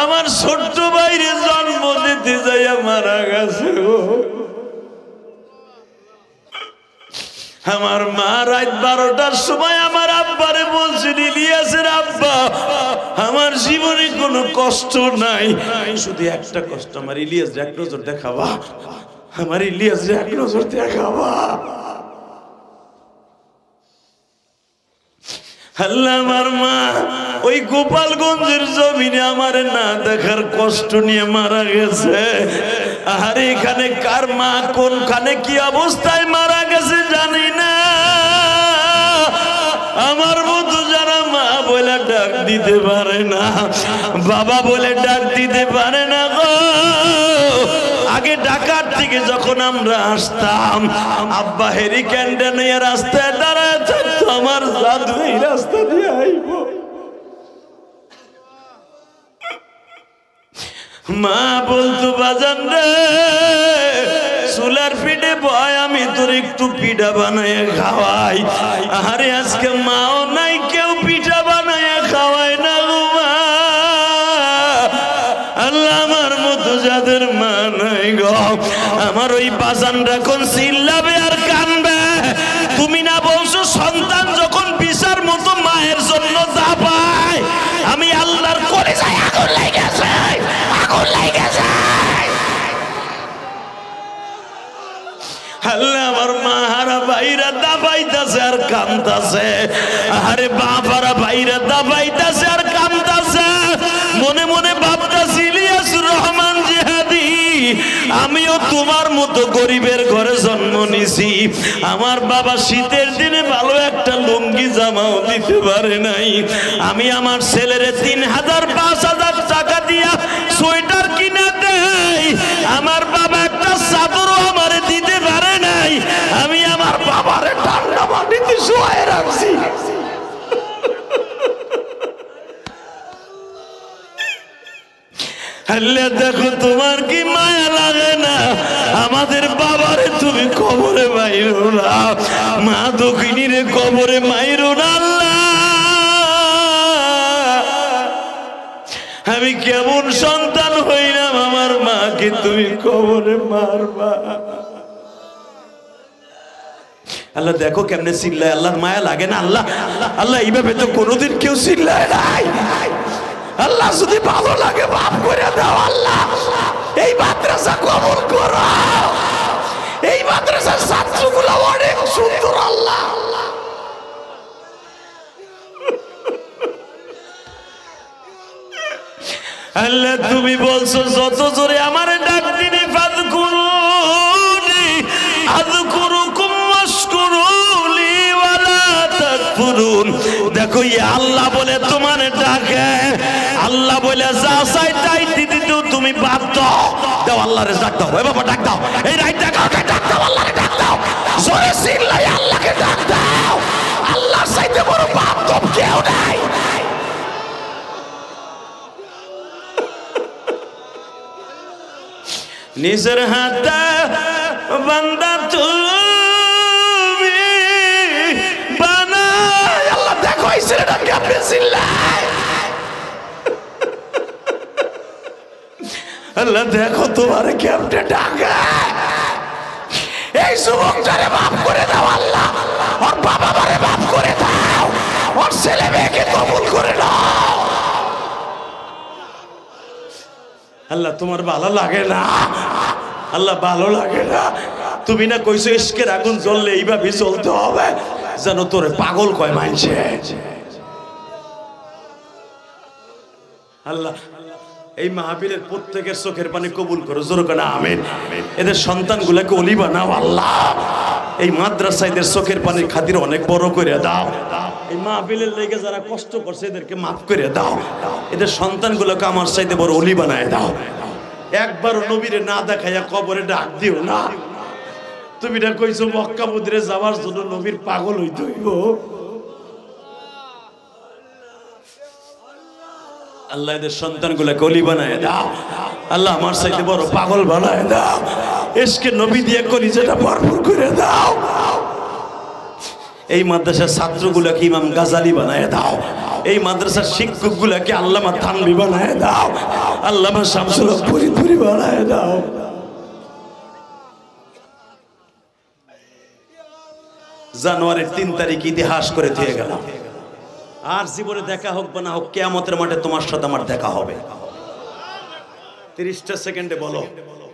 আমার ছোট্ট ভাইরে জন্ম দিতে যাইয়া মারা গেছে। আমার মা রাত 12টার সময় আমার আব্বারে বলছেন, ইলিয়াসের আব্বা আমার জীবনে কোনো কষ্ট নাই, শুধু একটা কষ্ট, আমার ইলিয়াস এক নজর দেখাবা, আমার ইলিয়াস এক নজর দেখাবা। আল্লাহ আমার মা ওই গোপালগঞ্জের জমিনে আমার না দেখার কষ্ট নিয়ে মারা গেছে। আর এখানে কার মা কোনখানে কি অবস্থায় মারা গেছে জানি না। আমার মতো যারা মা বলে ডাক দিতে পারে না, বাবা বলে ডাক দিতে পারে না গো। আগে ঢাকার থেকে যখন আমরা আসতাম, আব্বা হেরিকেনটা নিয়ে রাস্তায় দাঁড়ায় থাকতো, আমার দাদু এই রাস্তা দিয়ে আইব। মা বলতো বাজান রে চুলার পিঠে বয়, আমি তোর একটু পিঠা বানায় খাওয়াই। আরে আজকে মাও নাই, কেউ পিঠা বানায় খাওয়ায় না গো মা। আল্লাহ আমার মতো যাদের মা নাই গো, আমার ওই বাজানরা কোন চিল্লাবে আর কানবে। তুমি না বলছো সন্তান যখন বিচার মতো মায়ের জন্য যা পায়, আমি আল্লাহর করে যাই আল্লাহ আমার মাহারা ভাইরা দাবাইতাছে আর কাঁদতাছে, আরে বাবারা ভাইরা দাবাইতাছে আর কাঁদতাছে। মনে মনে ভাবতাছি ইলিয়াসুর রহমান জিহাদি, আমিও তোমার মতো গরিবের ঘরে জন্ম নিছি। আমার বাবা শীতের দিনে ভালো একটা লুঙ্গি জামাও দিতে পারে নাই। আমি আমার ছেলেরে 3000-5000 টাকা দিয়া সোয়েটার কিনে দেই, আমার বাবা একটা চাদরও আমারে দিতে পারে নাই। আমি আমার বাবারে ঠান্ডা মাটিতে শুয়ে রাখছি। আল্লাহ দেখো তোমার কি মায়া লাগে না? আমাদের বাবারে তুমি কবরে মাইরো না, মা দক্ষিণীরে কবরে মাইরো না। আল্লাহ আমি কেমন সন্তান হইলাম, আমার মাকে তুমি কবরে মারবা। আল্লাহ দেখো কেমনে চিল্লায়, আল্লাহর মায়া লাগে না? আল্লাহ আল্লাহ এইভাবে তো কোনোদিন কেউ চিল্লায় নাই। আল্লাহ যদি ভালো লাগে মাফ করে দাও। আল্লাহ এই মাদ্রাসা কবুল করো, এই মাদ্রাসার ছাত্রগুলো অনেক সুন্দর। আল্লাহ আল্লাহ তুমি বলছো যত জোরে আমারে ডাক দিবি ফাযকুরুনি আযকুরুকুম ওয়াশকুরুলি ওয়ালা তাকফুরুন। দেখো ইয়া আল্লাহ বলে তোমারে ডাকে, আল্লাহ বলে যা চাই তাই দিতে তুমি বাধ্য। দাও আল্লাহরে ডাক দাও, এ বাবা ডাক দাও, এই রাইট ডাক দাও, আল্লাহরে ডাক দাও, জোরে চিল্লাই আল্লাহকে ডাক দাও। আল্লাহর চাইতে বড় বাধ্য কেউ নাই। নিজের হাতে বান্দা তুমি বানাই। আল্লাহ দেখো এই ছেলেটা কেমনে চিল্লায়। আল্লাহ দেখো তোমার কেমনে ডাকে। এই যুবকটারে মাফ করে দাও আল্লাহ, ওর বাবা মারে মাফ করে দাও, ওর ছেলে মেয়েকে কবুল করে নাও। আল্লাহ তোমার ভালো লাগে না? আল্লাহ ভালো লাগে না? তুমি না কইছো ইশকের আগুন জ্বললে এইভাবে জ্বলতে হবে যেন তোরে পাগল কয় মানছে। আল্লাহ এই মাহফিলের প্রত্যেকের চোখের পানি কবুল করো, জোরে করে আমিন। এদের সন্তানগুলোকে ওলি বানাও আল্লাহ। এই মাদ্রাসাদের চোখের পানির খাতির অনেক বড় করে দাও। এই মাহফিলের লেগে যারা কষ্ট করছে এদেরকে মাফ করে দাও। এদের সন্তানগুলোকে আমার চাইতে বড় ওলি বানায় দাও। একবারও নবীরে না দেখাইয়া কবরে ডাক দিও না। তুমি না কইছো মক্কা মদিনায় যাওয়ার জন্য নবীর পাগল হইতে হইব। আল্লাহ এদের সন্তানগুলোকে ওলি বানায় দাও। আল্লাহ আমার চাইতে বড় পাগল বানায় দাও। ইশকে নবী দিয়ে কলিজাটা ভরপুর করে দাও। এই মাদ্রাসার ছাত্রগুলোকে ইমাম গাজালি বানায় দাও। এই মাদ্রাসার শিক্ষকগুলোকে আল্লামা থানভী বানায় দাও। আল্লামা শামসুল হক ফরিদপুরি বানায় দাও। জানুয়ারির 3 তারিখ ইতিহাস করে দিয়ে গেলাম। আর জীবনে দেখা হোক বা না হোক, কিয়ামতের মাঠে তোমার সাথে আমার দেখা হবে। 30টা সেকেন্ডে বলো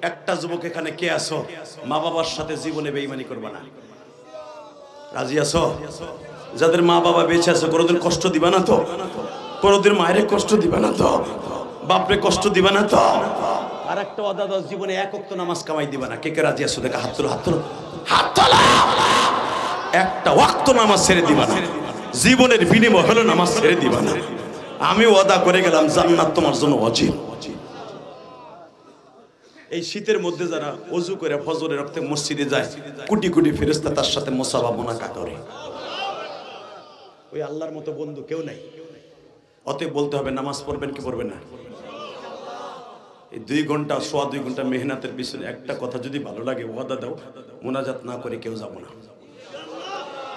একটা যুবক এখানে কে আছো মা বাবার সাথে জীবনে বেঈমানি করবে না? রাজি আছো? যাদের মা বাবা বেঁচে আছে কোনোদিন কষ্ট দিবা না তো? কোনোদিন মায়ের কষ্ট দিবা না তো? বাপরে কষ্ট দিবা না তো? আর একটা ওয়াদা দাও, জীবনে এক ওয়াক্ত নামাজ কামাই দিবা না। কে কে রাজি আছো? দেখা হাত তোলো, হাত তোলো, হাত তোলো। একটা ওয়াক্ত নামাজ ছেড়ে দিবা না। জীবনের বিনিময় হলো নামাজ ছেড়ে দিবা না। আমি ওয়াদা করে গেলাম জান্নাত তোমার জন্য অজিব। এই শীতের মধ্যে যারা ওযু করে ফজরের রক্তে মসজিদে যায়, কোটি কোটি ফেরেশতা তার সাথে মুসাফা মুনাকা করে। ওই আল্লাহর মতো বন্ধু কেউ নাই। অতএব বলতে হবে নামাজ পড়বেন কি পড়বেন না। এই 2 ঘন্টা 2.5 ঘন্টা মেহনতের পিছনে একটা কথা যদি ভালো লাগে ওয়াদা দাও, মুনাজাত না করে কেউ যাব না।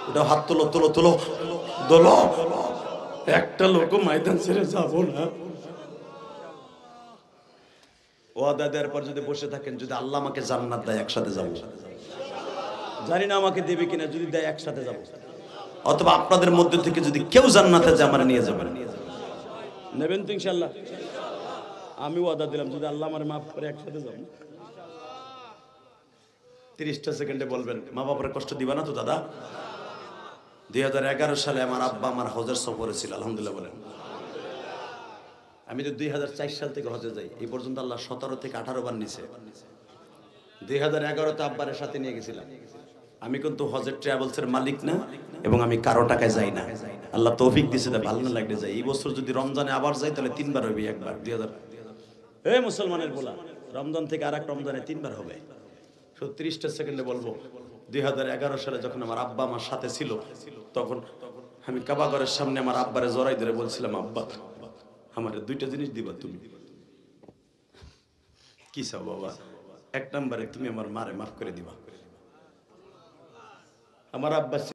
ওটা হাত তোলো, তোলো, তোলো, দোলো। একটা লোক ময়দান ছেড়ে যাব না। ওয়াদা দেওয়ার পর যদি বসে থাকেন, যদি আল্লাহ আমাকে জান্নাত দেয় একসাথে যাব। জানি না আমাকে দেবে কিনা, যদি দেয় একসাথে যাব। অথবা আপনাদের মধ্যে থেকে যদি কেউ জান্নাতে যায় আমার নিয়ে যাবেন। নেবেন তো ইনশাআল্লাহ? আমি ওয়াদা দিলাম যদি আল্লাহ আমার মাফ করে একসাথে যাব। 30টা সেকেন্ডে বলবেন, মা বাবার কষ্ট দিবা না তো দাদা? 2011 সালে আমার আব্বা আমার হজের সফরে ছিল, আলহামদুলিল্লাহ বলেন। আমি তো 2004 সাল থেকে হজে যাই, এই পর্যন্ত আল্লাহ 17 থেকে 18 বার নিছে। 2011তে আব্বারের সাথে নিয়ে গেছিলাম। আমি কিন্তু হজের ট্রাভেলসের মালিক না, এবং আমি কারো টাকায় যাই না। আল্লাহ তৌফিক দিয়েছে, তাই ভালো না লাগলে যাই। এই বছর যদি রমজানে আবার যাই তাহলে 3 বার হবে, একবার 2000। এই মুসলমানের বলা, রমজান থেকে আরেক রমজানে 3 বার হবে। 30টা সেকেন্ডে বলবো, 2011 সালে যখন আমার আব্বা আমার সাথে ছিল, তখন আমি কাবাগরের সামনে আমার আব্বারে জড়াই ধরে বলছিলাম, আব্বা আমার 2টা জিনিস দিবা তুমি। কি চাও বাবা? 1 নম্বরে তুমি আমার মারে মাফ করে দিবা। আমার আব্বা